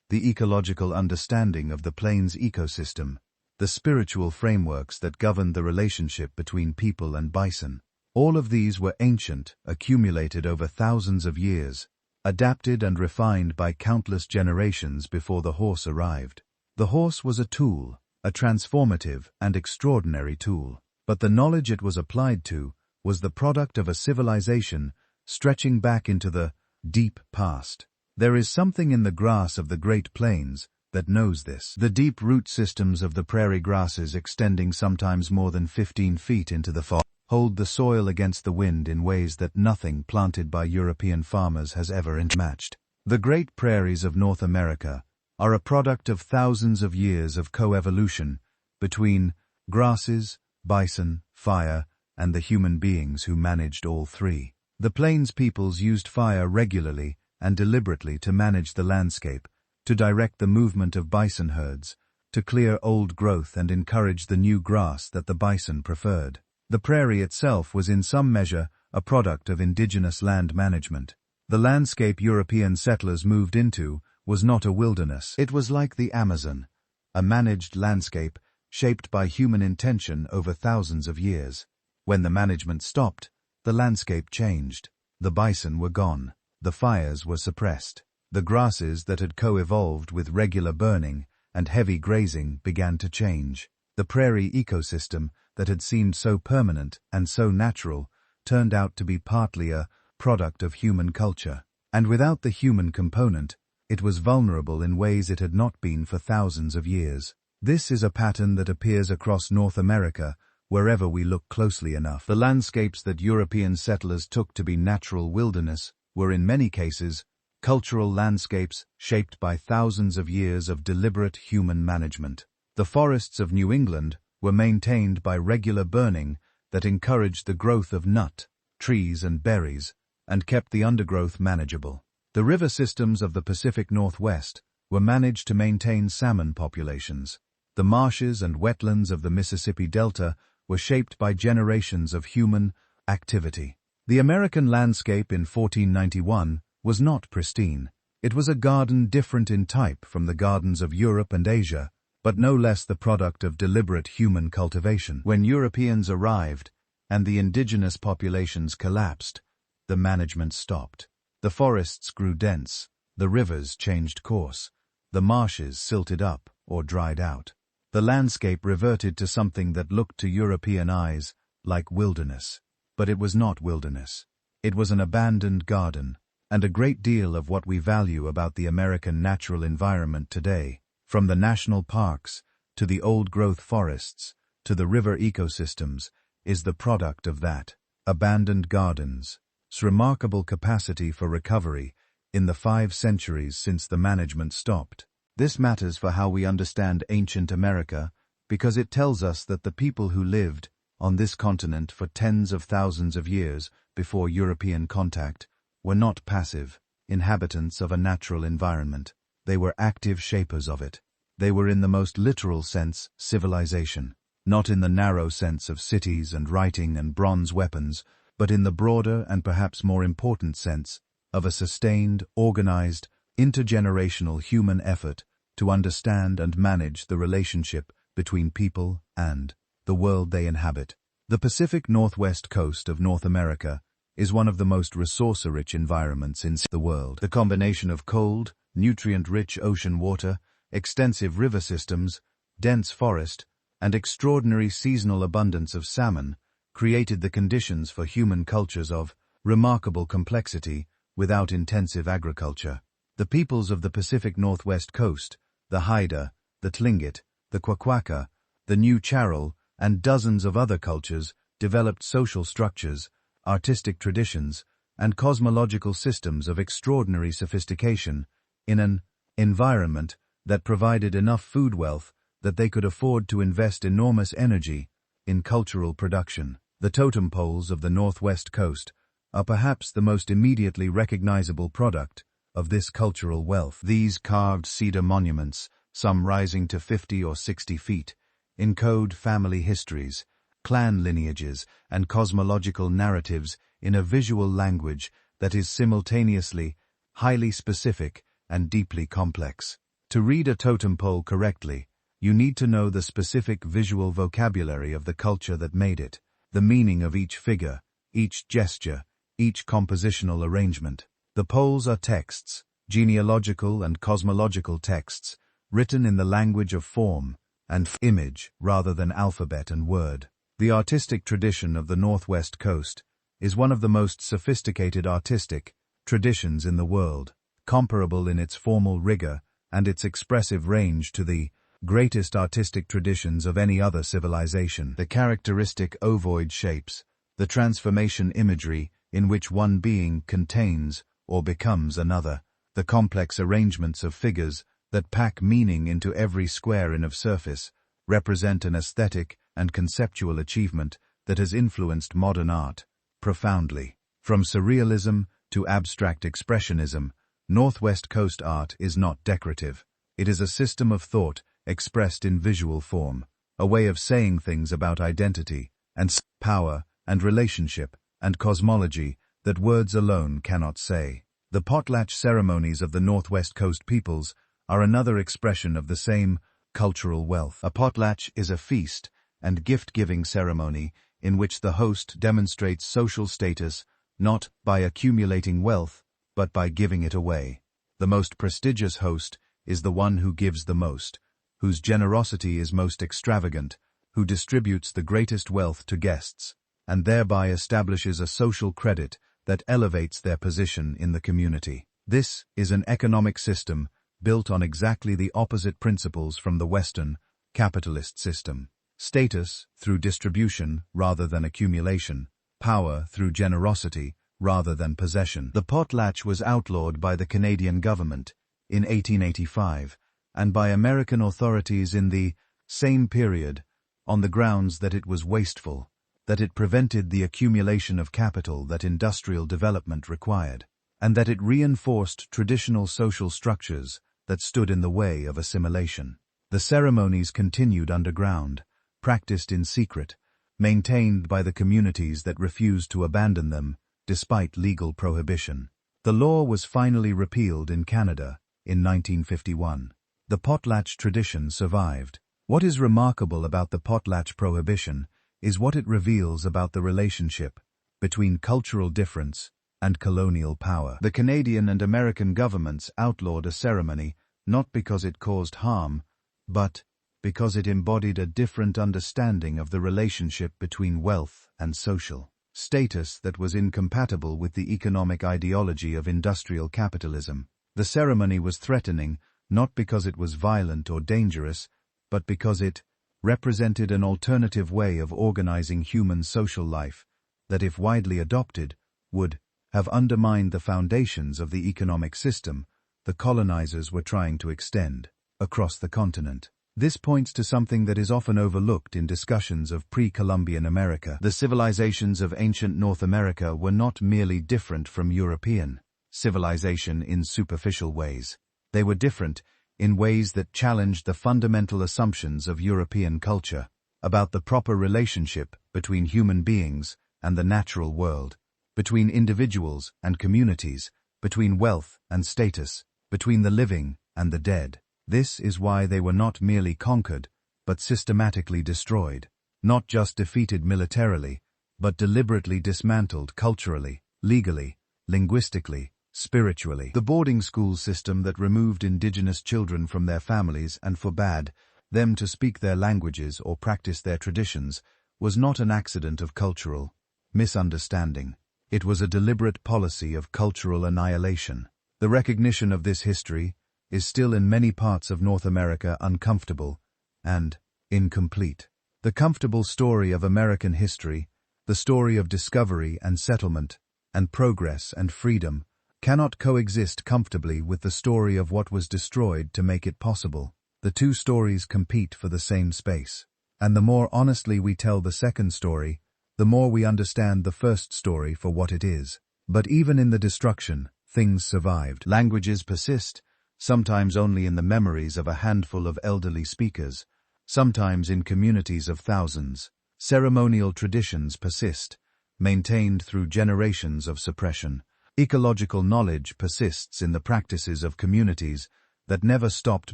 the ecological understanding of the plains ecosystem, the spiritual frameworks that governed the relationship between people and bison. All of these were ancient, accumulated over thousands of years, adapted and refined by countless generations before the horse arrived. The horse was a tool, a transformative and extraordinary tool, but the knowledge it was applied to was the product of a civilization stretching back into the deep past. There is something in the grass of the Great Plains that knows this. The deep root systems of the prairie grasses, extending sometimes more than 15 feet into the forest, hold the soil against the wind in ways that nothing planted by European farmers has ever matched. The Great Prairies of North America are a product of thousands of years of coevolution between grasses, bison, fire, and the human beings who managed all three. The plains peoples used fire regularly and deliberately to manage the landscape, to direct the movement of bison herds, to clear old growth and encourage the new grass that the bison preferred. The prairie itself was in some measure a product of indigenous land management. The landscape European settlers moved into was not a wilderness. It was like the Amazon, a managed landscape shaped by human intention over thousands of years. When the management stopped, the landscape changed. The bison were gone. The fires were suppressed. The grasses that had co-evolved with regular burning and heavy grazing began to change. The prairie ecosystem that had seemed so permanent and so natural turned out to be partly a product of human culture. And without the human component, it was vulnerable in ways it had not been for thousands of years. This is a pattern that appears across North America wherever we look closely enough. The landscapes that European settlers took to be natural wilderness were in many cases cultural landscapes shaped by thousands of years of deliberate human management. The forests of New England were maintained by regular burning that encouraged the growth of nut, trees and berries, and kept the undergrowth manageable. The river systems of the Pacific Northwest were managed to maintain salmon populations. The marshes and wetlands of the Mississippi Delta were shaped by generations of human activity. The American landscape in 1491 was not pristine. It was a garden different in type from the gardens of Europe and Asia, but no less the product of deliberate human cultivation. When Europeans arrived and the indigenous populations collapsed, the management stopped. The forests grew dense, the rivers changed course, the marshes silted up or dried out. The landscape reverted to something that looked to European eyes like wilderness. But it was not wilderness. It was an abandoned garden, and a great deal of what we value about the American natural environment today, from the national parks to the old-growth forests to the river ecosystems, is the product of that. Abandoned gardens, its remarkable capacity for recovery in the 5 centuries since the management stopped. This matters for how we understand ancient America because it tells us that the people who lived on this continent for tens of thousands of years before European contact were not passive inhabitants of a natural environment. They were active shapers of it. They were in the most literal sense civilization, not in the narrow sense of cities and writing and bronze weapons, but in the broader and perhaps more important sense of a sustained, organized, intergenerational human effort to understand and manage the relationship between people and the world they inhabit. The Pacific Northwest coast of North America is one of the most resource-rich environments in the world. The combination of cold, nutrient-rich ocean water, extensive river systems, dense forest, and extraordinary seasonal abundance of salmon created the conditions for human cultures of remarkable complexity without intensive agriculture. The peoples of the Pacific Northwest coast, the Haida, the Tlingit, the Kwakwaka, the New Charal, and dozens of other cultures developed social structures, artistic traditions, and cosmological systems of extraordinary sophistication in an environment that provided enough food wealth that they could afford to invest enormous energy in cultural production. The totem poles of the Northwest coast are perhaps the most immediately recognizable product of this cultural wealth. These carved cedar monuments, some rising to 50 or 60 feet, encode family histories, clan lineages, and cosmological narratives in a visual language that is simultaneously highly specific and deeply complex. To read a totem pole correctly, you need to know the specific visual vocabulary of the culture that made it, the meaning of each figure, each gesture, each compositional arrangement. The poles are texts, genealogical and cosmological texts, written in the language of form and image rather than alphabet and word. The artistic tradition of the Northwest coast is one of the most sophisticated artistic traditions in the world, comparable in its formal rigor and its expressive range to the greatest artistic traditions of any other civilization. The characteristic ovoid shapes, the transformation imagery in which one being contains or becomes another, the complex arrangements of figures that pack meaning into every square inch of surface, represent an aesthetic and conceptual achievement that has influenced modern art profoundly. From surrealism to abstract expressionism, Northwest Coast art is not decorative. It is a system of thought expressed in visual form, a way of saying things about identity and power and relationship and cosmology that words alone cannot say. The potlatch ceremonies of the Northwest Coast peoples are another expression of the same cultural wealth. A potlatch is a feast and gift-giving ceremony in which the host demonstrates social status not by accumulating wealth, but by giving it away. The most prestigious host is the one who gives the most, whose generosity is most extravagant, who distributes the greatest wealth to guests, and thereby establishes a social credit that elevates their position in the community. This is an economic system built on exactly the opposite principles from the Western capitalist system. Status through distribution rather than accumulation, power through generosity rather than possession. The potlatch was outlawed by the Canadian government in 1885 and by American authorities in the same period on the grounds that it was wasteful. that it prevented the accumulation of capital that industrial development required, and that it reinforced traditional social structures that stood in the way of assimilation. The ceremonies continued underground, practiced in secret, maintained by the communities that refused to abandon them despite legal prohibition. The law was finally repealed in Canada in 1951. The potlatch tradition survived. What is remarkable about the potlatch prohibition is what it reveals about the relationship between cultural difference and colonial power. The Canadian and American governments outlawed a ceremony not because it caused harm, but because it embodied a different understanding of the relationship between wealth and social status that was incompatible with the economic ideology of industrial capitalism. The ceremony was threatening not because it was violent or dangerous, but because it represented an alternative way of organizing human social life that, if widely adopted, would have undermined the foundations of the economic system the colonizers were trying to extend across the continent. This points to something that is often overlooked in discussions of pre-Columbian America. The civilizations of ancient North America were not merely different from European civilization in superficial ways. They were different in ways that challenged the fundamental assumptions of European culture about the proper relationship between human beings and the natural world, between individuals and communities, between wealth and status, between the living and the dead. This is why they were not merely conquered, but systematically destroyed, not just defeated militarily, but deliberately dismantled culturally, legally, linguistically, spiritually. The boarding school system that removed indigenous children from their families and forbade them to speak their languages or practice their traditions was not an accident of cultural misunderstanding. It was a deliberate policy of cultural annihilation. The recognition of this history is still in many parts of North America uncomfortable and incomplete. The comfortable story of American history, the story of discovery and settlement, and progress and freedom, cannot coexist comfortably with the story of what was destroyed to make it possible. The two stories compete for the same space. And the more honestly we tell the second story, the more we understand the first story for what it is. But even in the destruction, things survived. Languages persist, sometimes only in the memories of a handful of elderly speakers, sometimes in communities of thousands. Ceremonial traditions persist, maintained through generations of suppression. Ecological knowledge persists in the practices of communities that never stopped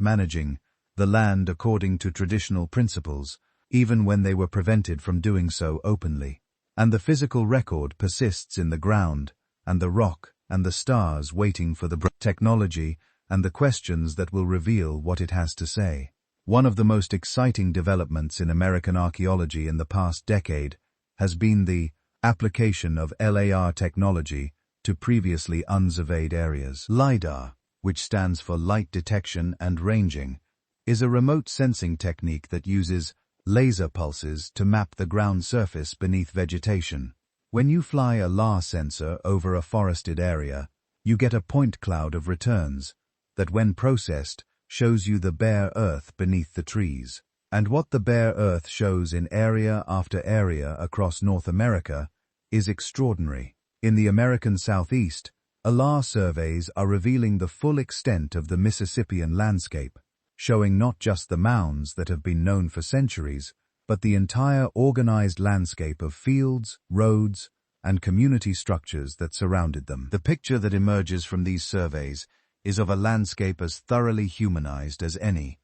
managing the land according to traditional principles, even when they were prevented from doing so openly. And the physical record persists in the ground, and the rock, and the stars waiting for the technology, and the questions that will reveal what it has to say. One of the most exciting developments in American archaeology in the past decade has been the application of LAR technology to previously unsurveyed areas. LIDAR, which stands for light detection and ranging, is a remote sensing technique that uses laser pulses to map the ground surface beneath vegetation. When you fly a LAR sensor over a forested area, you get a point cloud of returns that, when processed, shows you the bare earth beneath the trees. And what the bare earth shows in area after area across North America is extraordinary. In the American Southeast, LAR surveys are revealing the full extent of the Mississippian landscape, showing not just the mounds that have been known for centuries, but the entire organized landscape of fields, roads, and community structures that surrounded them. The picture that emerges from these surveys is of a landscape as thoroughly humanized as any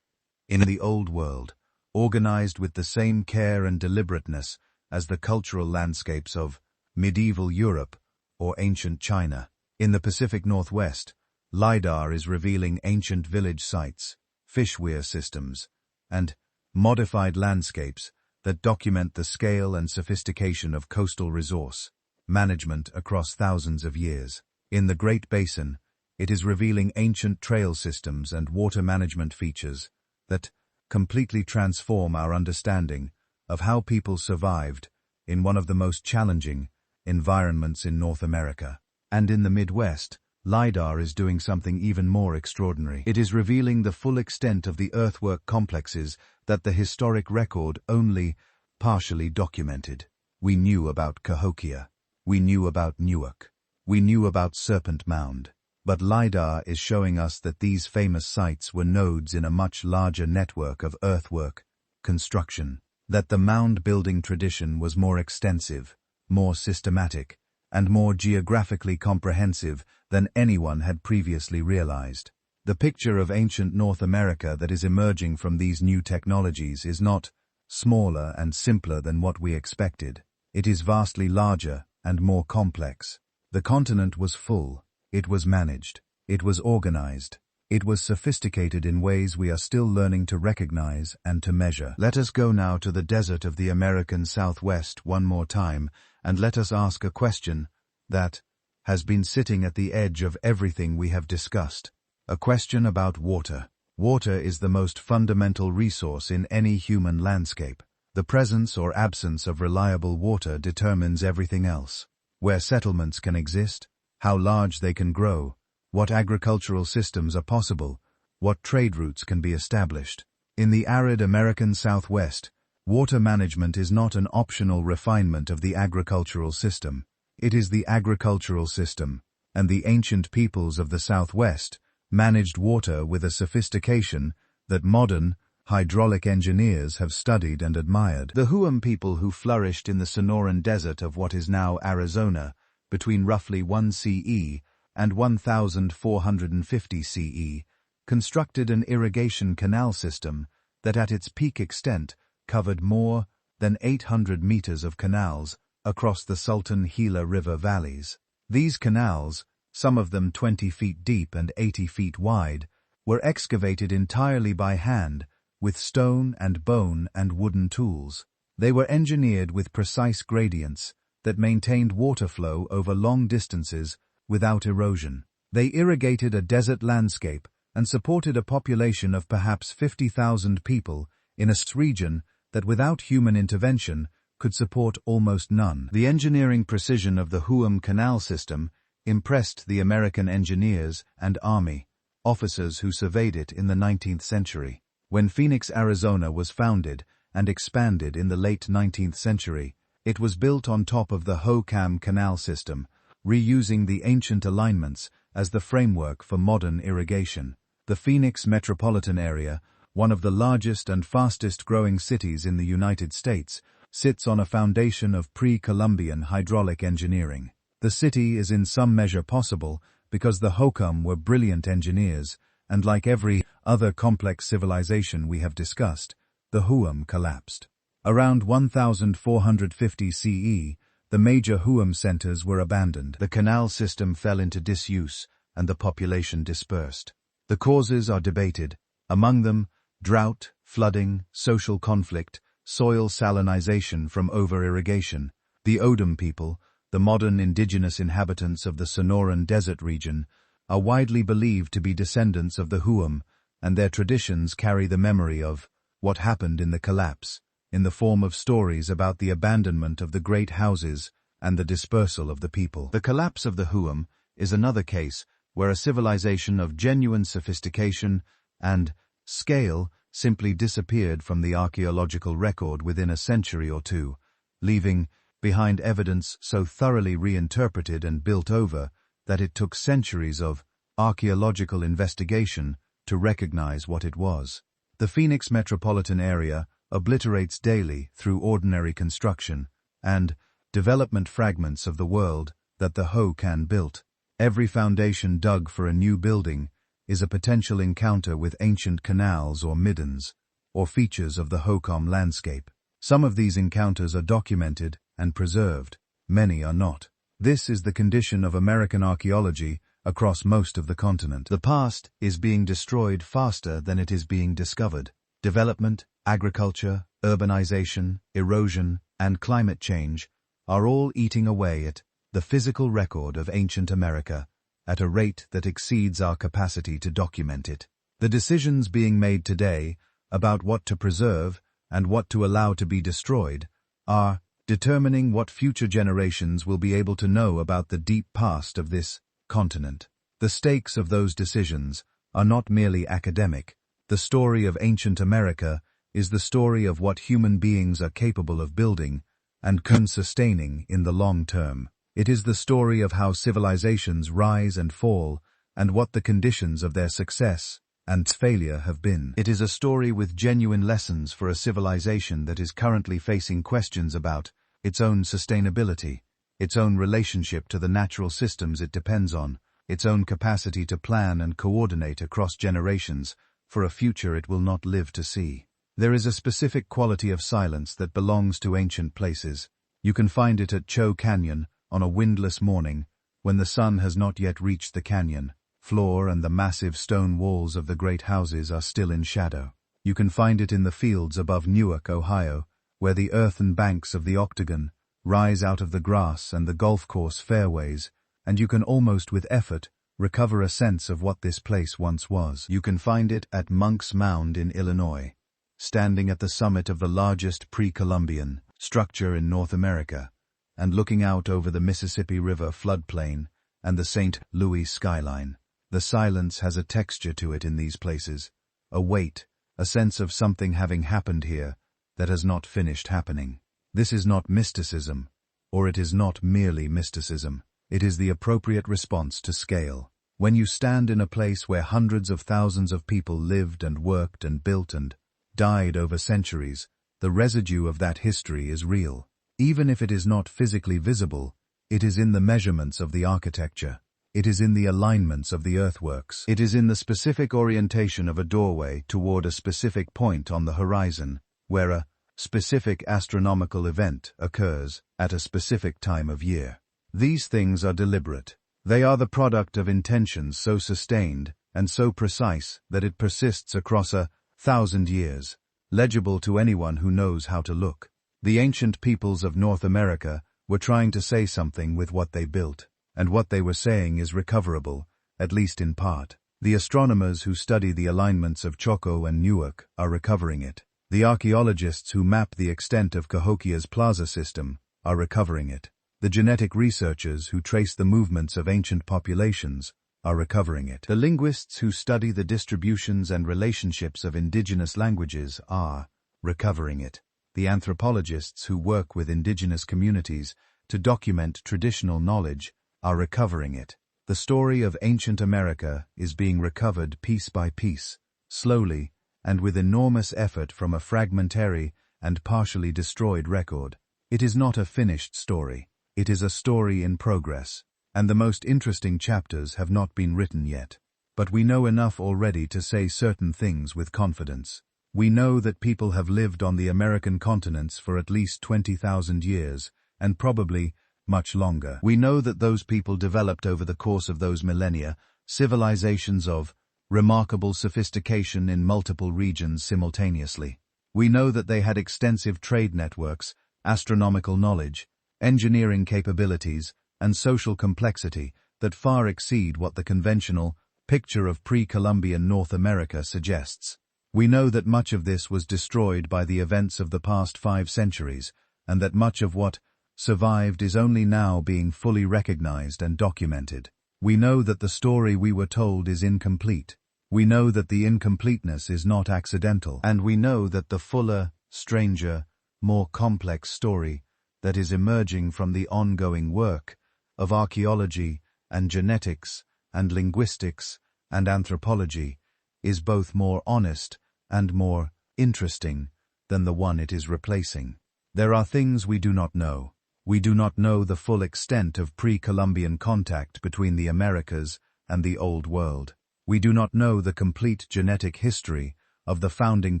in the Old World, organized with the same care and deliberateness as the cultural landscapes of medieval Europe or ancient China. In the Pacific Northwest, LIDAR is revealing ancient village sites, fish weir systems, and modified landscapes that document the scale and sophistication of coastal resource management across thousands of years. In the Great Basin, it is revealing ancient trail systems and water management features that completely transform our understanding of how people survived in one of the most challenging environments in North America. And in the Midwest, LIDAR is doing something even more extraordinary. It is revealing the full extent of the earthwork complexes that the historic record only partially documented. We knew about Cahokia. We knew about Newark. We knew about Serpent Mound. But LiDAR is showing us that these famous sites were nodes in a much larger network of earthwork, construction, that the mound-building tradition was more extensive, more systematic, and more geographically comprehensive than anyone had previously realized. The picture of ancient North America that is emerging from these new technologies is not smaller and simpler than what we expected. It is vastly larger and more complex. The continent was full. It was managed. It was organized. It was sophisticated in ways we are still learning to recognize and to measure. Let us go now to the desert of the American Southwest one more time, and let us ask a question that has been sitting at the edge of everything we have discussed. A question about water. Water is the most fundamental resource in any human landscape. The presence or absence of reliable water determines everything else. Where settlements can exist, how large they can grow, what agricultural systems are possible, what trade routes can be established. In the arid American Southwest, water management is not an optional refinement of the agricultural system. It is the agricultural system, and the ancient peoples of the Southwest managed water with a sophistication that modern, hydraulic engineers have studied and admired. The Huam people who flourished in the Sonoran Desert of what is now Arizona, between roughly 1 CE and 1450 CE, constructed an irrigation canal system that at its peak extent covered more than 800 meters of canals across the Sultan Gila River valleys. These canals, some of them 20 feet deep and 80 feet wide, were excavated entirely by hand with stone and bone and wooden tools. They were engineered with precise gradients that maintained water flow over long distances without erosion. They irrigated a desert landscape and supported a population of perhaps 50,000 people in a region that without human intervention could support almost none. The engineering precision of the Huam Canal system impressed the American engineers and army officers who surveyed it in the 19th century. When Phoenix, Arizona was founded and expanded in the late 19th century, it was built on top of the Hohokam Canal system, reusing the ancient alignments as the framework for modern irrigation. The Phoenix metropolitan area, one of the largest and fastest-growing cities in the United States, sits on a foundation of pre-Columbian hydraulic engineering. The city is in some measure possible because the Hohokam were brilliant engineers, and like every other complex civilization we have discussed, the Huam collapsed. Around 1450 CE, the major Huam centers were abandoned. The canal system fell into disuse, and the population dispersed. The causes are debated, among them drought, flooding, social conflict, soil salinization from over-irrigation. The Odom people, the modern indigenous inhabitants of the Sonoran Desert region, are widely believed to be descendants of the Huam, and their traditions carry the memory of what happened in the collapse, in the form of stories about the abandonment of the great houses and the dispersal of the people. The collapse of the Huam is another case where a civilization of genuine sophistication and scale simply disappeared from the archaeological record within a century or two, leaving behind evidence so thoroughly reinterpreted and built over that it took centuries of archaeological investigation to recognize what it was. The Phoenix metropolitan area obliterates daily through ordinary construction and development fragments of the world that the Hohokam built. Every foundation dug for a new building is a potential encounter with ancient canals or middens, or features of the Hohokam landscape. Some of these encounters are documented and preserved, many are not. This is the condition of American archaeology across most of the continent. The past is being destroyed faster than it is being discovered. Development, agriculture, urbanization, erosion, and climate change are all eating away at the physical record of ancient America at a rate that exceeds our capacity to document it. The decisions being made today about what to preserve and what to allow to be destroyed are determining what future generations will be able to know about the deep past of this continent. The stakes of those decisions are not merely academic. The story of ancient America is the story of what human beings are capable of building and sustaining in the long term. It is the story of how civilizations rise and fall, and what the conditions of their success and failure have been. It is a story with genuine lessons for a civilization that is currently facing questions about its own sustainability, its own relationship to the natural systems it depends on, its own capacity to plan and coordinate across generations for a future it will not live to see. There is a specific quality of silence that belongs to ancient places. You can find it at Cho Canyon on a windless morning, when the sun has not yet reached the canyon floor and the massive stone walls of the great houses are still in shadow. You can find it in the fields above Newark, Ohio, where the earthen banks of the Octagon rise out of the grass and the golf course fairways, and you can almost with effort recover a sense of what this place once was. You can find it at Monk's Mound in Illinois, standing at the summit of the largest pre-Columbian structure in North America, and looking out over the Mississippi River floodplain and the St. Louis skyline. The silence has a texture to it in these places, a weight, a sense of something having happened here that has not finished happening. This is not mysticism, or it is not merely mysticism. It is the appropriate response to scale. When you stand in a place where hundreds of thousands of people lived and worked and built and died over centuries, the residue of that history is real. Even if it is not physically visible, it is in the measurements of the architecture. It is in the alignments of the earthworks. It is in the specific orientation of a doorway toward a specific point on the horizon, where a specific astronomical event occurs at a specific time of year. These things are deliberate. They are the product of intentions so sustained and so precise that it persists across 1,000 years, legible to anyone who knows how to look. The ancient peoples of North America were trying to say something with what they built, and what they were saying is recoverable, at least in part. The astronomers who study the alignments of Choco and Newark are recovering it. The archaeologists who map the extent of Cahokia's plaza system are recovering it. The genetic researchers who trace the movements of ancient populations are recovering it. The linguists who study the distributions and relationships of indigenous languages are recovering it. The anthropologists who work with indigenous communities to document traditional knowledge are recovering it. The story of ancient America is being recovered piece by piece, slowly, and with enormous effort from a fragmentary and partially destroyed record. It is not a finished story. It is a story in progress, and the most interesting chapters have not been written yet. But we know enough already to say certain things with confidence. We know that people have lived on the American continents for at least 20,000 years, and probably much longer. We know that those people developed over the course of those millennia civilizations of remarkable sophistication in multiple regions simultaneously. We know that they had extensive trade networks, astronomical knowledge, engineering capabilities, and social complexity that far exceed what the conventional picture of pre-Columbian North America suggests. We know that much of this was destroyed by the events of the past 5 centuries, and that much of what survived is only now being fully recognized and documented. We know that the story we were told is incomplete. We know that the incompleteness is not accidental, and we know that the fuller, stranger, more complex story that is emerging from the ongoing work of archaeology and genetics and linguistics and anthropology is both more honest and more interesting than the one it is replacing. There are things we do not know. We do not know the full extent of pre-Columbian contact between the Americas and the Old World. We do not know the complete genetic history of the founding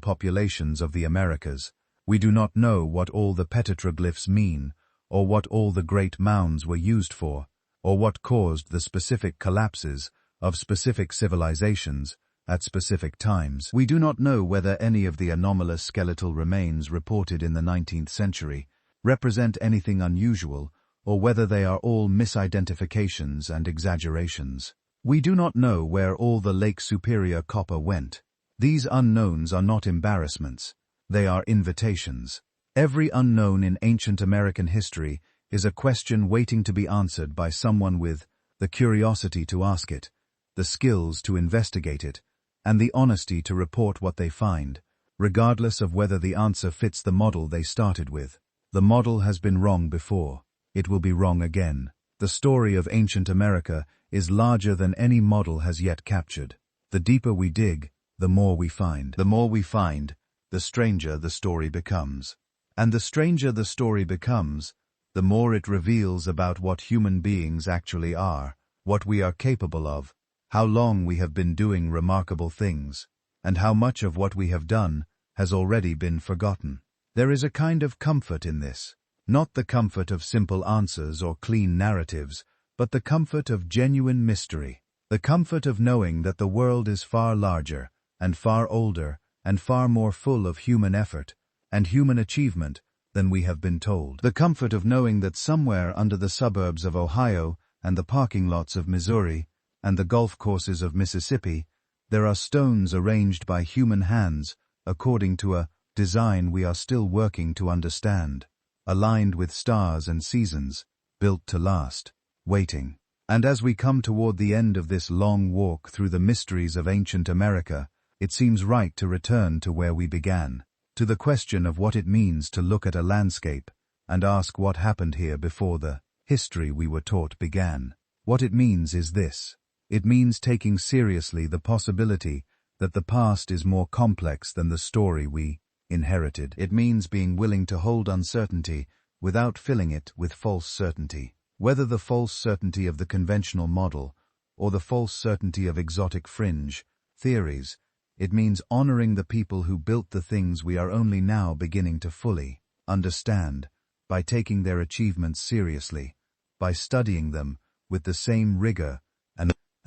populations of the Americas. We do not know what all the petroglyphs mean, or what all the great mounds were used for, or what caused the specific collapses of specific civilizations at specific times. We do not know whether any of the anomalous skeletal remains reported in the 19th century represent anything unusual, or whether they are all misidentifications and exaggerations. We do not know where all the Lake Superior copper went. These unknowns are not embarrassments. They are invitations. Every unknown in ancient American history is a question waiting to be answered by someone with the curiosity to ask it, the skills to investigate it, and the honesty to report what they find, regardless of whether the answer fits the model they started with. The model has been wrong before. It will be wrong again. The story of ancient America is larger than any model has yet captured. The deeper we dig, the more we find. The more we find, the stranger the story becomes. And the stranger the story becomes, the more it reveals about what human beings actually are, what we are capable of, how long we have been doing remarkable things, and how much of what we have done has already been forgotten. There is a kind of comfort in this, not the comfort of simple answers or clean narratives, but the comfort of genuine mystery, the comfort of knowing that the world is far larger, and far older, and far more full of human effort and human achievement than we have been told. The comfort of knowing that somewhere under the suburbs of Ohio and the parking lots of Missouri and the golf courses of Mississippi, there are stones arranged by human hands according to a design we are still working to understand, aligned with stars and seasons, built to last, waiting. And as we come toward the end of this long walk through the mysteries of ancient America, it seems right to return to where we began, to the question of what it means to look at a landscape and ask what happened here before the history we were taught began. What it means is this. It means taking seriously the possibility that the past is more complex than the story we inherited. It means being willing to hold uncertainty without filling it with false certainty. Whether the false certainty of the conventional model or the false certainty of exotic fringe theories, it means honoring the people who built the things we are only now beginning to fully understand, by taking their achievements seriously, by studying them with the same rigor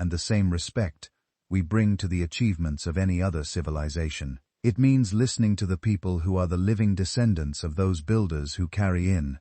and the same respect we bring to the achievements of any other civilization. It means listening to the people who are the living descendants of those builders who carry in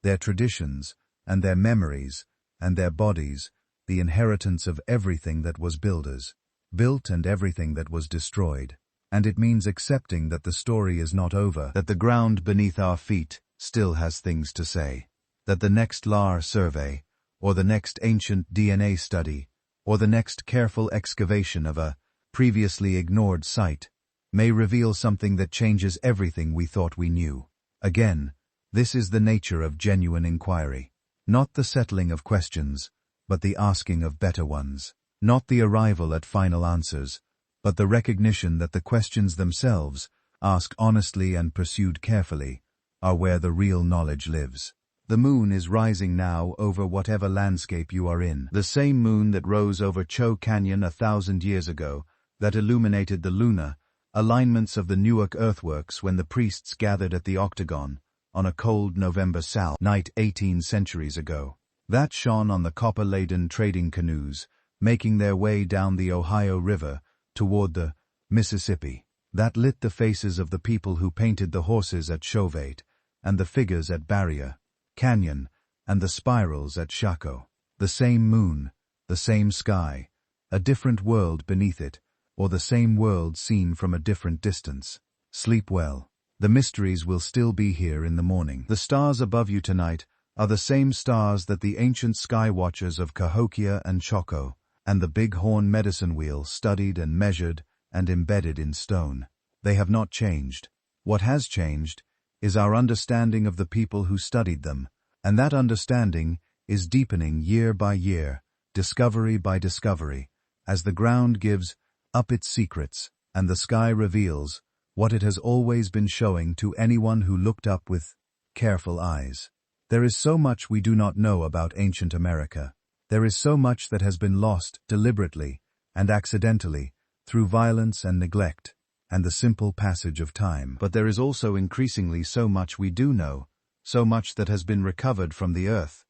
their traditions and their memories and their bodies the inheritance of everything that was built and everything that was destroyed. And it means accepting that the story is not over, that the ground beneath our feet still has things to say, that the next LAR survey, or the next ancient DNA study, or the next careful excavation of a previously ignored site may reveal something that changes everything we thought we knew. Again, this is the nature of genuine inquiry. Not the settling of questions, but the asking of better ones. Not the arrival at final answers, but the recognition that the questions themselves, asked honestly and pursued carefully, are where the real knowledge lives. The moon is rising now over whatever landscape you are in. The same moon that rose over Cho Canyon 1,000 years ago, that illuminated the lunar alignments of the Newark earthworks when the priests gathered at the octagon on a cold November night 18 centuries ago. That shone on the copper-laden trading canoes, making their way down the Ohio River toward the Mississippi. That lit the faces of the people who painted the horses at Chauvette, and the figures at Barrier Canyon, and the spirals at Chaco. The same moon, the same sky, a different world beneath it, or the same world seen from a different distance. Sleep well. The mysteries will still be here in the morning. The stars above you tonight are the same stars that the ancient sky watchers of Cahokia and Choco and the Bighorn medicine wheel studied and measured and embedded in stone. They have not changed. What has changed is our understanding of the people who studied them, and that understanding is deepening year by year, discovery by discovery, as the ground gives up its secrets and the sky reveals what it has always been showing to anyone who looked up with careful eyes. There is so much we do not know about ancient America. There is so much that has been lost deliberately and accidentally through violence and neglect and the simple passage of time. But there is also increasingly so much we do know, so much that has been recovered from the earth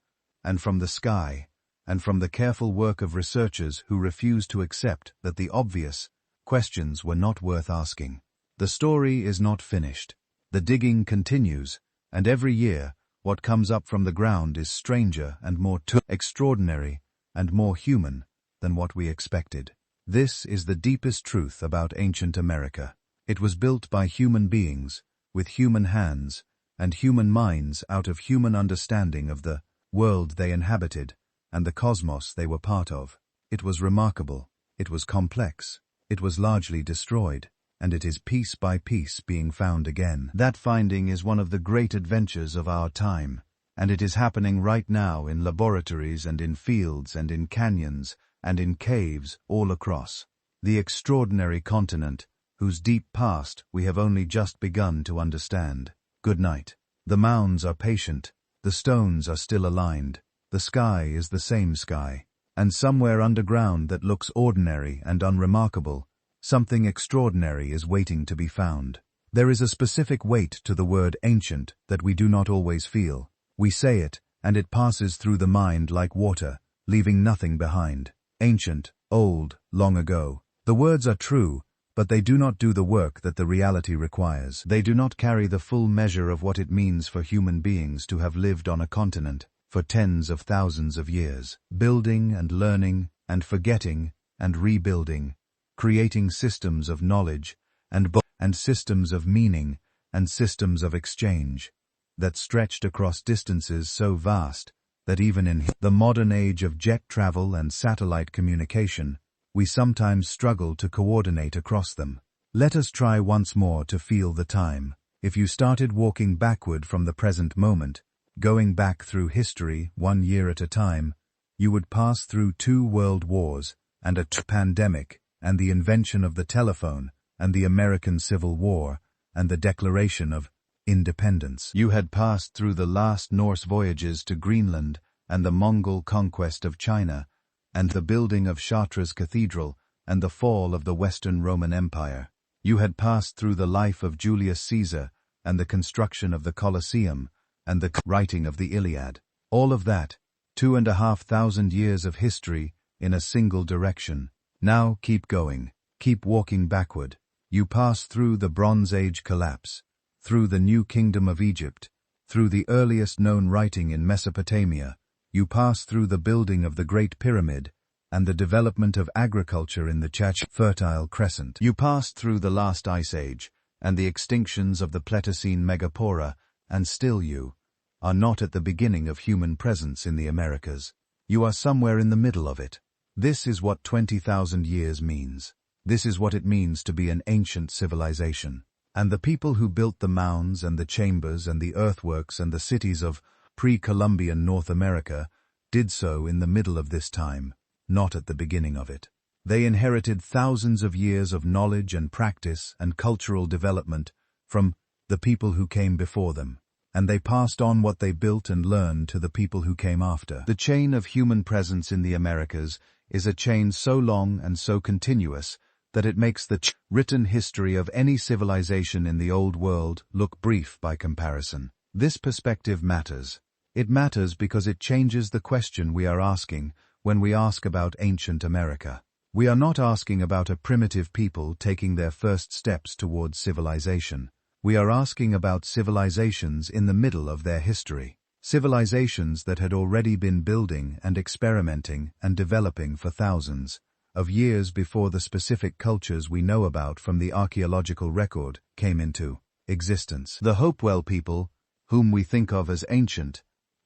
and from the sky and from the careful work of researchers who refuse to accept that the obvious questions were not worth asking. The story is not finished. The digging continues, and every year what comes up from the ground is stranger and more extraordinary and more human than what we expected. This is the deepest truth about ancient America. It was built by human beings, with human hands, and human minds out of human understanding of the world they inhabited and the cosmos they were part of. It was remarkable. It was complex. It was largely destroyed. and it is piece by piece being found again. That finding is one of the great adventures of our time, and it is happening right now in laboratories and in fields and in canyons and in caves all across the extraordinary continent, whose deep past we have only just begun to understand. Good night. The mounds are patient, the stones are still aligned, the sky is the same sky, and somewhere underground that looks ordinary and unremarkable, something extraordinary is waiting to be found. There is a specific weight to the word ancient that we do not always feel. We say it, and it passes through the mind like water, leaving nothing behind. Ancient, old, long ago. The words are true, but they do not do the work that the reality requires. They do not carry the full measure of what it means for human beings to have lived on a continent for tens of thousands of years, building and learning and forgetting and rebuilding, creating systems of knowledge and systems of meaning and systems of exchange that stretched across distances so vast that even in the modern age of jet travel and satellite communication, we sometimes struggle to coordinate across them. Let us try once more to feel the time. If you started walking backward from the present moment, going back through history 1 year at a time, you would pass through 2 world wars and a pandemic and the invention of the telephone and the American Civil War and the Declaration of Independence. You had passed through the last Norse voyages to Greenland and the Mongol conquest of China and the building of Chartres Cathedral and the fall of the Western Roman Empire. You had passed through the life of Julius Caesar and the construction of the Colosseum and the writing of the Iliad. All of that, 2,500 years of history in a single direction. Now keep going, keep walking backward. You pass through the Bronze Age collapse, through the New Kingdom of Egypt, through the earliest known writing in Mesopotamia. You pass through the building of the Great Pyramid and the development of agriculture in the Fertile Crescent. You passed through the last ice age and the extinctions of the Pleistocene megapora, and still you are not at the beginning of human presence in the Americas. You are somewhere in the middle of it. This is what 20,000 years means. This is what it means to be an ancient civilization. And the people who built the mounds and the chambers and the earthworks and the cities of pre-Columbian North America did so in the middle of this time, not at the beginning of it. They inherited thousands of years of knowledge and practice and cultural development from the people who came before them, and they passed on what they built and learned to the people who came after. The chain of human presence in the Americas is a chain so long and so continuous that it makes the written history of any civilization in the Old World look brief by comparison. This perspective matters. It matters because it changes the question we are asking when we ask about ancient America. We are not asking about a primitive people taking their first steps towards civilization. We are asking about civilizations in the middle of their history. Civilizations that had already been building and experimenting and developing for thousands of years before the specific cultures we know about from the archaeological record came into existence. The Hopewell people, whom we think of as ancient,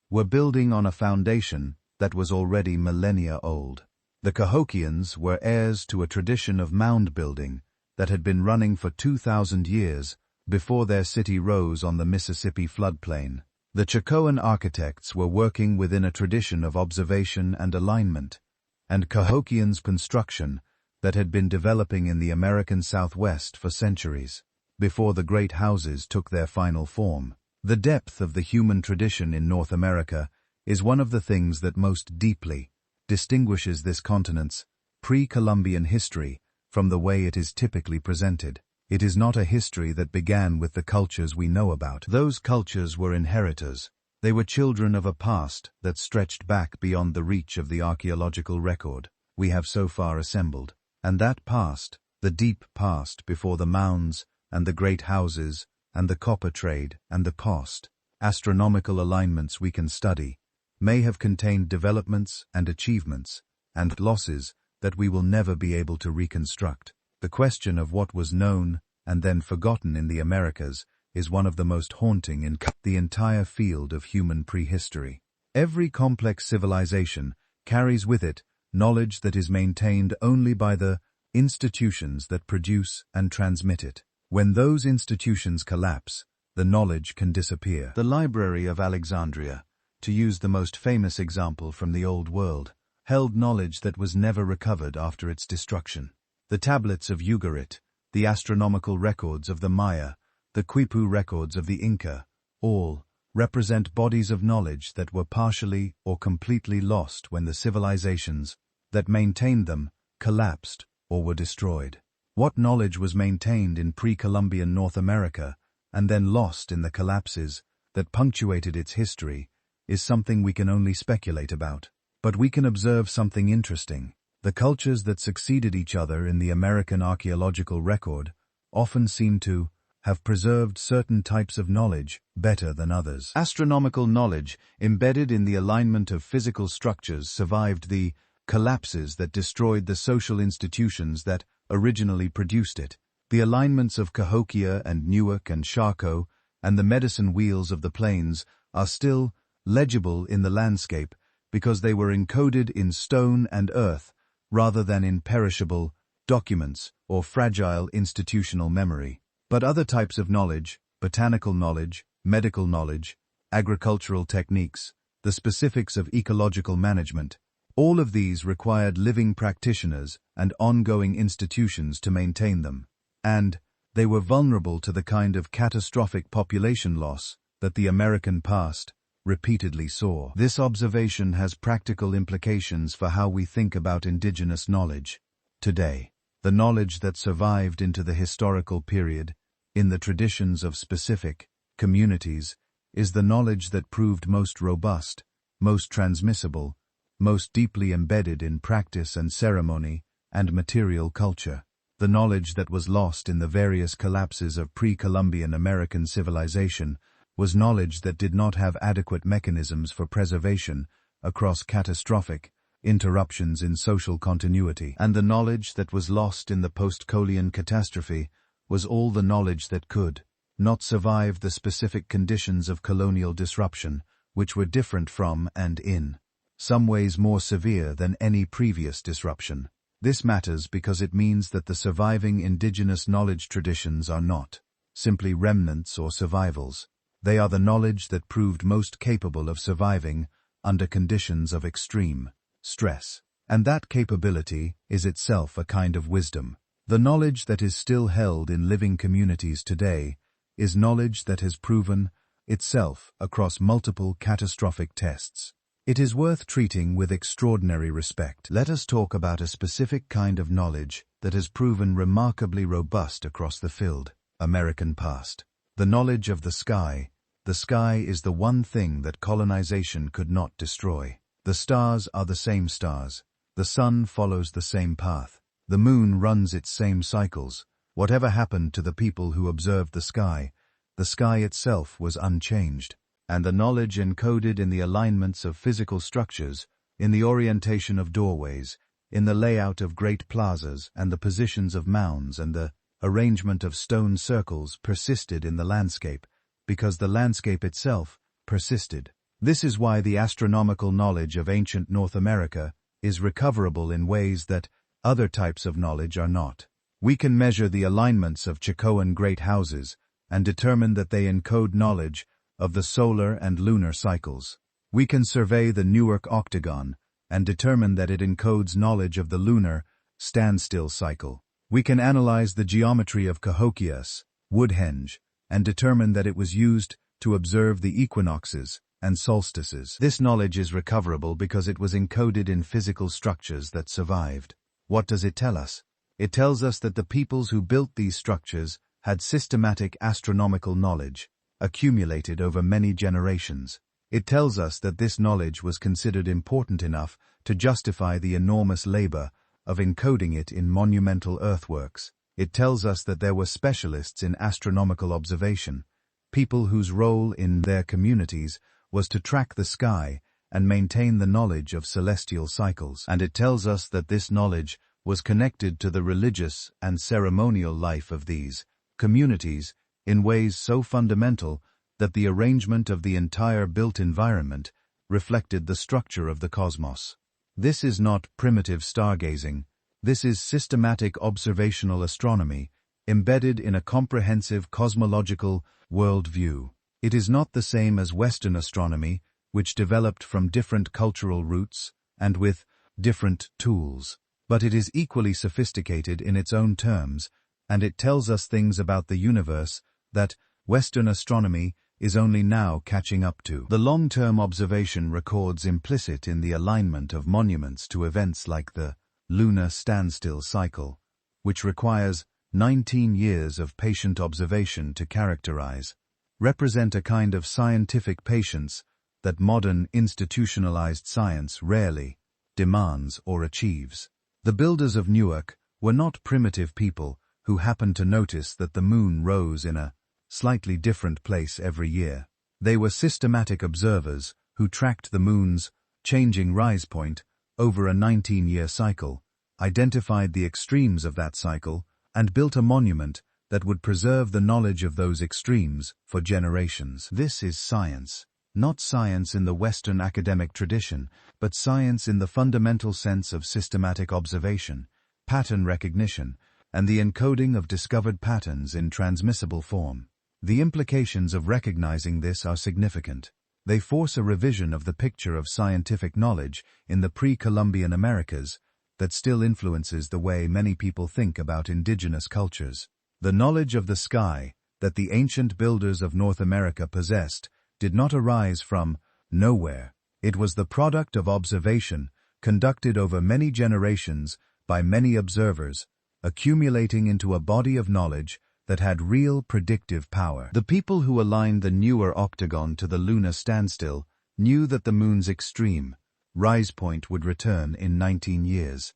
were building on a foundation that was already millennia old. The Cahokians were heirs to a tradition of mound building that had been running for 2,000 years before their city rose on the Mississippi floodplain. The Chacoan architects were working within a tradition of observation and alignment, and Cahokians' construction that had been developing in the American Southwest for centuries, before the great houses took their final form. The depth of the human tradition in North America is one of the things that most deeply distinguishes this continent's pre-Columbian history from the way it is typically presented. It is not a history that began with the cultures we know about. Those cultures were inheritors. They were children of a past that stretched back beyond the reach of the archaeological record we have so far assembled. And that past, the deep past before the mounds and the great houses and the copper trade and the past, astronomical alignments we can study, may have contained developments and achievements and losses that we will never be able to reconstruct. The question of what was known and then forgotten in the Americas is one of the most haunting in the entire field of human prehistory. Every complex civilization carries with it knowledge that is maintained only by the institutions that produce and transmit it. When those institutions collapse, the knowledge can disappear. The Library of Alexandria, to use the most famous example from the Old World, held knowledge that was never recovered after its destruction. The tablets of Ugarit, the astronomical records of the Maya, the Quipu records of the Inca, all represent bodies of knowledge that were partially or completely lost when the civilizations that maintained them collapsed or were destroyed. What knowledge was maintained in pre-Columbian North America and then lost in the collapses that punctuated its history is something we can only speculate about. But we can observe something interesting. The cultures that succeeded each other in the American archaeological record often seem to have preserved certain types of knowledge better than others. Astronomical knowledge embedded in the alignment of physical structures survived the collapses that destroyed the social institutions that originally produced it. The alignments of Cahokia and Newark and Charcot and the medicine wheels of the plains are still legible in the landscape because they were encoded in stone and earth rather than in perishable documents or fragile institutional memory. But other types of knowledge, botanical knowledge, medical knowledge, agricultural techniques, the specifics of ecological management, all of these required living practitioners and ongoing institutions to maintain them. And they were vulnerable to the kind of catastrophic population loss that the American past repeatedly saw. This observation has practical implications for how we think about indigenous knowledge today. The knowledge that survived into the historical period, in the traditions of specific communities, is the knowledge that proved most robust, most transmissible, most deeply embedded in practice and ceremony and material culture. The knowledge that was lost in the various collapses of pre-Columbian American civilization was knowledge that did not have adequate mechanisms for preservation across catastrophic interruptions in social continuity. And the knowledge that was lost in the post-Colian catastrophe was all the knowledge that could not survive the specific conditions of colonial disruption, which were different from and in some ways more severe than any previous disruption. This matters because it means that the surviving indigenous knowledge traditions are not simply remnants or survivals. They are the knowledge that proved most capable of surviving under conditions of extreme stress. And that capability is itself a kind of wisdom. The knowledge that is still held in living communities today is knowledge that has proven itself across multiple catastrophic tests. It is worth treating with extraordinary respect. Let us talk about a specific kind of knowledge that has proven remarkably robust across the filled American past. The knowledge of the sky. The sky is the one thing that colonization could not destroy. The stars are the same stars. The sun follows the same path. The moon runs its same cycles. Whatever happened to the people who observed the sky itself was unchanged. And the knowledge encoded in the alignments of physical structures, in the orientation of doorways, in the layout of great plazas and the positions of mounds and the arrangement of stone circles persisted in the landscape, because the landscape itself persisted. This is why the astronomical knowledge of ancient North America is recoverable in ways that other types of knowledge are not. We can measure the alignments of Chacoan great houses and determine that they encode knowledge of the solar and lunar cycles. We can survey the Newark octagon and determine that it encodes knowledge of the lunar standstill cycle. We can analyze the geometry of Cahokias, Woodhenge, and determine that it was used to observe the equinoxes and solstices. This knowledge is recoverable because it was encoded in physical structures that survived. What does it tell us? It tells us that the peoples who built these structures had systematic astronomical knowledge, accumulated over many generations. It tells us that this knowledge was considered important enough to justify the enormous labor of encoding it in monumental earthworks. It tells us that there were specialists in astronomical observation, people whose role in their communities was to track the sky and maintain the knowledge of celestial cycles. And it tells us that this knowledge was connected to the religious and ceremonial life of these communities in ways so fundamental that the arrangement of the entire built environment reflected the structure of the cosmos. This is not primitive stargazing, This is systematic observational astronomy, embedded in a comprehensive cosmological worldview. It is not the same as Western astronomy, which developed from different cultural roots and with different tools. But it is equally sophisticated in its own terms, and it tells us things about the universe that Western astronomy is only now catching up to. The long-term observation records implicit in the alignment of monuments to events like the lunar standstill cycle, which requires 19 years of patient observation to characterize, represent a kind of scientific patience that modern institutionalized science rarely demands or achieves. The builders of Newark were not primitive people who happened to notice that the moon rose in a slightly different place every year. They were systematic observers who tracked the moon's changing rise point over a 19-year cycle, identified the extremes of that cycle, and built a monument that would preserve the knowledge of those extremes for generations. This is science. Not science in the Western academic tradition, but science in the fundamental sense of systematic observation, pattern recognition, and the encoding of discovered patterns in transmissible form. The implications of recognizing this are significant. They force a revision of the picture of scientific knowledge in the pre-Columbian Americas that still influences the way many people think about indigenous cultures. The knowledge of the sky that the ancient builders of North America possessed did not arise from nowhere. It was the product of observation conducted over many generations by many observers, accumulating into a body of knowledge that had real predictive power. The people who aligned the newer octagon to the lunar standstill knew that the moon's extreme rise point would return in 19 years,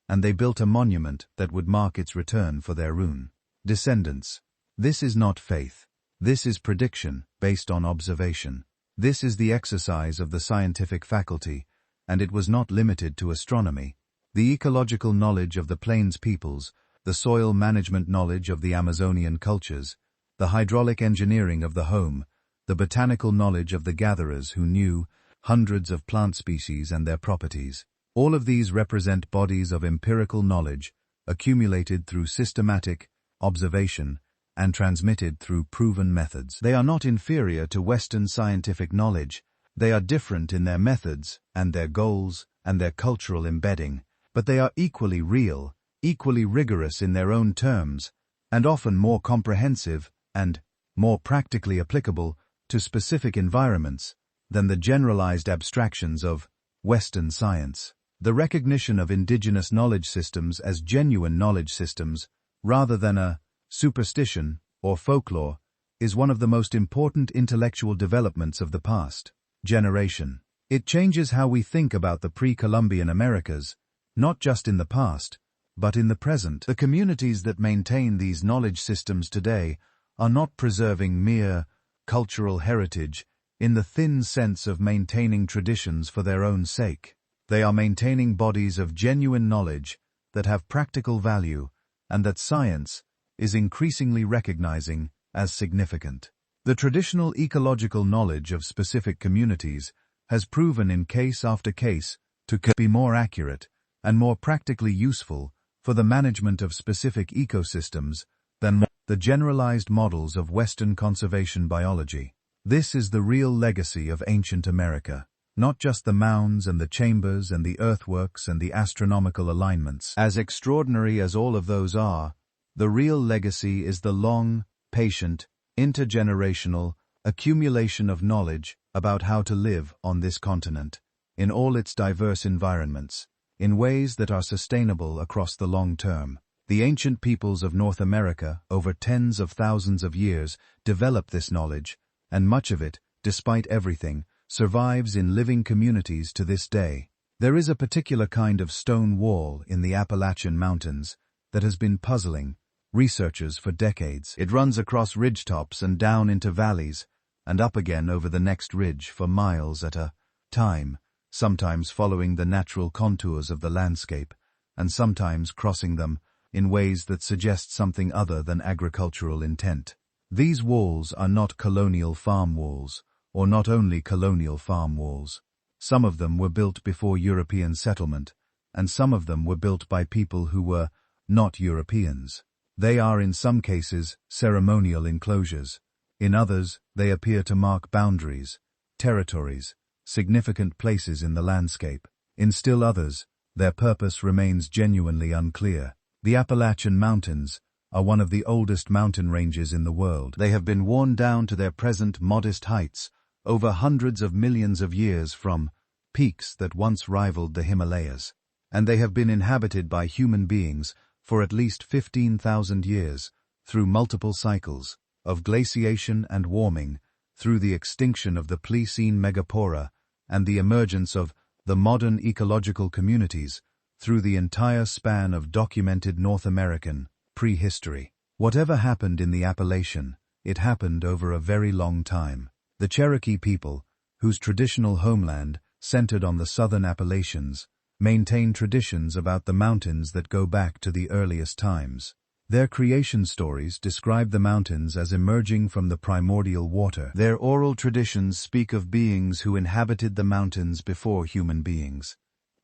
and they built a monument that would mark its return for their rune descendants. This is not faith. This is prediction based on observation. This is the exercise of the scientific faculty, and it was not limited to astronomy. The ecological knowledge of the Plains peoples, the soil management knowledge of the Amazonian cultures, the hydraulic engineering of the home, the botanical knowledge of the gatherers who knew hundreds of plant species and their properties. All of these represent bodies of empirical knowledge accumulated through systematic observation and transmitted through proven methods. They are not inferior to Western scientific knowledge. They are different in their methods and their goals and their cultural embedding, but they are equally real, equally rigorous in their own terms, and often more comprehensive and more practically applicable to specific environments than the generalized abstractions of Western science. The recognition of indigenous knowledge systems as genuine knowledge systems, rather than a superstition or folklore, is one of the most important intellectual developments of the past generation. It changes how we think about the pre-Columbian Americas, not just in the past, but in the present. The communities that maintain these knowledge systems today are not preserving mere cultural heritage in the thin sense of maintaining traditions for their own sake. They are maintaining bodies of genuine knowledge that have practical value and that science is increasingly recognizing as significant. The traditional ecological knowledge of specific communities has proven in case after case to be more accurate and more practically useful for the management of specific ecosystems than the generalized models of Western conservation biology. This is the real legacy of ancient America, not just the mounds and the chambers and the earthworks and the astronomical alignments. As extraordinary as all of those are, the real legacy is the long, patient, intergenerational accumulation of knowledge about how to live on this continent, in all its diverse environments, in ways that are sustainable across the long term. The ancient peoples of North America, over tens of thousands of years, developed this knowledge, and much of it, despite everything, survives in living communities to this day. There is a particular kind of stone wall in the Appalachian Mountains that has been puzzling researchers for decades. It runs across ridgetops and down into valleys, and up again over the next ridge for miles at a time, sometimes following the natural contours of the landscape, and sometimes crossing them in ways that suggest something other than agricultural intent. These walls are not colonial farm walls, or not only colonial farm walls. Some of them were built before European settlement, and some of them were built by people who were not Europeans. They are in some cases ceremonial enclosures. In others, they appear to mark boundaries, territories, significant places in the landscape. In still others, their purpose remains genuinely unclear. The Appalachian Mountains are one of the oldest mountain ranges in the world. They have been worn down to their present modest heights over hundreds of millions of years from peaks that once rivaled the Himalayas. And they have been inhabited by human beings for at least 15,000 years, through multiple cycles of glaciation and warming, through the extinction of the Pleistocene megapora and the emergence of the modern ecological communities, through the entire span of documented North American prehistory. Whatever happened in the Appalachian, it happened over a very long time. The Cherokee people, whose traditional homeland centered on the southern Appalachians, maintain traditions about the mountains that go back to the earliest times. Their creation stories describe the mountains as emerging from the primordial water. Their oral traditions speak of beings who inhabited the mountains before human beings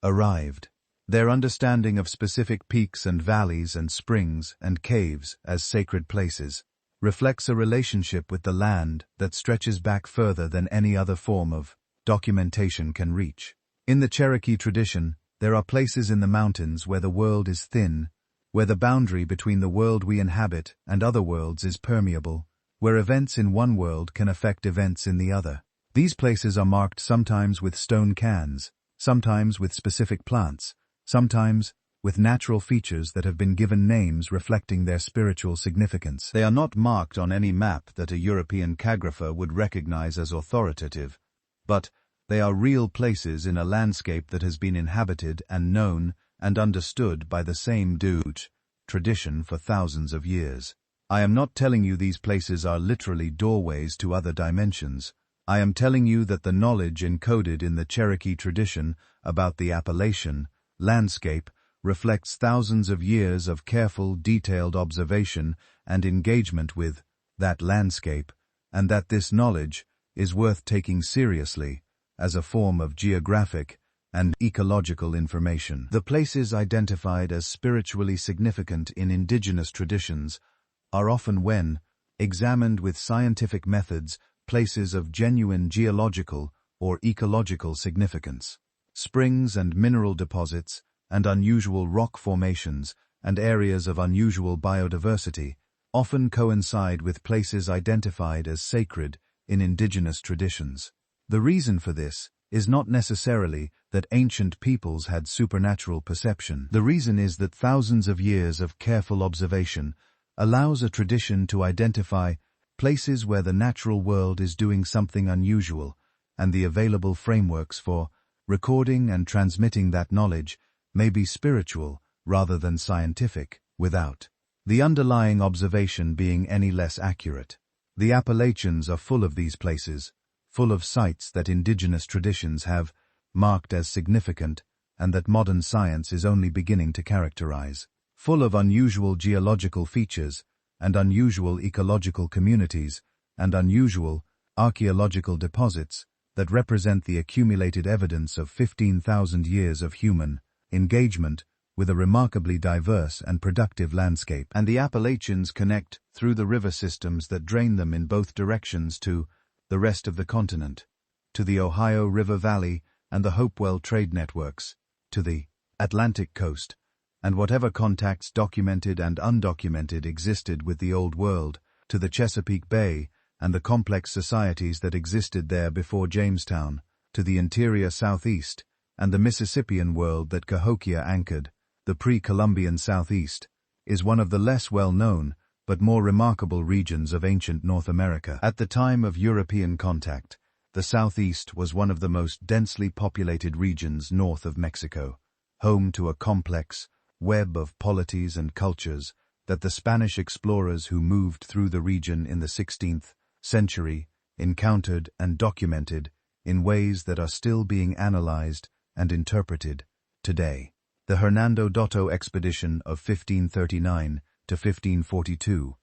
arrived. Their understanding of specific peaks and valleys and springs and caves as sacred places reflects a relationship with the land that stretches back further than any other form of documentation can reach. In the Cherokee tradition, there are places in the mountains where the world is thin, where the boundary between the world we inhabit and other worlds is permeable, where events in one world can affect events in the other. These places are marked sometimes with stone cans, sometimes with specific plants, sometimes with natural features that have been given names reflecting their spiritual significance. They are not marked on any map that a European cartographer would recognize as authoritative, but they are real places in a landscape that has been inhabited and known and understood by the same tradition for thousands of years. I am not telling you these places are literally doorways to other dimensions. I am telling you that the knowledge encoded in the Cherokee tradition about the Appalachian landscape reflects thousands of years of careful, detailed observation and engagement with that landscape, and that this knowledge is worth taking seriously as a form of geographic and ecological information. The places identified as spiritually significant in indigenous traditions are often, when examined with scientific methods, places of genuine geological or ecological significance. Springs and mineral deposits and unusual rock formations and areas of unusual biodiversity often coincide with places identified as sacred in indigenous traditions. The reason for this is not necessarily that ancient peoples had supernatural perception. The reason is that thousands of years of careful observation allows a tradition to identify places where the natural world is doing something unusual, and the available frameworks for recording and transmitting that knowledge may be spiritual rather than scientific, without the underlying observation being any less accurate. The Appalachians are full of these places, full of sites that indigenous traditions have marked as significant and that modern science is only beginning to characterize. Full of unusual geological features and unusual ecological communities and unusual archaeological deposits that represent the accumulated evidence of 15,000 years of human engagement with a remarkably diverse and productive landscape. And the Appalachians connect through the river systems that drain them in both directions to the rest of the continent, to the Ohio River Valley and the Hopewell trade networks, to the Atlantic coast, and whatever contacts documented and undocumented existed with the Old World, to the Chesapeake Bay and the complex societies that existed there before Jamestown, to the interior Southeast and the Mississippian world that Cahokia anchored. The pre-Columbian Southeast is one of the less well-known but more remarkable regions of ancient North America. At the time of European contact, the Southeast was one of the most densely populated regions north of Mexico, home to a complex web of polities and cultures that the Spanish explorers who moved through the region in the 16th century encountered and documented in ways that are still being analyzed and interpreted today. The Hernando Dotto expedition of 1539 to 1542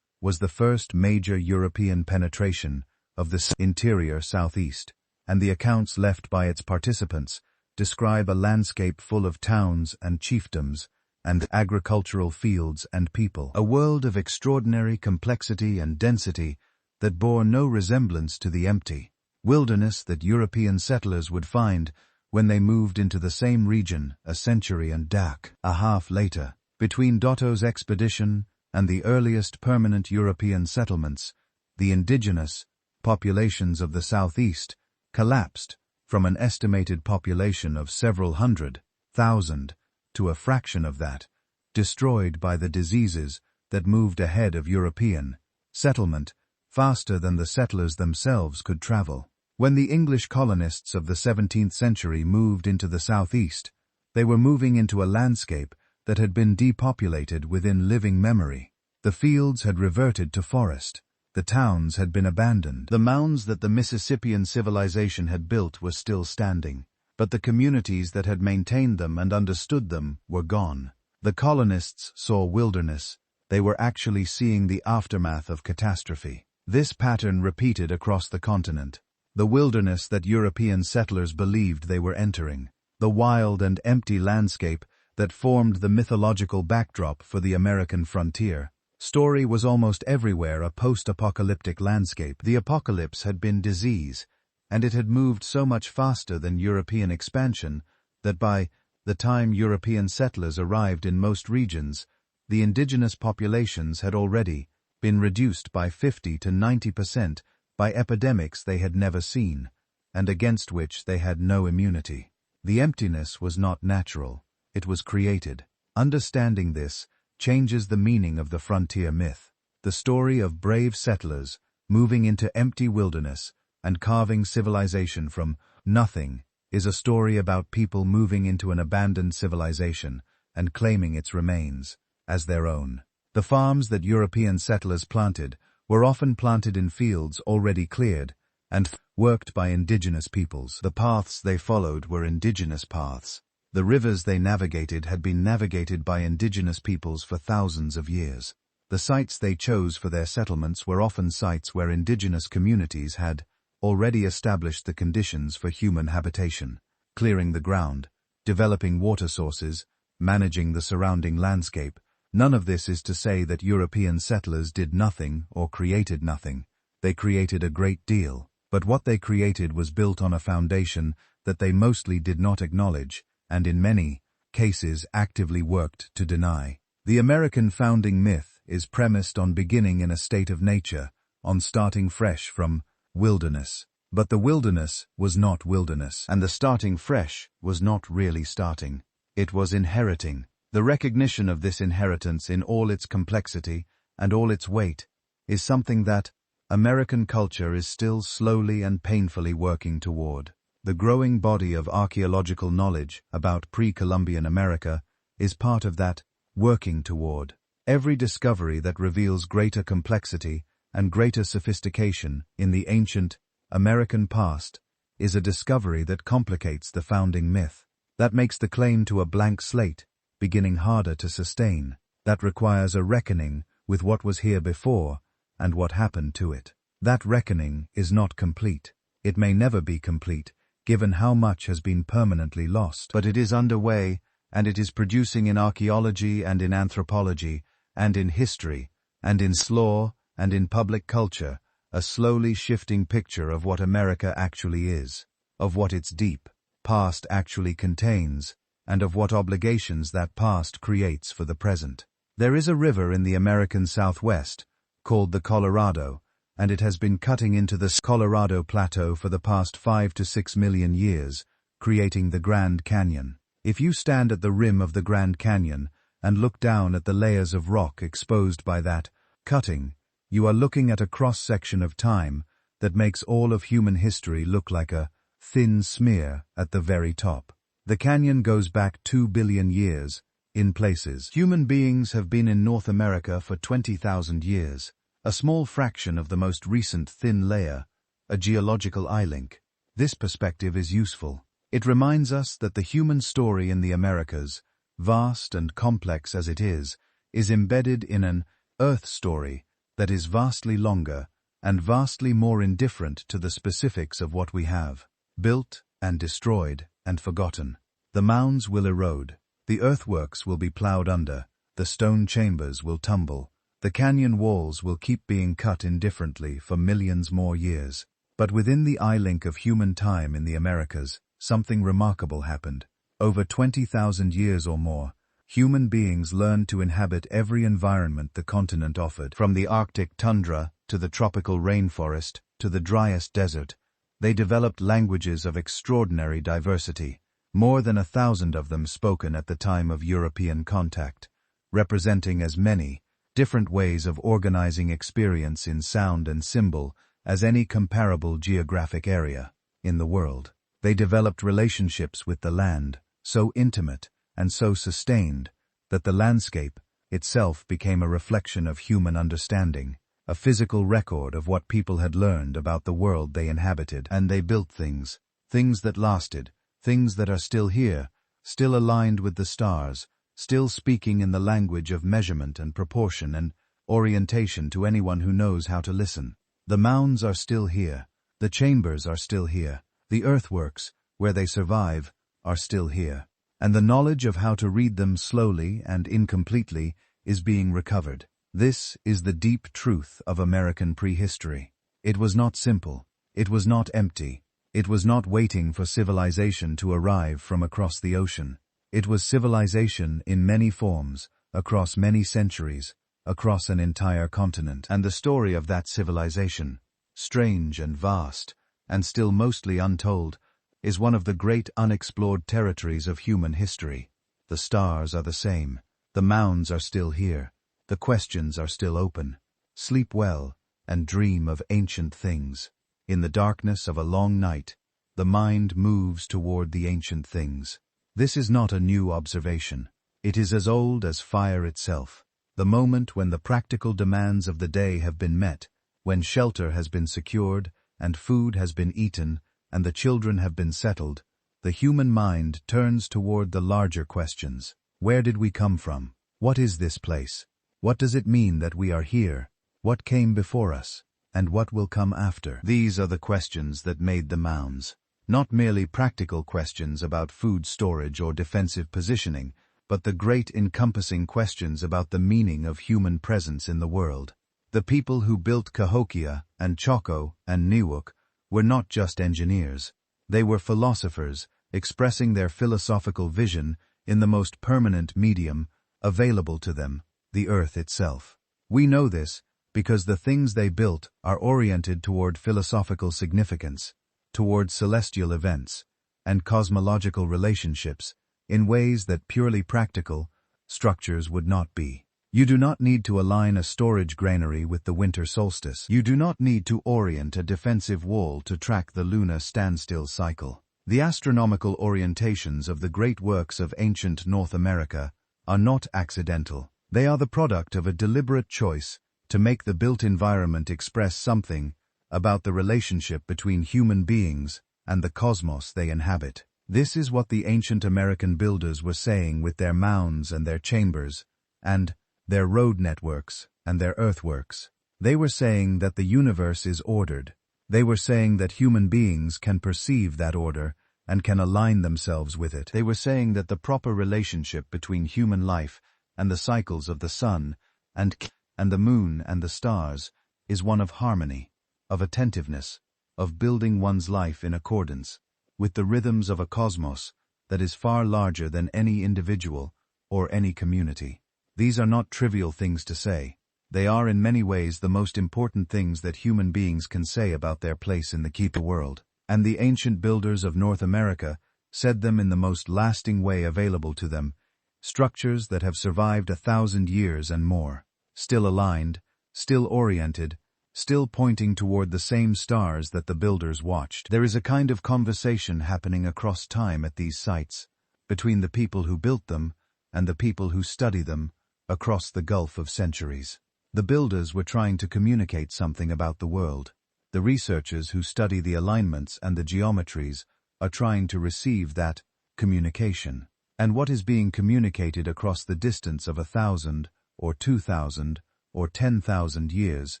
was the first major European penetration of the interior Southeast, and the accounts left by its participants describe a landscape full of towns and chiefdoms, and agricultural fields and people. A world of extraordinary complexity and density that bore no resemblance to the empty wilderness that European settlers would find when they moved into the same region a century and a half later. Between Dotto's expedition and the earliest permanent European settlements, the indigenous populations of the southeast collapsed from an estimated population of several 100,000 to a fraction of that, destroyed by the diseases that moved ahead of European settlement faster than the settlers themselves could travel. When the English colonists of the 17th century moved into the southeast, they were moving into a landscape that had been depopulated within living memory. The fields had reverted to forest. The towns had been abandoned. The mounds that the Mississippian civilization had built were still standing, but the communities that had maintained them and understood them were gone. The colonists saw wilderness. They were actually seeing the aftermath of catastrophe. This pattern repeated across the continent. The wilderness that European settlers believed they were entering. The wild and empty landscape that formed the mythological backdrop for the American frontier. Story was almost everywhere a post-apocalyptic landscape. The apocalypse had been disease, and it had moved so much faster than European expansion that by the time European settlers arrived in most regions, the indigenous populations had already been reduced by 50 to 90% by epidemics they had never seen, and against which they had no immunity. The emptiness was not natural, it was created. Understanding this changes the meaning of the frontier myth. The story of brave settlers moving into empty wilderness and carving civilization from nothing is a story about people moving into an abandoned civilization and claiming its remains as their own. The farms that European settlers planted were often planted in fields already cleared and worked by indigenous peoples. The paths they followed were indigenous paths. The rivers they navigated had been navigated by indigenous peoples for thousands of years. The sites they chose for their settlements were often sites where indigenous communities had already established the conditions for human habitation, clearing the ground, developing water sources, managing the surrounding landscape. None of this is to say that European settlers did nothing or created nothing. They created a great deal, but what they created was built on a foundation that they mostly did not acknowledge, and in many cases actively worked to deny. The American founding myth is premised on beginning in a state of nature, on starting fresh from wilderness. But the wilderness was not wilderness, and the starting fresh was not really starting. It was inheriting. The recognition of this inheritance in all its complexity and all its weight is something that American culture is still slowly and painfully working toward. The growing body of archaeological knowledge about pre-Columbian America is part of that working toward. Every discovery that reveals greater complexity and greater sophistication in the ancient American past is a discovery that complicates the founding myth. That makes the claim to a blank slate beginning harder to sustain. That requires a reckoning with what was here before and what happened to it. That reckoning is not complete. It may never be complete, given how much has been permanently lost. But it is underway, and it is producing in archaeology and in anthropology, and in history, and in law, and in public culture, a slowly shifting picture of what America actually is, of what its deep past actually contains, and of what obligations that past creates for the present. There is a river in the American Southwest, called the Colorado, and it has been cutting into the Colorado Plateau for the past 5 to 6 million years, creating the Grand Canyon. If you stand at the rim of the Grand Canyon and look down at the layers of rock exposed by that cutting, you are looking at a cross-section of time that makes all of human history look like a thin smear at the very top. The canyon goes back 2 billion years, in places. Human beings have been in North America for 20,000 years. A small fraction of the most recent thin layer, a geological eye-link. This perspective is useful. It reminds us that the human story in the Americas, vast and complex as it is embedded in an Earth story that is vastly longer and vastly more indifferent to the specifics of what we have built and destroyed. and forgotten. The mounds will erode, the earthworks will be plowed under, the stone chambers will tumble, the canyon walls will keep being cut indifferently for millions more years. But within the eye link of human time in the Americas, something remarkable happened. Over 20,000 years or more, human beings learned to inhabit every environment the continent offered. From the Arctic tundra to the tropical rainforest to the driest desert, they developed languages of extraordinary diversity, more than 1,000 of them spoken at the time of European contact, representing as many different ways of organizing experience in sound and symbol as any comparable geographic area in the world. They developed relationships with the land, so intimate and so sustained that the landscape itself became a reflection of human understanding, a physical record of what people had learned about the world they inhabited. And they built things that lasted, things that are still here, still aligned with the stars, still speaking in the language of measurement and proportion and orientation to anyone who knows how to listen. The mounds are still here, the chambers are still here, the earthworks, where they survive, are still here, and the knowledge of how to read them slowly and incompletely is being recovered. This is the deep truth of American prehistory. It was not simple, it was not empty, it was not waiting for civilization to arrive from across the ocean. It was civilization in many forms, across many centuries, across an entire continent. And the story of that civilization, strange and vast, and still mostly untold, is one of the great unexplored territories of human history. The stars are the same, the mounds are still here, the questions are still open. Sleep well, and dream of ancient things. In the darkness of a long night, the mind moves toward the ancient things. This is not a new observation. It is as old as fire itself. The moment when the practical demands of the day have been met, when shelter has been secured, and food has been eaten, and the children have been settled, the human mind turns toward the larger questions. Where did we come from? What is this place? What does it mean that we are here? What came before us? And what will come after? These are the questions that made the mounds. Not merely practical questions about food storage or defensive positioning, but the great encompassing questions about the meaning of human presence in the world. The people who built Cahokia and Choco and Niwuk were not just engineers. They were philosophers, expressing their philosophical vision in the most permanent medium available to them, the earth itself. We know this because the things they built are oriented toward philosophical significance, toward celestial events, and cosmological relationships, in ways that purely practical structures would not be. You do not need to align a storage granary with the winter solstice. You do not need to orient a defensive wall to track the lunar standstill cycle. The astronomical orientations of the great works of ancient North America are not accidental. They are the product of a deliberate choice to make the built environment express something about the relationship between human beings and the cosmos they inhabit. This is what the ancient American builders were saying with their mounds and their chambers, and their road networks and their earthworks. They were saying that the universe is ordered. They were saying that human beings can perceive that order and can align themselves with it. They were saying that the proper relationship between human life and the cycles of the sun and the moon and the stars is one of harmony, of attentiveness, of building one's life in accordance with the rhythms of a cosmos that is far larger than any individual or any community. These are not trivial things to say. They are in many ways the most important things that human beings can say about their place in the world. And the ancient builders of North America said them in the most lasting way available to them, structures that have survived 1,000 years and more, still aligned, still oriented, still pointing toward the same stars that the builders watched. There is a kind of conversation happening across time at these sites, between the people who built them and the people who study them, across the gulf of centuries. The builders were trying to communicate something about the world. The researchers who study the alignments and the geometries are trying to receive that communication. And what is being communicated across the distance of 1,000 or 2,000 or 10,000 years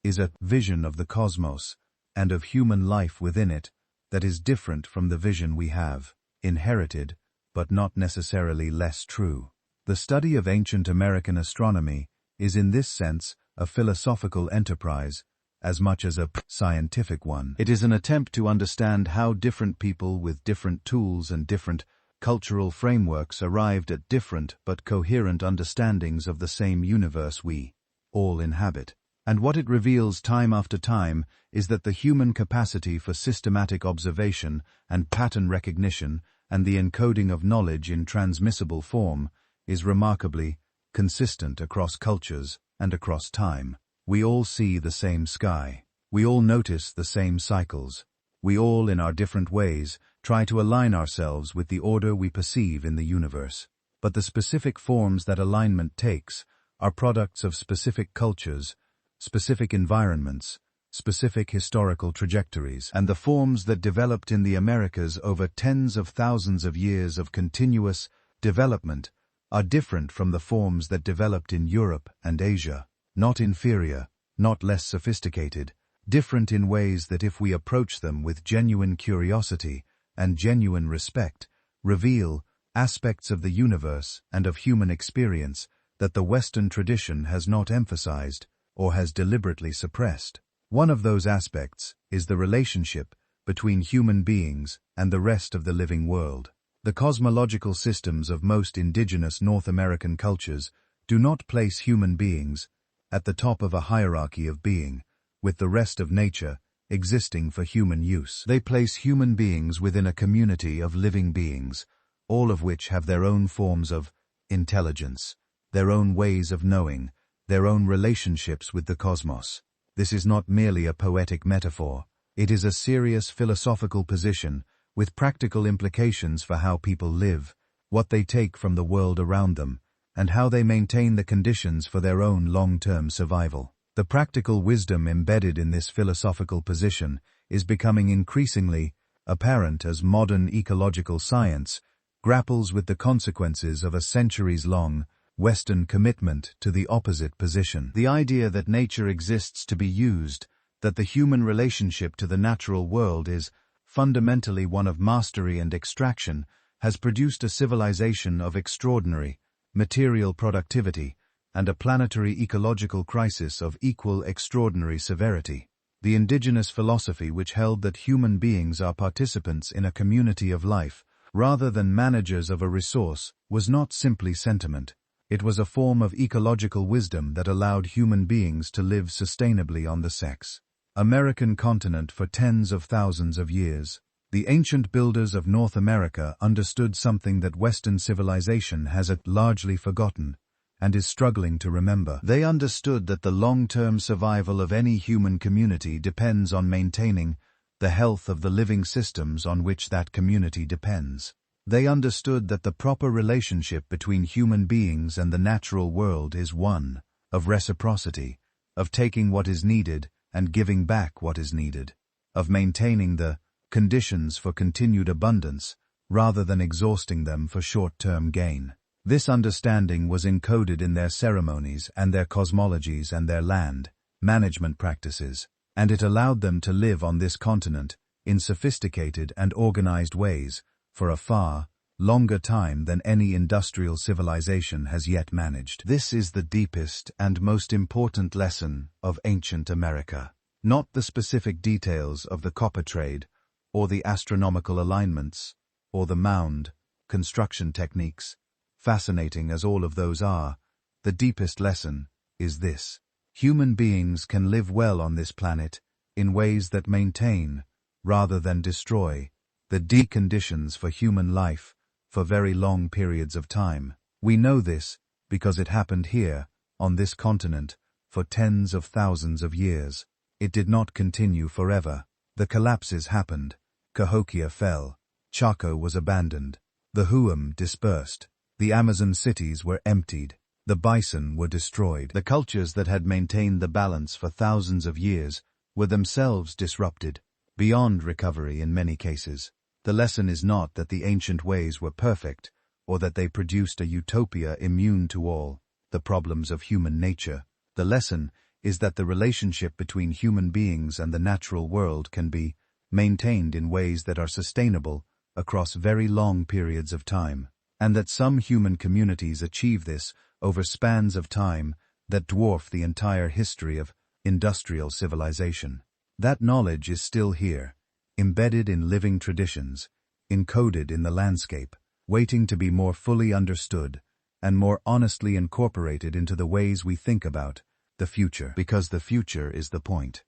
is a vision of the cosmos and of human life within it that is different from the vision we have. inherited, but not necessarily less true. The study of ancient American astronomy is in this sense a philosophical enterprise, as much as a scientific one. It is an attempt to understand how different people with different tools and different cultural frameworks arrived at different but coherent understandings of the same universe we all inhabit. And what it reveals time after time is that the human capacity for systematic observation and pattern recognition and the encoding of knowledge in transmissible form is remarkably consistent across cultures and across time. We all see the same sky. We all notice the same cycles. We all, in our different ways, try to align ourselves with the order we perceive in the universe. But the specific forms that alignment takes are products of specific cultures, specific environments, specific historical trajectories, and the forms that developed in the Americas over tens of thousands of years of continuous development are different from the forms that developed in Europe and Asia. Not inferior, not less sophisticated, different in ways that if we approach them with genuine curiosity and genuine respect, reveal aspects of the universe and of human experience that the Western tradition has not emphasized or has deliberately suppressed. One of those aspects is the relationship between human beings and the rest of the living world. The cosmological systems of most indigenous North American cultures do not place human beings at the top of a hierarchy of being, with the rest of nature existing for human use. They place human beings within a community of living beings, all of which have their own forms of intelligence, their own ways of knowing, their own relationships with the cosmos. This is not merely a poetic metaphor. It is a serious philosophical position with practical implications for how people live, what they take from the world around them, and how they maintain the conditions for their own long-term survival. The practical wisdom embedded in this philosophical position is becoming increasingly apparent as modern ecological science grapples with the consequences of a centuries-long Western commitment to the opposite position. The idea that nature exists to be used, that the human relationship to the natural world is fundamentally one of mastery and extraction, has produced a civilization of extraordinary material productivity and a planetary ecological crisis of equal extraordinary severity. The indigenous philosophy which held that human beings are participants in a community of life, rather than managers of a resource, was not simply sentiment. It was a form of ecological wisdom that allowed human beings to live sustainably on the American continent for tens of thousands of years. The ancient builders of North America understood something that Western civilization has largely forgotten and is struggling to remember. They understood that the long-term survival of any human community depends on maintaining the health of the living systems on which that community depends. They understood that the proper relationship between human beings and the natural world is one of reciprocity, of taking what is needed and giving back what is needed, of maintaining the conditions for continued abundance, rather than exhausting them for short-term gain. This understanding was encoded in their ceremonies and their cosmologies and their land management practices, and it allowed them to live on this continent in sophisticated and organized ways for a far longer time than any industrial civilization has yet managed. This is the deepest and most important lesson of ancient America. Not the specific details of the copper trade, or the astronomical alignments, or the mound construction techniques. Fascinating as all of those are, the deepest lesson is this: human beings can live well on this planet in ways that maintain, rather than destroy, the deconditions for human life for very long periods of time. We know this because it happened here, on this continent, for tens of thousands of years. It did not continue forever. The collapses happened. Cahokia fell. Chaco was abandoned. The Huam dispersed. The Amazon cities were emptied. The bison were destroyed. The cultures that had maintained the balance for thousands of years were themselves disrupted, beyond recovery in many cases. The lesson is not that the ancient ways were perfect, or that they produced a utopia immune to all the problems of human nature. The lesson is that the relationship between human beings and the natural world can be maintained in ways that are sustainable across very long periods of time, and that some human communities achieve this over spans of time that dwarf the entire history of industrial civilization. That knowledge is still here, embedded in living traditions, encoded in the landscape, waiting to be more fully understood and more honestly incorporated into the ways we think about the future, because the future is the point.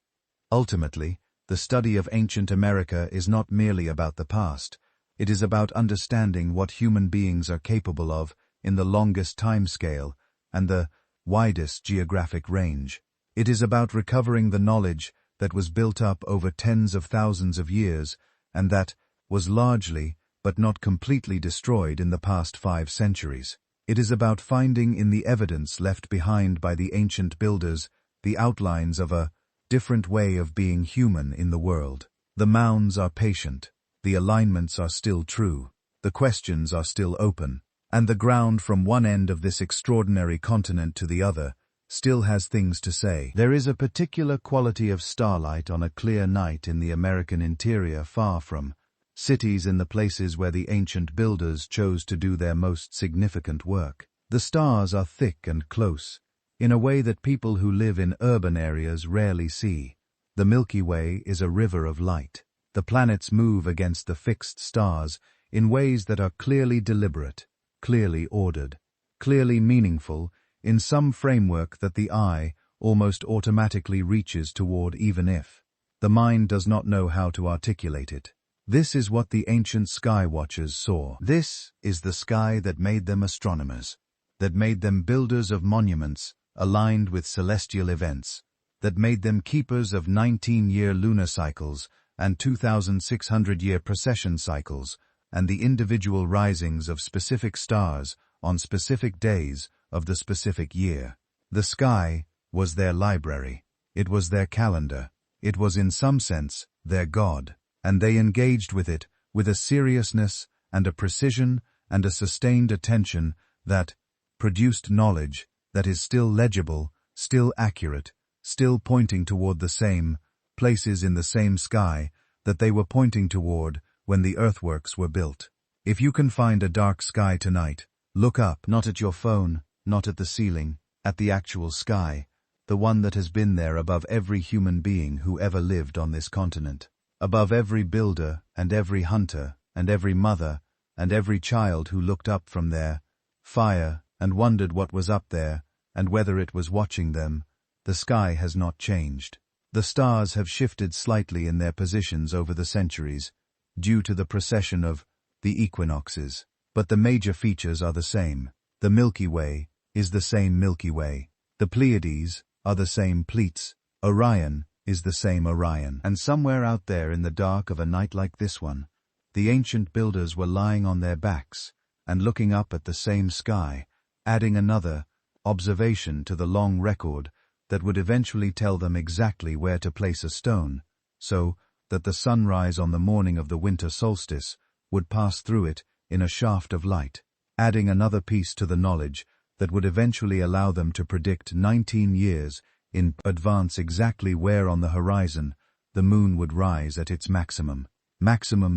Ultimately, the study of ancient America is not merely about the past. It is about understanding what human beings are capable of in the longest time scale and the widest geographic range. It is about recovering the knowledge that was built up over tens of thousands of years and that was largely, but not completely destroyed in the past 5 centuries. It is about finding in the evidence left behind by the ancient builders the outlines of a different way of being human in the world. The mounds are patient, the alignments are still true, the questions are still open, and the ground from one end of this extraordinary continent to the other still has things to say. There is a particular quality of starlight on a clear night in the American interior, far from cities, in the places where the ancient builders chose to do their most significant work. The stars are thick and close, in a way that people who live in urban areas rarely see. The Milky Way is a river of light. The planets move against the fixed stars in ways that are clearly deliberate, clearly ordered, clearly meaningful, in some framework that the eye almost automatically reaches toward, even if the mind does not know how to articulate it. This is what the ancient sky watchers saw. This is the sky that made them astronomers, that made them builders of monuments aligned with celestial events, that made them keepers of 19-year lunar cycles and 2,600-year precession cycles, and the individual risings of specific stars on specific days of the specific year. The sky was their library. It was their calendar. It was, in some sense, their God. And they engaged with it with a seriousness and a precision and a sustained attention that produced knowledge that is still legible, still accurate, still pointing toward the same places in the same sky that they were pointing toward when the earthworks were built. If you can find a dark sky tonight, look up, not at your phone, not at the ceiling, at the actual sky, the one that has been there above every human being who ever lived on this continent. Above every builder and every hunter and every mother and every child who looked up from their fire and wondered what was up there and whether it was watching them, the sky has not changed. The stars have shifted slightly in their positions over the centuries, due to the precession of the equinoxes, but the major features are the same. The Milky Way is the same Milky Way. The Pleiades are the same Pleiades. Orion is the same Orion. And somewhere out there in the dark of a night like this one, the ancient builders were lying on their backs and looking up at the same sky, adding another observation to the long record that would eventually tell them exactly where to place a stone, so that the sunrise on the morning of the winter solstice would pass through it in a shaft of light, adding another piece to the knowledge that would eventually allow them to predict 19 years in advance exactly where on the horizon the moon would rise at its maximum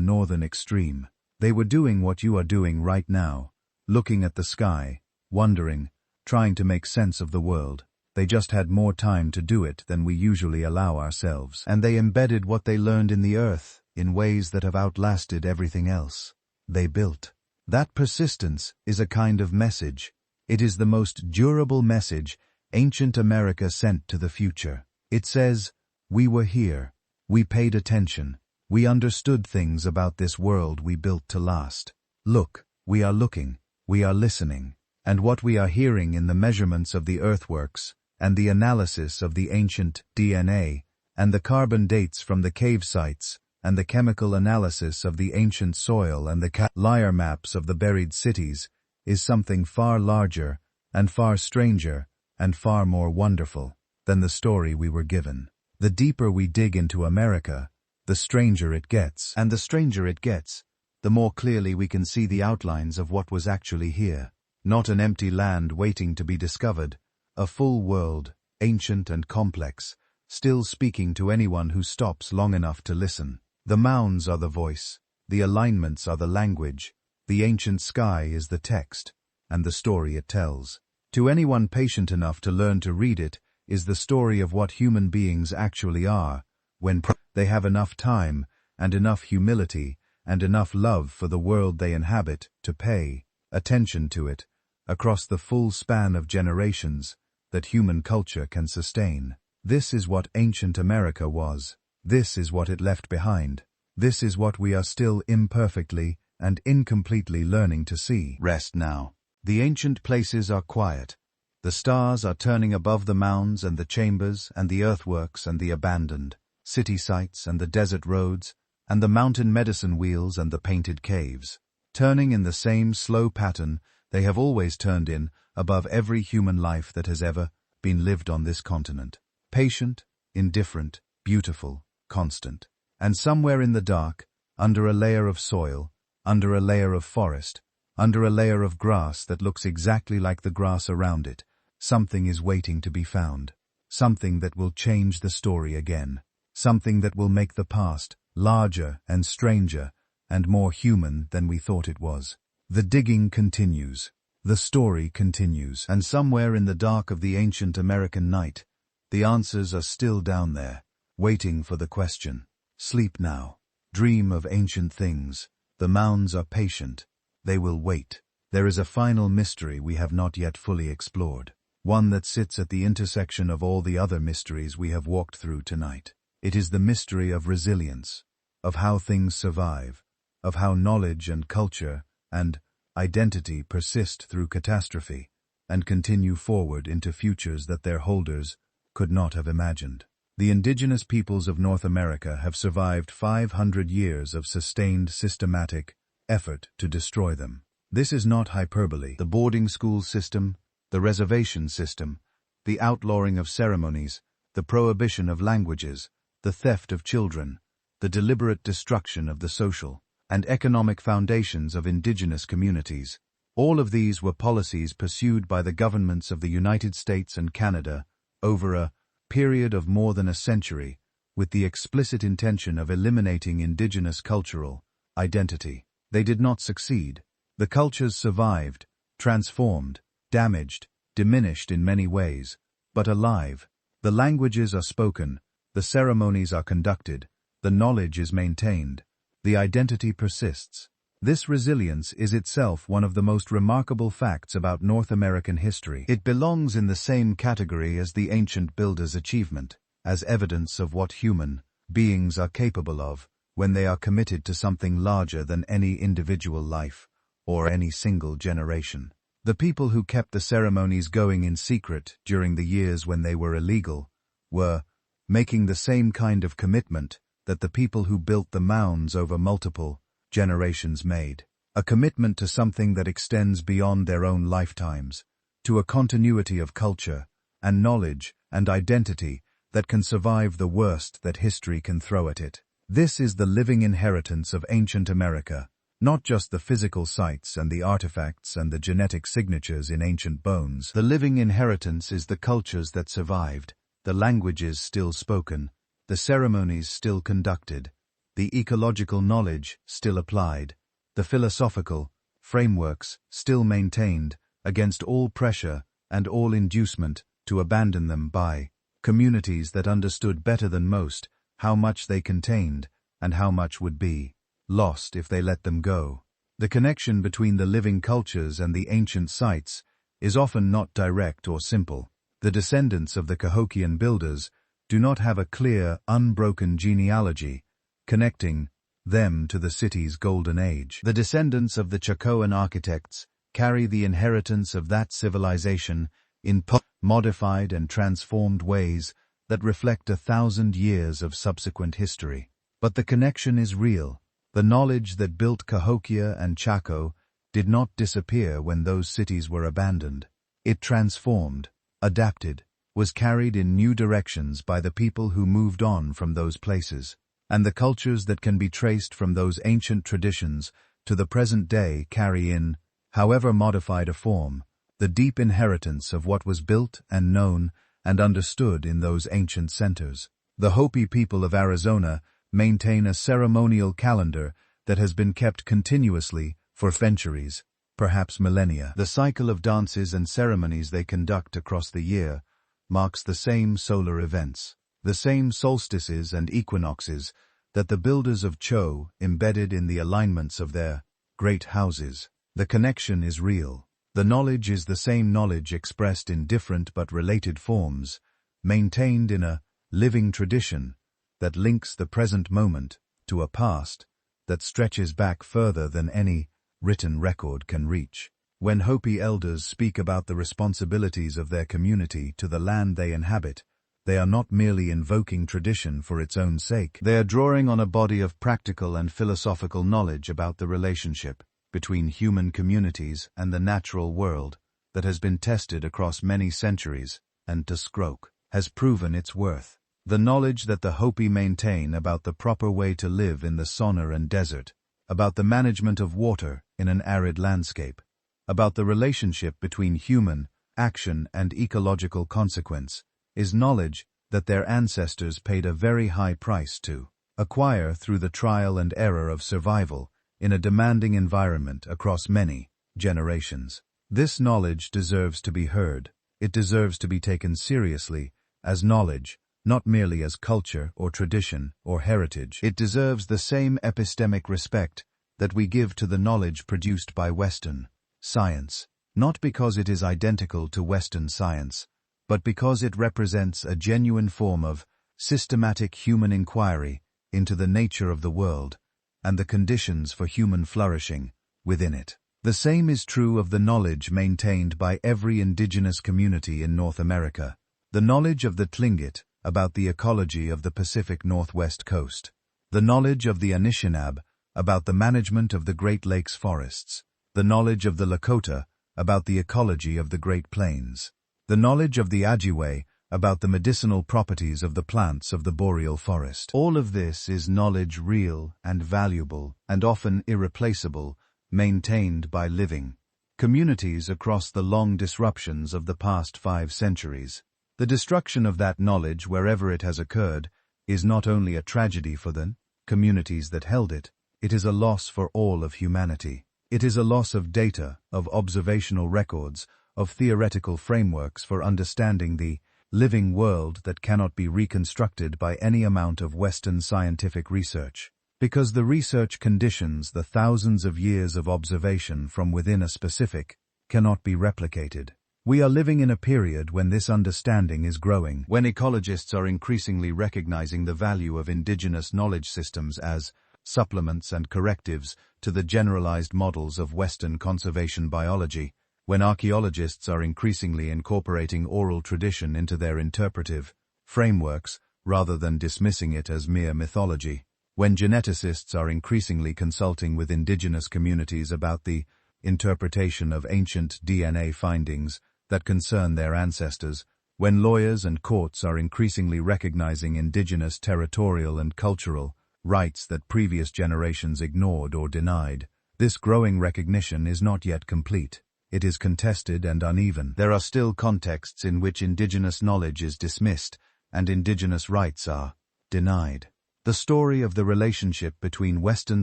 northern extreme. They were doing what you are doing right now, looking at the sky, wondering, trying to make sense of the world. They just had more time to do it than we usually allow ourselves, and they embedded what they learned in the earth in ways that have outlasted everything else. They built. That persistence is a kind of message. It is the most durable message ancient America sent to the future. It says, we were here, we paid attention, we understood things about this world we built to last. Look, we are looking, we are listening, and what we are hearing in the measurements of the earthworks, and the analysis of the ancient DNA, and the carbon dates from the cave sites, and the chemical analysis of the ancient soil and the layer maps of the buried cities, is something far larger, and far stranger, and far more wonderful than the story we were given. The deeper we dig into America, the stranger it gets. And the stranger it gets, the more clearly we can see the outlines of what was actually here. Not an empty land waiting to be discovered, a full world, ancient and complex, still speaking to anyone who stops long enough to listen. The mounds are the voice, the alignments are the language, the ancient sky is the text, and the story it tells. To anyone patient enough to learn to read it, is the story of what human beings actually are, when they have enough time, and enough humility, and enough love for the world they inhabit, to pay attention to it, across the full span of generations that human culture can sustain. This is what ancient America was. This is what it left behind. This is what we are still imperfectly and incompletely learning to see. Rest now. The ancient places are quiet. The stars are turning above the mounds and the chambers and the earthworks and the abandoned city sites and the desert roads and the mountain medicine wheels and the painted caves, turning in the same slow pattern they have always turned in above every human life that has ever been lived on this continent. Patient, indifferent, beautiful, constant. And somewhere in the dark, under a layer of soil, under a layer of forest, under a layer of grass that looks exactly like the grass around it, something is waiting to be found. Something that will change the story again. Something that will make the past larger and stranger and more human than we thought it was. The digging continues. The story continues. And somewhere in the dark of the ancient American night, the answers are still down there, waiting for the question. Sleep now. Dream of ancient things. The mounds are patient. They will wait. There is a final mystery we have not yet fully explored. One that sits at the intersection of all the other mysteries we have walked through tonight. It is the mystery of resilience, of how things survive, of how knowledge and culture and identity persist through catastrophe and continue forward into futures that their holders could not have imagined. The indigenous peoples of North America have survived 500 years of sustained systematic effort to destroy them. This is not hyperbole. The boarding school system, the reservation system, the outlawing of ceremonies, the prohibition of languages, the theft of children, the deliberate destruction of the social and economic foundations of indigenous communities. All of these were policies pursued by the governments of the United States and Canada over a period of more than a century, with the explicit intention of eliminating indigenous cultural identity. They did not succeed. The cultures survived, transformed, damaged, diminished in many ways, but alive. The languages are spoken, the ceremonies are conducted, the knowledge is maintained, the identity persists. This resilience is itself one of the most remarkable facts about North American history. It belongs in the same category as the ancient builders' achievement, as evidence of what human beings are capable of when they are committed to something larger than any individual life or any single generation. The people who kept the ceremonies going in secret during the years when they were illegal were making the same kind of commitment that the people who built the mounds over multiple generations made. A commitment to something that extends beyond their own lifetimes, to a continuity of culture and knowledge and identity that can survive the worst that history can throw at it. This is the living inheritance of ancient America, not just the physical sites and the artifacts and the genetic signatures in ancient bones. The living inheritance is the cultures that survived, the languages still spoken, the ceremonies still conducted, the ecological knowledge still applied, the philosophical frameworks still maintained against all pressure and all inducement to abandon them by communities that understood better than most how much they contained and how much would be lost if they let them go. The connection between the living cultures and the ancient sites is often not direct or simple. The descendants of the Cahokian builders do not have a clear, unbroken genealogy connecting them to the city's golden age. The descendants of the Chacoan architects carry the inheritance of that civilization in modified and transformed ways that reflect 1,000 years of subsequent history. But the connection is real. The knowledge that built Cahokia and Chaco did not disappear when those cities were abandoned. It transformed, adapted, was carried in new directions by the people who moved on from those places. And the cultures that can be traced from those ancient traditions to the present day carry in, however modified a form, the deep inheritance of what was built and known and understood in those ancient centers. The Hopi people of Arizona maintain a ceremonial calendar that has been kept continuously for centuries, perhaps millennia. The cycle of dances and ceremonies they conduct across the year marks the same solar events, the same solstices and equinoxes that the builders of Cho embedded in the alignments of their great houses. The connection is real. The knowledge is the same knowledge expressed in different but related forms, maintained in a living tradition that links the present moment to a past that stretches back further than any written record can reach. When Hopi elders speak about the responsibilities of their community to the land they inhabit, they are not merely invoking tradition for its own sake. They are drawing on a body of practical and philosophical knowledge about the relationship between human communities and the natural world that has been tested across many centuries and to Scroke has proven its worth. The knowledge that the Hopi maintain about the proper way to live in the sauna and desert, about the management of water in an arid landscape, about the relationship between human action and ecological consequence, is knowledge that their ancestors paid a very high price to acquire through the trial and error of survival in a demanding environment across many generations. This knowledge deserves to be heard. It deserves to be taken seriously as knowledge, not merely as culture or tradition or heritage. It deserves the same epistemic respect that we give to the knowledge produced by Western science, not because it is identical to Western science, but because it represents a genuine form of systematic human inquiry into the nature of the world and the conditions for human flourishing within it. The same is true of the knowledge maintained by every indigenous community in North America, the knowledge of the Tlingit about the ecology of the Pacific Northwest coast, the knowledge of the Anishinaabe about the management of the Great Lakes forests, the knowledge of the Lakota about the ecology of the Great Plains, the knowledge of the Ojibwe about the medicinal properties of the plants of the boreal forest. All of this is knowledge real and valuable and often irreplaceable, maintained by living communities across the long disruptions of the past 5 centuries. The destruction of that knowledge wherever it has occurred is not only a tragedy for the communities that held it, it is a loss for all of humanity. It is a loss of data, of observational records, of theoretical frameworks for understanding the living world that cannot be reconstructed by any amount of Western scientific research, because the research conditions the thousands of years of observation from within a specific cannot be replicated. We are living in a period when this understanding is growing, when ecologists are increasingly recognizing the value of indigenous knowledge systems as supplements and correctives to the generalized models of Western conservation biology, when archaeologists are increasingly incorporating oral tradition into their interpretive frameworks rather than dismissing it as mere mythology, when geneticists are increasingly consulting with indigenous communities about the interpretation of ancient DNA findings that concern their ancestors, when lawyers and courts are increasingly recognizing indigenous territorial and cultural rights that previous generations ignored or denied. This growing recognition is not yet complete. It is contested and uneven. There are still contexts in which indigenous knowledge is dismissed and indigenous rights are denied. The story of the relationship between Western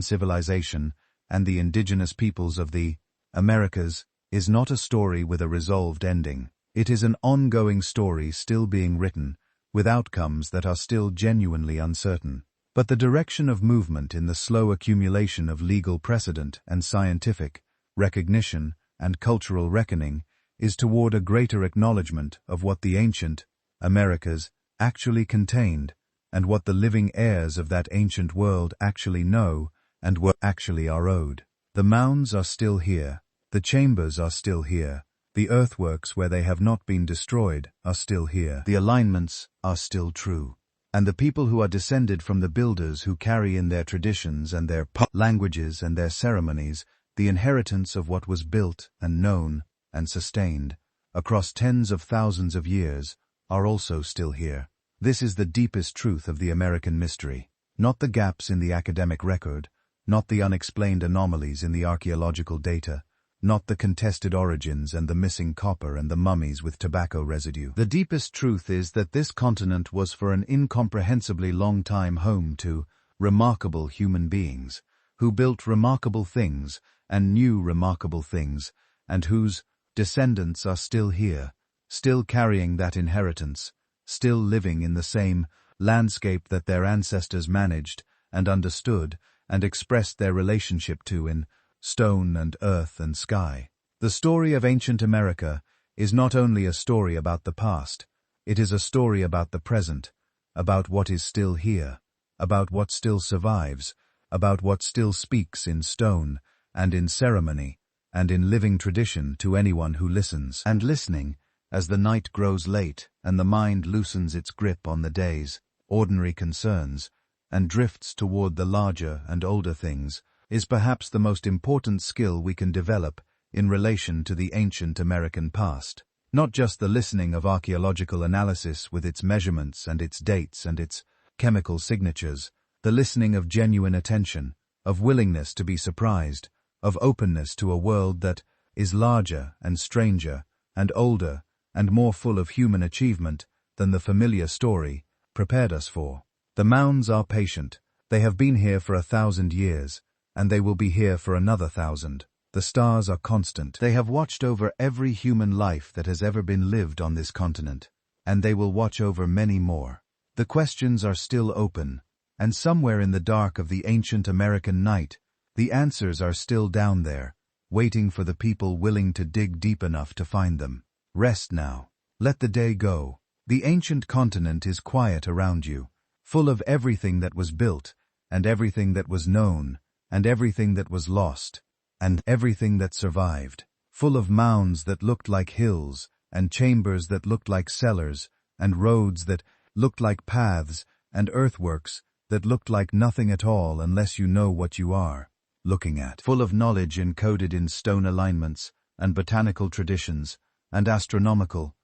civilization and the indigenous peoples of the Americas is not a story with a resolved ending. It is an ongoing story still being written, with outcomes that are still genuinely uncertain. But the direction of movement in the slow accumulation of legal precedent and scientific recognition and cultural reckoning is toward a greater acknowledgement of what the ancient Americas actually contained and what the living heirs of that ancient world actually know and were actually are owed. The mounds are still here. The chambers are still here. The earthworks where they have not been destroyed are still here. The alignments are still true. And the people who are descended from the builders who carry in their traditions and their languages and their ceremonies the inheritance of what was built and known and sustained across tens of thousands of years are also still here. This is the deepest truth of the American mystery, not the gaps in the academic record, not the unexplained anomalies in the archaeological data, not the contested origins and the missing copper and the mummies with tobacco residue. The deepest truth is that this continent was for an incomprehensibly long time home to remarkable human beings, who built remarkable things and knew remarkable things, and whose descendants are still here, still carrying that inheritance, still living in the same landscape that their ancestors managed and understood and expressed their relationship to in stone and earth and sky. The story of ancient America is not only a story about the past, it is a story about the present, about what is still here, about what still survives, about what still speaks in stone and in ceremony and in living tradition to anyone who listens. And listening, as the night grows late and the mind loosens its grip on the day's ordinary concerns and drifts toward the larger and older things, is perhaps the most important skill we can develop in relation to the ancient American past. Not just the listening of archaeological analysis with its measurements and its dates and its chemical signatures, the listening of genuine attention, of willingness to be surprised, of openness to a world that is larger and stranger and older and more full of human achievement than the familiar story prepared us for. The mounds are patient. They have been here for 1,000 years, and they will be here for another 1,000. The stars are constant. They have watched over every human life that has ever been lived on this continent, and they will watch over many more. The questions are still open, and somewhere in the dark of the ancient American night, the answers are still down there, waiting for the people willing to dig deep enough to find them. Rest now. Let the day go. The ancient continent is quiet around you, full of everything that was built, and everything that was known, and everything that was lost, and everything that survived, full of mounds that looked like hills, and chambers that looked like cellars, and roads that looked like paths, and earthworks that looked like nothing at all unless you know what you are looking at. Full of knowledge encoded in stone alignments, and botanical traditions, and astronomical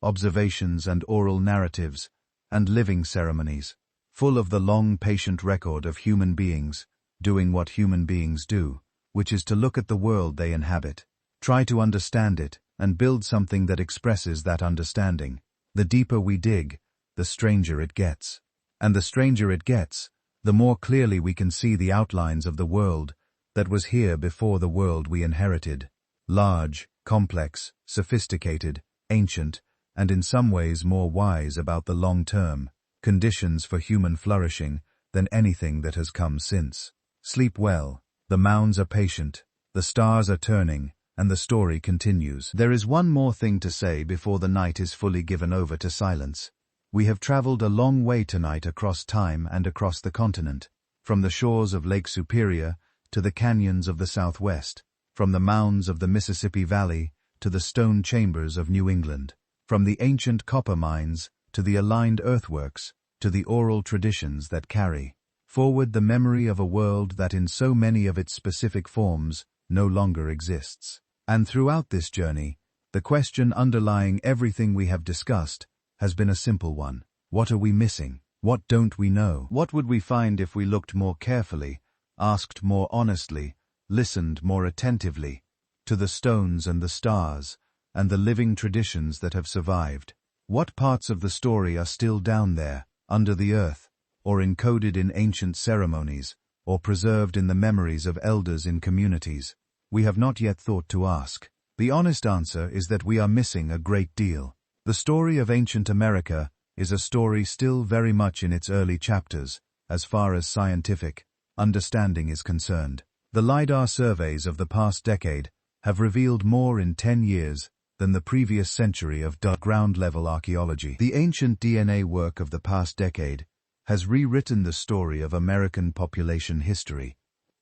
observations and oral narratives, and living ceremonies. Full of the long, patient record of human beings doing what human beings do, which is to look at the world they inhabit, try to understand it, and build something that expresses that understanding. The deeper we dig, the stranger it gets. And the stranger it gets, the more clearly we can see the outlines of the world that was here before the world we inherited. Large, complex, sophisticated, ancient, and in some ways more wise about the long-term conditions for human flourishing than anything that has come since. Sleep well. The mounds are patient, the stars are turning, and the story continues. There is one more thing to say before the night is fully given over to silence. We have traveled a long way tonight across time and across the continent, from the shores of Lake Superior to the canyons of the Southwest, from the mounds of the Mississippi Valley to the stone chambers of New England, from the ancient copper mines to the aligned earthworks to the oral traditions that carry forward the memory of a world that in so many of its specific forms no longer exists. And throughout this journey, the question underlying everything we have discussed has been a simple one. What are we missing? What don't we know? What would we find if we looked more carefully, asked more honestly, listened more attentively to the stones and the stars and the living traditions that have survived? What parts of the story are still down there, under the earth, or encoded in ancient ceremonies, or preserved in the memories of elders in communities? We have not yet thought to ask. The honest answer is that we are missing a great deal. The story of ancient America is a story still very much in its early chapters, as far as scientific understanding is concerned. The LiDAR surveys of the past decade have revealed more in 10 years than the previous century of ground-level archaeology. The ancient DNA work of the past decade has rewritten the story of American population history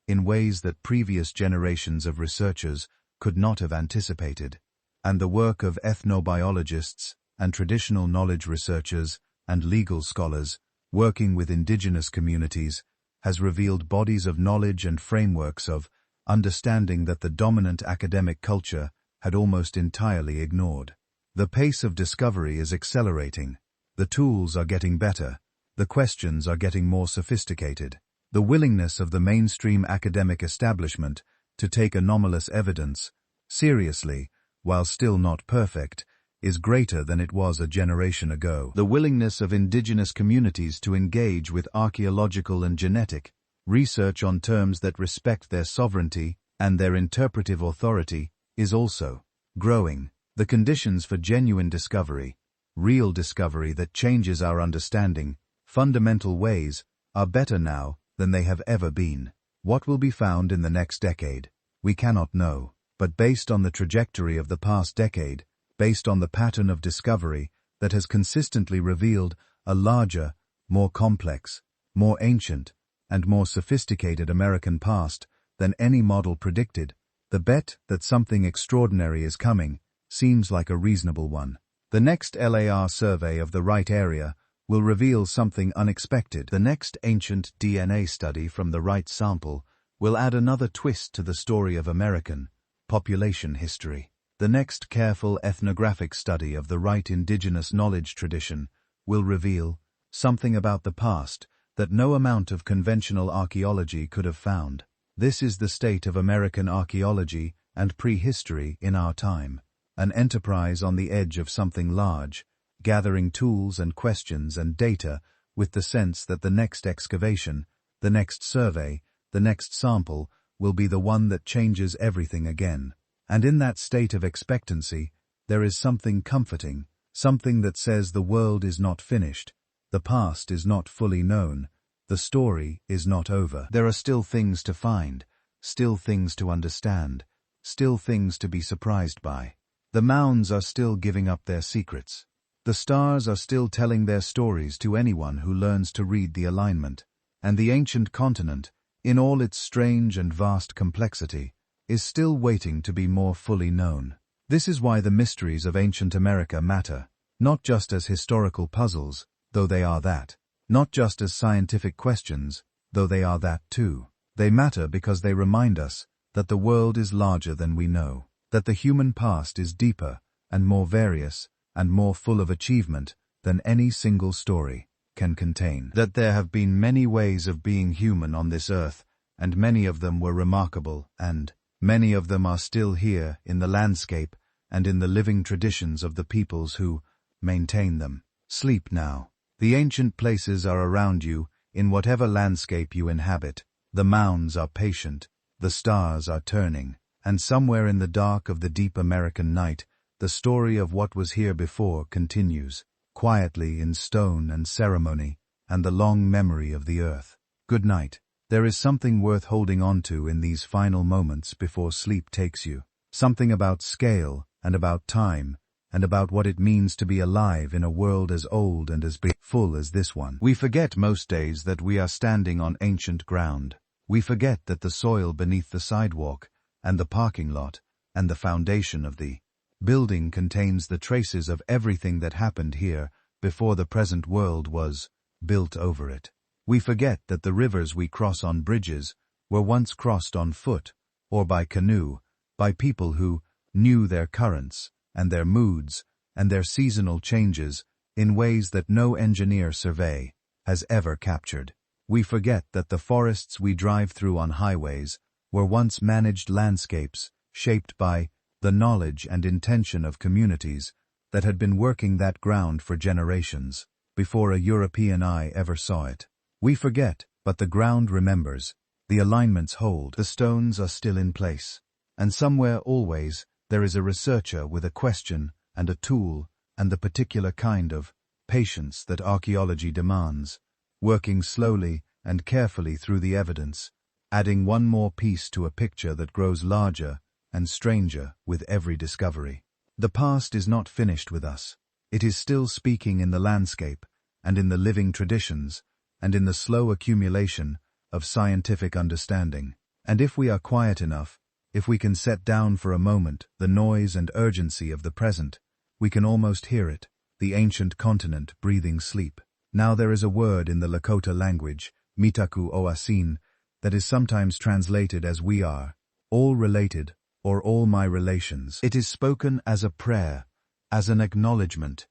in ways that previous generations of researchers could not have anticipated, and the work of ethnobiologists and traditional knowledge researchers and legal scholars working with indigenous communities has revealed bodies of knowledge and frameworks of understanding that the dominant academic culture had almost entirely ignored. The pace of discovery is accelerating, the tools are getting better, the questions are getting more sophisticated. The willingness of the mainstream academic establishment to take anomalous evidence seriously, while still not perfect, is greater than it was a generation ago. The willingness of indigenous communities to engage with archaeological and genetic Research on terms that respect their sovereignty and their interpretive authority is also growing. The conditions for genuine discovery, real discovery that changes our understanding, fundamental ways, are better now than they have ever been. What will be found in the next decade? We cannot know, but based on the trajectory of the past decade, based on the pattern of discovery that has consistently revealed a larger, more complex, more ancient, and more sophisticated American past than any model predicted, the bet that something extraordinary is coming seems like a reasonable one. The next LAR survey of the right area will reveal something unexpected. The next ancient DNA study from the right sample will add another twist to the story of American population history. The next careful ethnographic study of the right indigenous knowledge tradition will reveal something about the past that no amount of conventional archaeology could have found. This is the state of American archaeology and prehistory in our time, an enterprise on the edge of something large, gathering tools and questions and data with the sense that the next excavation, the next survey, the next sample will be the one that changes everything again. And in that state of expectancy, there is something comforting, something that says the world is not finished, the past is not fully known, the story is not over. There are still things to find, still things to understand, still things to be surprised by. The mounds are still giving up their secrets. The stars are still telling their stories to anyone who learns to read the alignment. And the ancient continent, in all its strange and vast complexity, is still waiting to be more fully known. This is why the mysteries of ancient America matter, not just as historical puzzles, though they are that. Not just as scientific questions, though they are that too. They matter because they remind us that the world is larger than we know, that the human past is deeper and more various and more full of achievement than any single story can contain. That there have been many ways of being human on this earth, and many of them were remarkable, and many of them are still here in the landscape and in the living traditions of the peoples who maintain them. Sleep now. The ancient places are around you in whatever landscape you inhabit. The mounds are patient, the stars are turning, and somewhere in the dark of the deep American night, the story of what was here before continues, quietly in stone and ceremony, and the long memory of the earth. Good night. There is something worth holding on to in these final moments before sleep takes you. Something about scale and about time, and about what it means to be alive in a world as old and as full as this one. We forget most days that we are standing on ancient ground. We forget that the soil beneath the sidewalk, and the parking lot, and the foundation of the building contains the traces of everything that happened here before the present world was built over it. We forget that the rivers we cross on bridges were once crossed on foot, or by canoe, by people who knew their currents, and their moods, and their seasonal changes in ways that no engineer survey has ever captured. We forget that the forests we drive through on highways were once managed landscapes shaped by the knowledge and intention of communities that had been working that ground for generations, before a European eye ever saw it. We forget, but the ground remembers, the alignments hold, the stones are still in place, and somewhere always there is a researcher with a question and a tool and the particular kind of patience that archaeology demands, working slowly and carefully through the evidence, adding one more piece to a picture that grows larger and stranger with every discovery. The past is not finished with us. It is still speaking in the landscape and in the living traditions and in the slow accumulation of scientific understanding. And if we are quiet enough, if we can set down for a moment the noise and urgency of the present, we can almost hear it, the ancient continent breathing sleep. Now there is a word in the Lakota language, mitaku oasin, that is sometimes translated as we are, all related, or all my relations. It is spoken as a prayer, as an acknowledgement,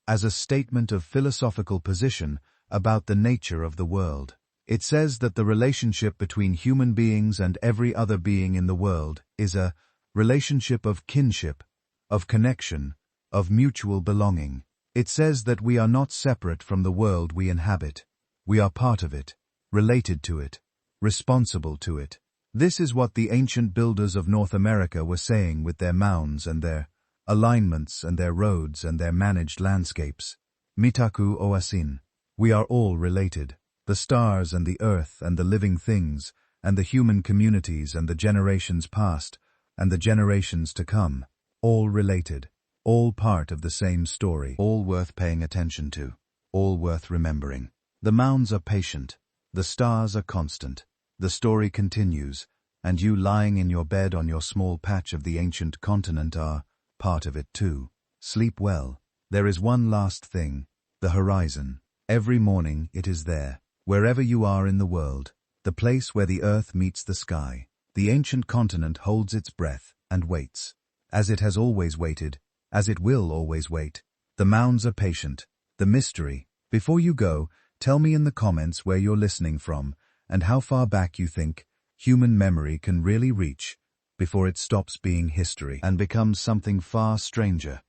as a statement of philosophical position about the nature of the world. It says that the relationship between human beings and every other being in the world is a relationship of kinship, of connection, of mutual belonging. It says that we are not separate from the world we inhabit. We are part of it, related to it, responsible to it. This is what the ancient builders of North America were saying with their mounds and their alignments and their roads and their managed landscapes. Mitaku oasin. We are all related. The stars and the earth and the living things and the human communities and the generations past and the generations to come. All related. All part of the same story. All worth paying attention to. All worth remembering. The mounds are patient. The stars are constant. The story continues, and you lying in your bed on your small patch of the ancient continent are part of it too. Sleep well. There is one last thing, the horizon. Every morning it is there, wherever you are in the world, the place where the earth meets the sky. The ancient continent holds its breath and waits. As it has always waited, as it will always wait. The mounds are patient. The mystery. Before you go, tell me in the comments where you're listening from, and how far back you think human memory can really reach before it stops being history and becomes something far stranger.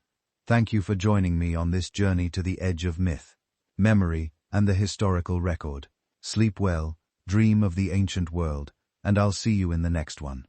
Thank you for joining me on this journey to the edge of myth, memory, and the historical record. Sleep well, dream of the ancient world, and I'll see you in the next one.